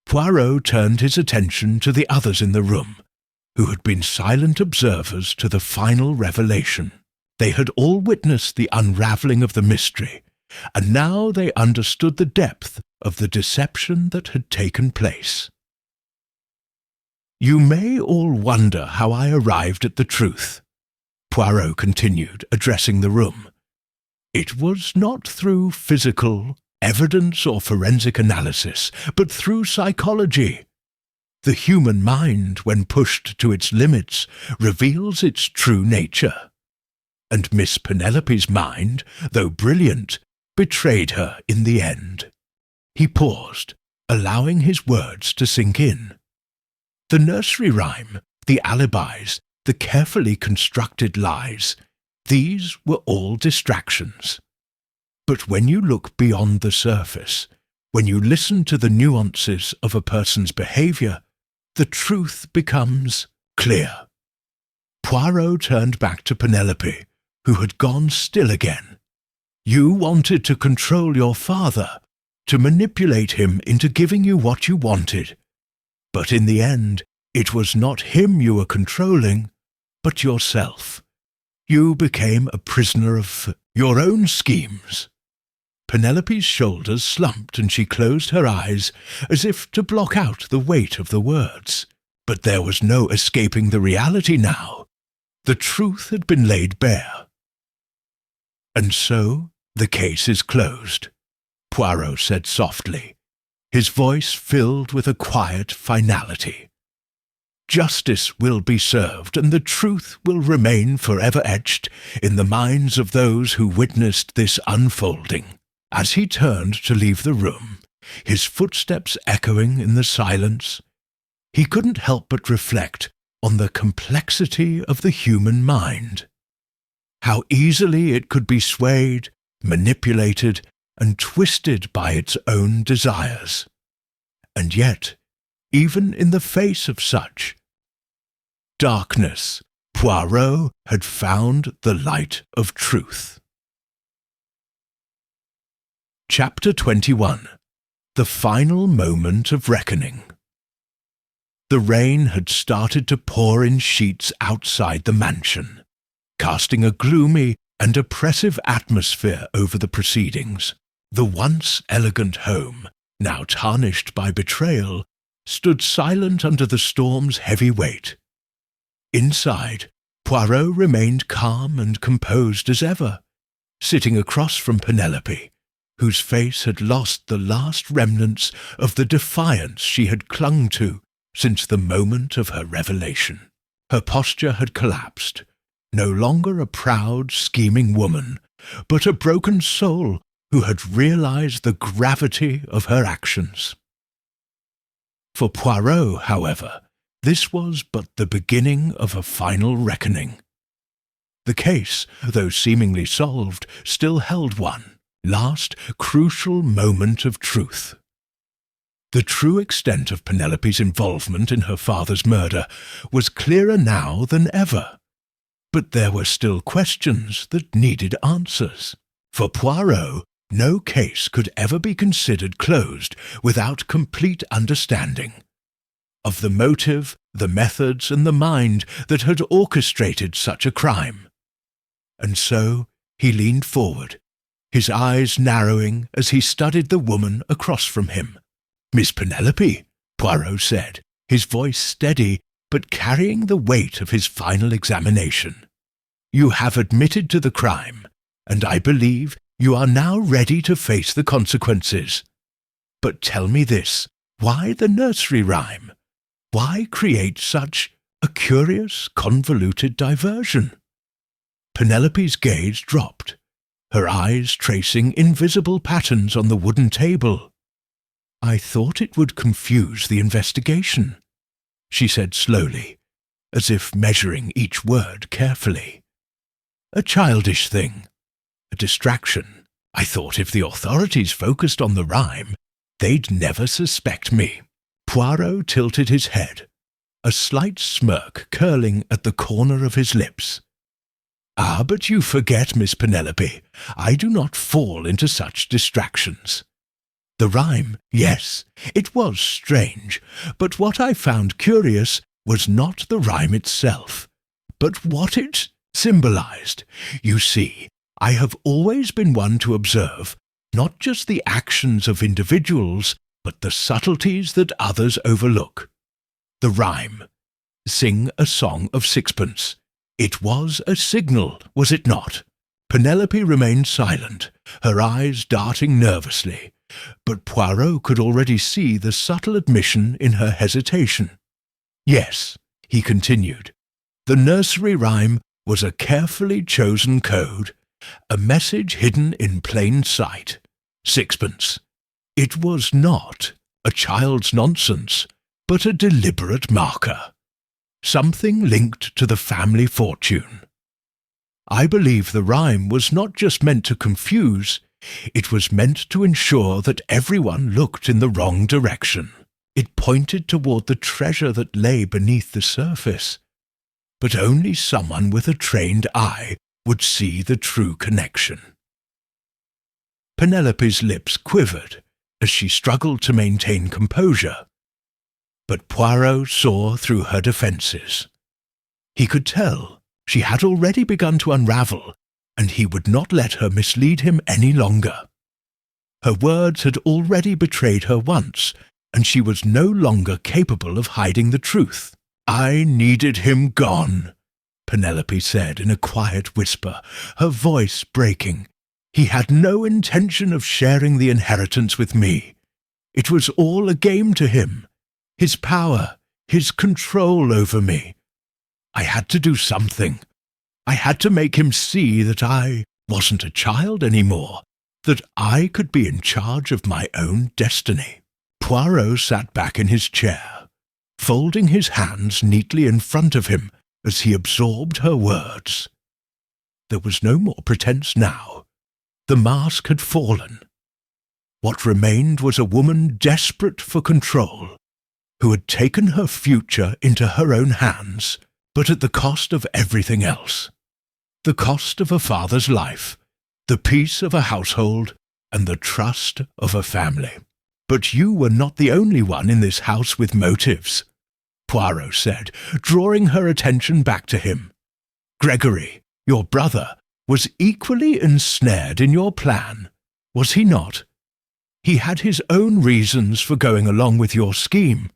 Poirot turned his attention to the others in the room, who had been silent observers to the final revelation. They had all witnessed the unraveling of the mystery, and now they understood the depth of the deception that had taken place. "You may all wonder how I arrived at the truth," Poirot continued, addressing the room. "It was not through physical evidence or forensic analysis, but through psychology. The human mind, when pushed to its limits, reveals its true nature. And Miss Penelope's mind, though brilliant, betrayed her in the end." He paused, allowing his words to sink in. The nursery rhyme, the alibis, the carefully constructed lies, these were all distractions. But when you look beyond the surface, when you listen to the nuances of a person's behavior, the truth becomes clear. Poirot turned back to Penelope, who had gone still again. "You wanted to control your father, to manipulate him into giving you what you wanted. But in the end, it was not him you were controlling, but yourself. You became a prisoner of your own schemes." Penelope's shoulders slumped and she closed her eyes as if to block out the weight of the words. But there was no escaping the reality now. The truth had been laid bare. "And so the case is closed," Poirot said softly, his voice filled with a quiet finality. "Justice will be served, and the truth will remain forever etched in the minds of those who witnessed this unfolding." As he turned to leave the room, his footsteps echoing in the silence, he couldn't help but reflect on the complexity of the human mind. How easily it could be swayed, manipulated, and twisted by its own desires. And yet, even in the face of such darkness, Poirot had found the light of truth. Chapter 21. The Final Moment of Reckoning. The rain had started to pour in sheets outside the mansion, casting a gloomy and oppressive atmosphere over the proceedings. The once elegant home, now tarnished by betrayal, stood silent under the storm's heavy weight. Inside, Poirot remained calm and composed as ever, sitting across from Penelope, whose face had lost the last remnants of the defiance she had clung to since the moment of her revelation. Her posture had collapsed. no longer a proud, scheming woman, but a broken soul who had realized the gravity of her actions. For Poirot, however, this was but the beginning of a final reckoning. The case, though seemingly solved, still held one last, crucial moment of truth. The true extent of Penelope's involvement in her father's murder was clearer now than ever. But there were still questions that needed answers. For Poirot, no case could ever be considered closed without complete understanding of the motive, the methods, and the mind that had orchestrated such a crime. And so he leaned forward, his eyes narrowing as he studied the woman across from him. "Miss Penelope," Poirot said, his voice steady but carrying the weight of his final examination. "You have admitted to the crime, and I believe you are now ready to face the consequences. But tell me this, why the nursery rhyme? Why create such a curious, convoluted diversion?" Penelope's gaze dropped, her eyes tracing invisible patterns on the wooden table. "I thought it would confuse the investigation," she said slowly, as if measuring each word carefully. "A childish thing, a distraction. I thought if the authorities focused on the rhyme, they'd never suspect me." Poirot tilted his head, a slight smirk curling at the corner of his lips. "Ah, but you forget, Miss Penelope, I do not fall into such distractions. The rhyme, yes, it was strange, but what I found curious was not the rhyme itself, but what it symbolized. You see, I have always been one to observe not just the actions of individuals, but the subtleties that others overlook. The rhyme, 'Sing a song of sixpence.' It was a signal, was it not?" Penelope remained silent, her eyes darting nervously, but Poirot could already see the subtle admission in her hesitation. "Yes," he continued, "the nursery rhyme was a carefully chosen code, a message hidden in plain sight. Sixpence. It was not a child's nonsense, but a deliberate marker. Something linked to the family fortune. I believe the rhyme was not just meant to confuse, it was meant to ensure that everyone looked in the wrong direction. It pointed toward the treasure that lay beneath the surface. But only someone with a trained eye would see the true connection." Penelope's lips quivered as she struggled to maintain composure. But Poirot saw through her defences. He could tell she had already begun to unravel, and he would not let her mislead him any longer. Her words had already betrayed her once, and she was no longer capable of hiding the truth. "I needed him gone," Penelope said in a quiet whisper, her voice breaking. "He had no intention of sharing the inheritance with me. It was all a game to him. His power, his control over me. I had to do something. I had to make him see that I wasn't a child anymore, that I could be in charge of my own destiny." Poirot sat back in his chair, folding his hands neatly in front of him as he absorbed her words. There was no more pretense now. The mask had fallen. What remained was a woman desperate for control, who had taken her future into her own hands, but at the cost of everything else. The cost of a father's life, the peace of a household, and the trust of a family. "But you were not the only one in this house with motives," Poirot said, drawing her attention back to him. "Gregory, your brother, was equally ensnared in your plan, was he not? He had his own reasons for going along with your scheme.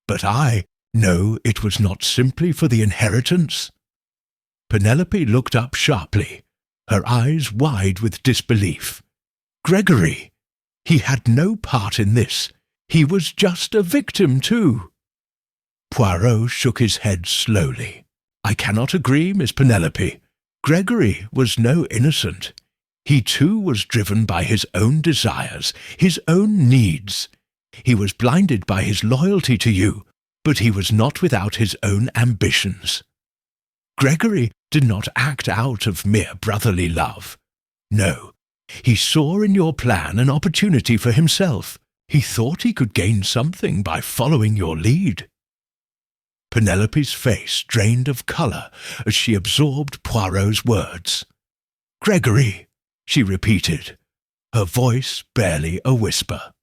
But I know it was not simply for the inheritance." Penelope looked up sharply, her eyes wide with disbelief. "Gregory, he had no part in this. He was just a victim too." Poirot shook his head slowly. I cannot agree, Miss Penelope. Gregory was no innocent. He too was driven by his own desires, his own needs. He was blinded by his loyalty to you, but he was not without his own ambitions. Gregory did not act out of mere brotherly love. No, he saw in your plan an opportunity for himself. He thought he could gain something by following your lead. Penelope's face drained of colour as she absorbed Poirot's words. "Gregory," she repeated, her voice barely a whisper.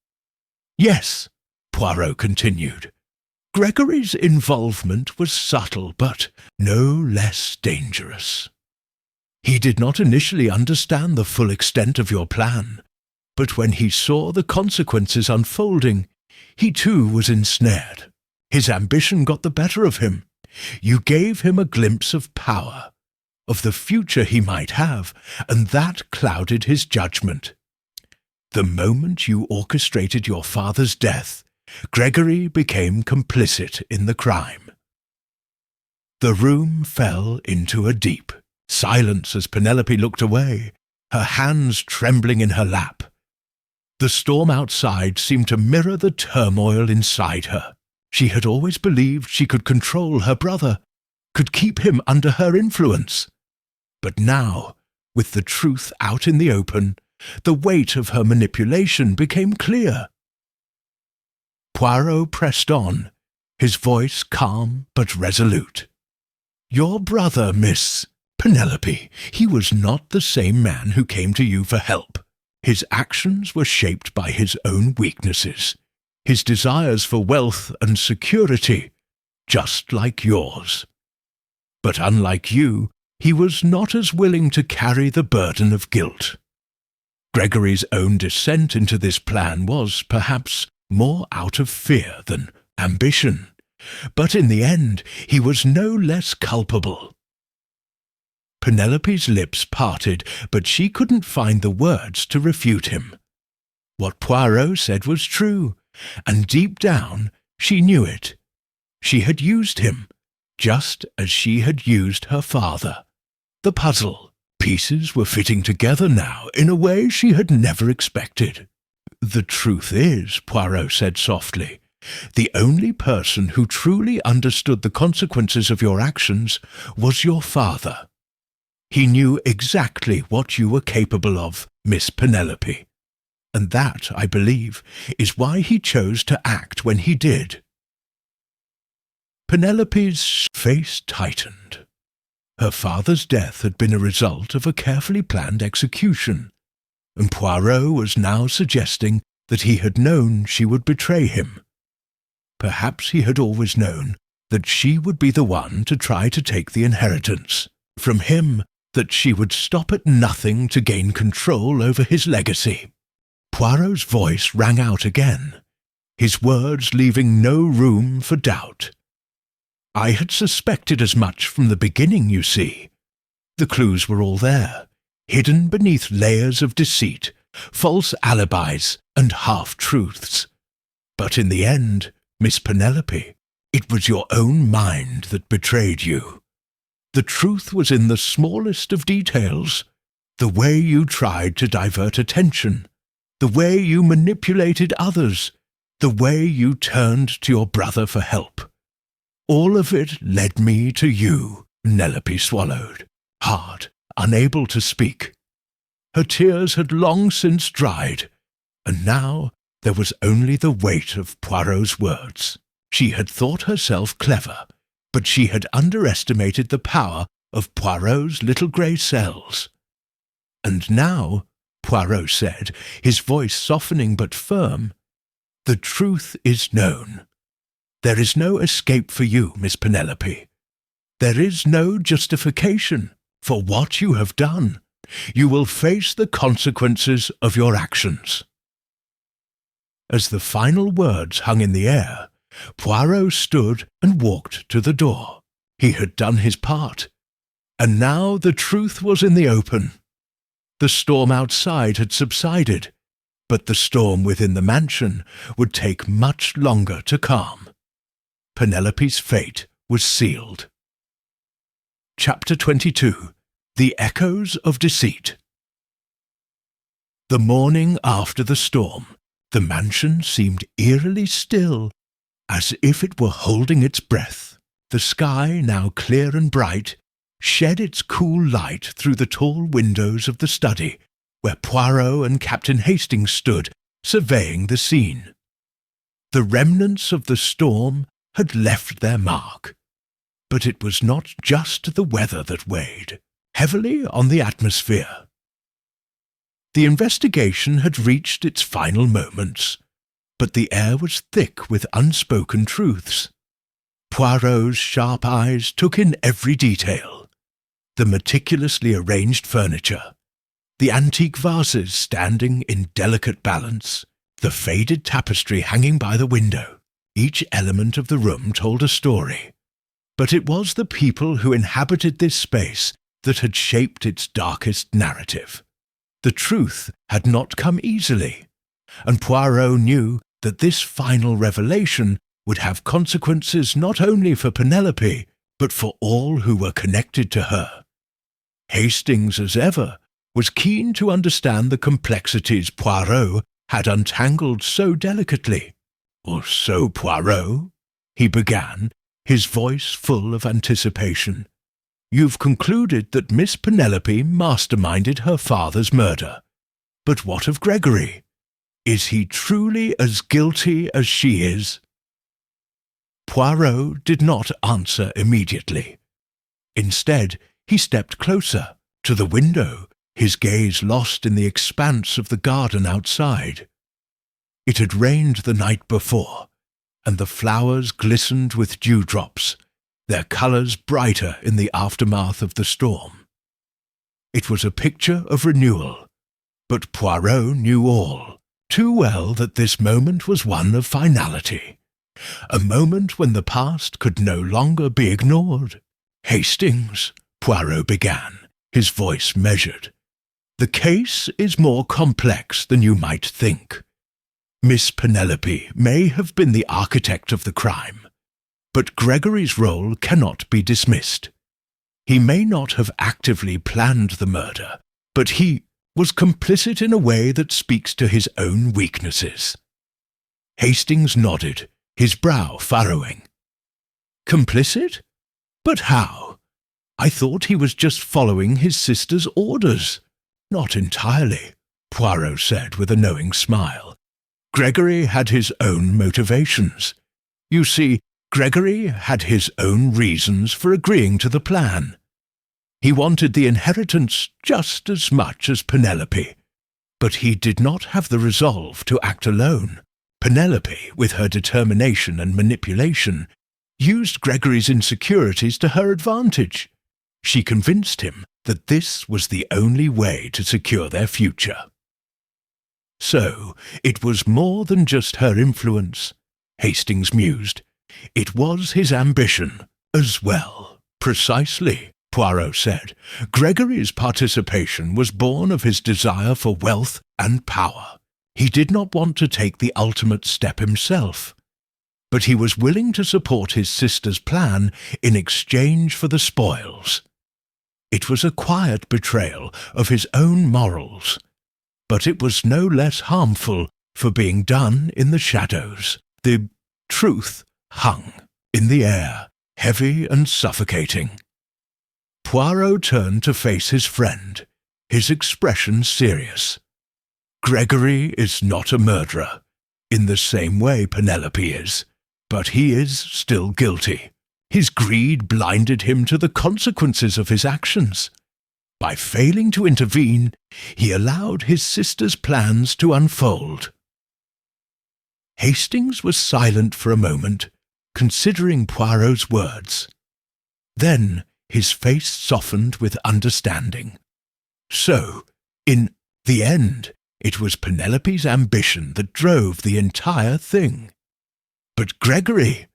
"Yes," Poirot continued. "Gregory's involvement was subtle, but no less dangerous. He did not initially understand the full extent of your plan, but when he saw the consequences unfolding, he too was ensnared. His ambition got the better of him. You gave him a glimpse of power, of the future he might have, and that clouded his judgment. The moment you orchestrated your father's death, Gregory became complicit in the crime." The room fell into a deep silence as Penelope looked away, her hands trembling in her lap. The storm outside seemed to mirror the turmoil inside her. She had always believed she could control her brother, could keep him under her influence. But now, with the truth out in the open, the weight of her manipulation became clear. Poirot pressed on, his voice calm but resolute. "Your brother, Miss Penelope, he was not the same man who came to you for help. His actions were shaped by his own weaknesses, his desires for wealth and security, just like yours. But unlike you, he was not as willing to carry the burden of guilt. Gregory's own descent into this plan was, perhaps, more out of fear than ambition, but in the end he was no less culpable." Penelope's lips parted, but she couldn't find the words to refute him. What Poirot said was true, and deep down she knew it. She had used him, just as she had used her father. The puzzle pieces were fitting together now in a way she had never expected. "The truth is," Poirot said softly, "the only person who truly understood the consequences of your actions was your father. He knew exactly what you were capable of, Miss Penelope. And that, I believe, is why he chose to act when he did." Penelope's face tightened. Her father's death had been a result of a carefully planned execution, and Poirot was now suggesting that he had known she would betray him. Perhaps he had always known that she would be the one to try to take the inheritance from him, that she would stop at nothing to gain control over his legacy. Poirot's voice rang out again, his words leaving no room for doubt. "I had suspected as much from the beginning, you see. The clues were all there, hidden beneath layers of deceit, false alibis, and half-truths. But in the end, Miss Penelope, it was your own mind that betrayed you. The truth was in the smallest of details, the way you tried to divert attention, the way you manipulated others, the way you turned to your brother for help. All of it led me to you." Penelope swallowed, hard, unable to speak. Her tears had long since dried, and now there was only the weight of Poirot's words. She had thought herself clever, but she had underestimated the power of Poirot's little grey cells. "And now," Poirot said, his voice softening but firm, "the truth is known. There is no escape for you, Miss Penelope. There is no justification for what you have done. You will face the consequences of your actions." As the final words hung in the air, Poirot stood and walked to the door. He had done his part, and now the truth was in the open. The storm outside had subsided, but the storm within the mansion would take much longer to calm. Penelope's fate was sealed. Chapter 22. The Echoes of Deceit. The morning after the storm, the mansion seemed eerily still, as if it were holding its breath. The sky, now clear and bright, shed its cool light through the tall windows of the study, where Poirot and Captain Hastings stood, surveying the scene. The remnants of the storm had left their mark, but it was not just the weather that weighed heavily on the atmosphere. The investigation had reached its final moments, but the air was thick with unspoken truths. Poirot's sharp eyes took in every detail: the meticulously arranged furniture, the antique vases standing in delicate balance, the faded tapestry hanging by the window. Each element of the room told a story, but it was the people who inhabited this space that had shaped its darkest narrative. The truth had not come easily, and Poirot knew that this final revelation would have consequences not only for Penelope, but for all who were connected to her. Hastings, as ever, was keen to understand the complexities Poirot had untangled so delicately. "Or so, Poirot," he began, his voice full of anticipation. "You've concluded that Miss Penelope masterminded her father's murder. But what of Gregory? Is he truly as guilty as she is?" Poirot did not answer immediately. Instead, he stepped closer, to the window, his gaze lost in the expanse of the garden outside. It had rained the night before, and the flowers glistened with dewdrops, their colours brighter in the aftermath of the storm. It was a picture of renewal, but Poirot knew all too well that this moment was one of finality, a moment when the past could no longer be ignored. "Hastings," Poirot began, his voice measured, "the case is more complex than you might think. Miss Penelope may have been the architect of the crime, but Gregory's role cannot be dismissed. He may not have actively planned the murder, but he was complicit in a way that speaks to his own weaknesses." Hastings nodded, his brow furrowing. "Complicit? But how? I thought he was just following his sister's orders." "Not entirely," Poirot said with a knowing smile. "Gregory had his own motivations. You see, Gregory had his own reasons for agreeing to the plan. He wanted the inheritance just as much as Penelope, but he did not have the resolve to act alone. Penelope, with her determination and manipulation, used Gregory's insecurities to her advantage. She convinced him that this was the only way to secure their future. So, it was more than just her influence, Hastings mused. It was his ambition as well. "Precisely," Poirot said. "Gregory's participation was born of his desire for wealth and power. He did not want to take the ultimate step himself, but he was willing to support his sister's plan in exchange for the spoils. It was a quiet betrayal of his own morals, but it was no less harmful for being done in the shadows. The truth hung in the air, heavy and suffocating." Poirot turned to face his friend, his expression serious. "Gregory is not a murderer, in the same way Penelope is, but he is still guilty. His greed blinded him to the consequences of his actions. By failing to intervene, he allowed his sister's plans to unfold." Hastings was silent for a moment, considering Poirot's words. Then his face softened with understanding. "So, in the end, it was Penelope's ambition that drove the entire thing. But Gregory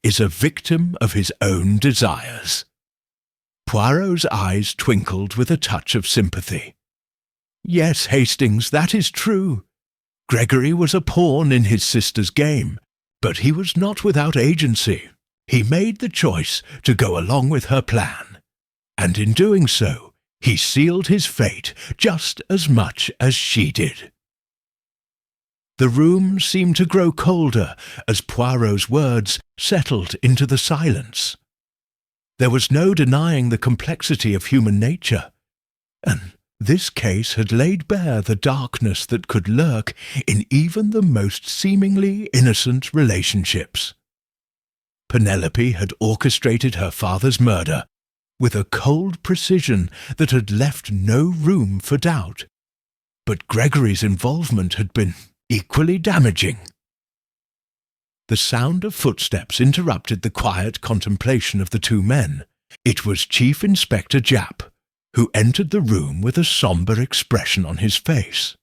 is a victim of his own desires." Poirot's eyes twinkled with a touch of sympathy. "Yes, Hastings, that is true. Gregory was a pawn in his sister's game, but he was not without agency. He made the choice to go along with her plan, and in doing so, he sealed his fate just as much as she did. The room seemed to grow colder as Poirot's words settled into the silence. There was no denying the complexity of human nature, and this case had laid bare the darkness that could lurk in even the most seemingly innocent relationships. Penelope had orchestrated her father's murder with a cold precision that had left no room for doubt, but Gregory's involvement had been equally damaging. The sound of footsteps interrupted the quiet contemplation of the two men. It was Chief Inspector Japp, who entered the room with a sombre expression on his face.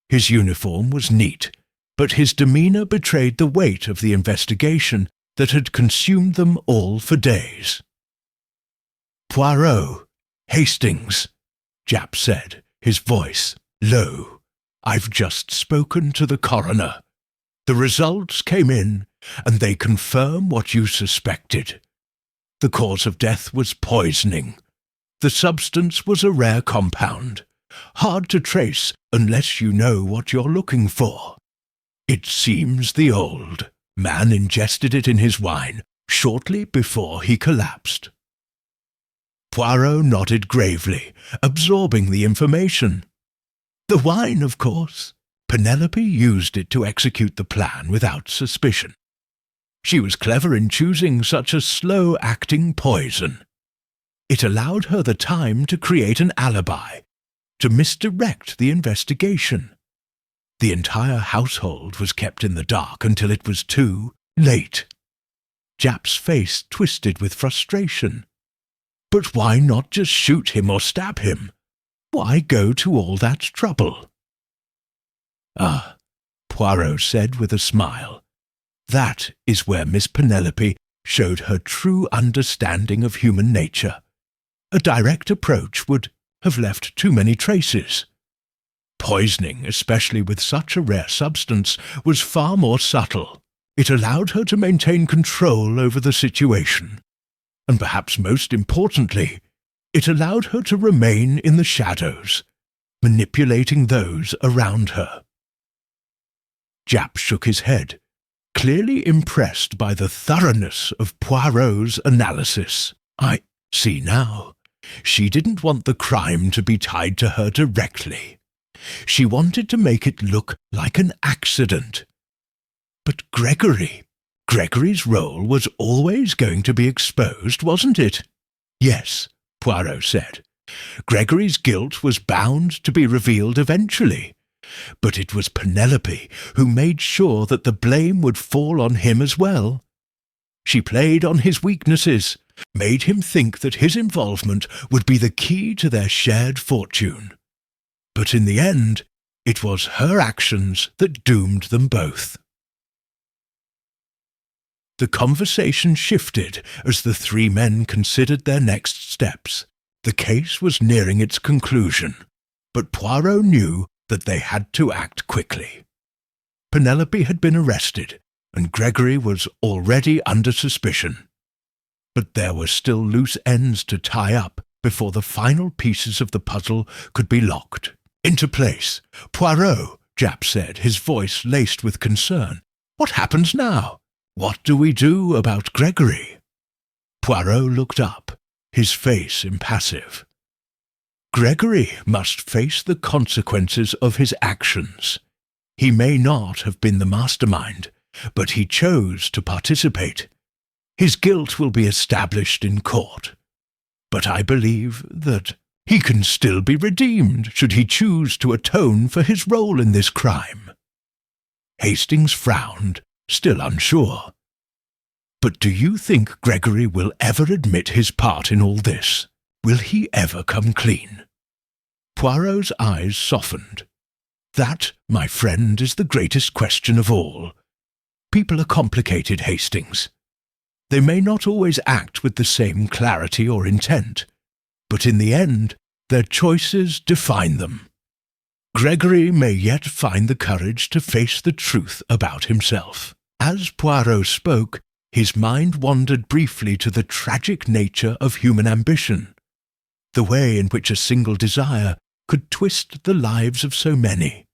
His uniform was neat, but his demeanour betrayed the weight of the investigation that had consumed them all for days. "Poirot, Hastings," Japp said, his voice low. "I've just spoken to the coroner. The results came in, and they confirm what you suspected. The cause of death was poisoning. The substance was a rare compound, hard to trace unless you know what you're looking for. It seems the old man ingested it in his wine shortly before he collapsed." Poirot nodded gravely, absorbing the information. "The wine, of course. Penelope used it to execute the plan without suspicion. She was clever in choosing such a slow-acting poison. It allowed her the time to create an alibi, to misdirect the investigation. The entire household was kept in the dark until it was too late." Japp's face twisted with frustration. "But why not just shoot him or stab him? Why go to all that trouble?" "Ah," Poirot said with a smile, "that is where Miss Penelope showed her true understanding of human nature. A direct approach would have left too many traces. Poisoning, especially with such a rare substance, was far more subtle. It allowed her to maintain control over the situation. And perhaps most importantly, it allowed her to remain in the shadows, manipulating those around her." Japp shook his head, clearly impressed by the thoroughness of Poirot's analysis. "I see now. She didn't want the crime to be tied to her directly. She wanted to make it look like an accident. But Gregory's role was always going to be exposed, wasn't it?" "Yes," Poirot said. "Gregory's guilt was bound to be revealed eventually. But it was Penelope who made sure that the blame would fall on him as well. She played on his weaknesses, made him think that his involvement would be the key to their shared fortune. But in the end, it was her actions that doomed them both." The conversation shifted as the three men considered their next steps. The case was nearing its conclusion, but Poirot knew that they had to act quickly. Penelope had been arrested, and Gregory was already under suspicion. But there were still loose ends to tie up before the final pieces of the puzzle could be locked into place. "Poirot," Japp said, his voice laced with concern. "What happens now? What do we do about Gregory?" Poirot looked up, his face impassive. "Gregory must face the consequences of his actions. He may not have been the mastermind, but he chose to participate. His guilt will be established in court. But I believe that he can still be redeemed should he choose to atone for his role in this crime." Hastings frowned, still unsure. "But do you think Gregory will ever admit his part in all this? Will he ever come clean?" Poirot's eyes softened. "That, my friend, is the greatest question of all. People are complicated, Hastings. They may not always act with the same clarity or intent, but in the end, their choices define them. Gregory may yet find the courage to face the truth about himself." As Poirot spoke, his mind wandered briefly to the tragic nature of human ambition, the way in which a single desire could twist the lives of so many.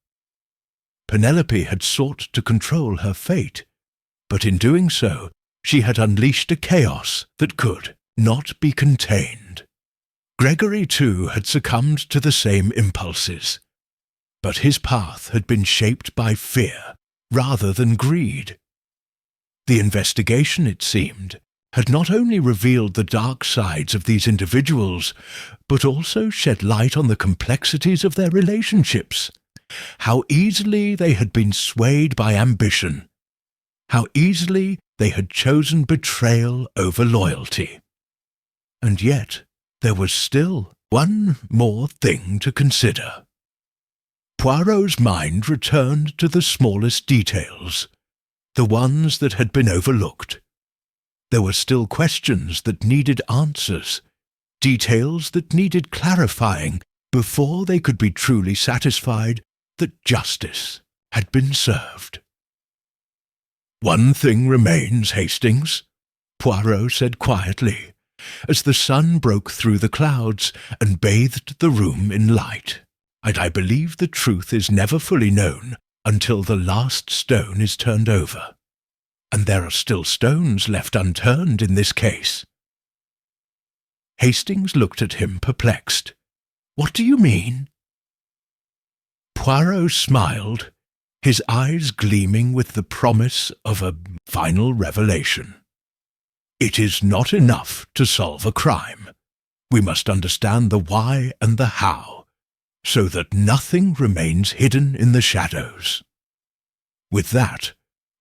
Penelope had sought to control her fate, but in doing so, she had unleashed a chaos that could not be contained. Gregory, too, had succumbed to the same impulses, but his path had been shaped by fear rather than greed. The investigation, it seemed, had not only revealed the dark sides of these individuals, but also shed light on the complexities of their relationships, how easily they had been swayed by ambition, how easily they had chosen betrayal over loyalty. And yet, there was still one more thing to consider. Poirot's mind returned to the smallest details, the ones that had been overlooked. There were still questions that needed answers, details that needed clarifying before they could be truly satisfied that justice had been served. "One thing remains, Hastings," Poirot said quietly, as the sun broke through the clouds and bathed the room in light. "And I believe the truth is never fully known until the last stone is turned over. And there are still stones left unturned in this case." Hastings looked at him perplexed. "What do you mean?" Poirot smiled, his eyes gleaming with the promise of a final revelation. "It is not enough to solve a crime. We must understand the why and the how, so that nothing remains hidden in the shadows." With that,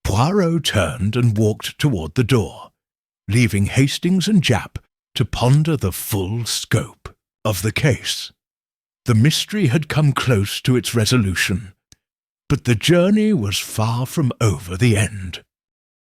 Poirot turned and walked toward the door, leaving Hastings and Japp to ponder the full scope of the case. The mystery had come close to its resolution, but the journey was far from over the end.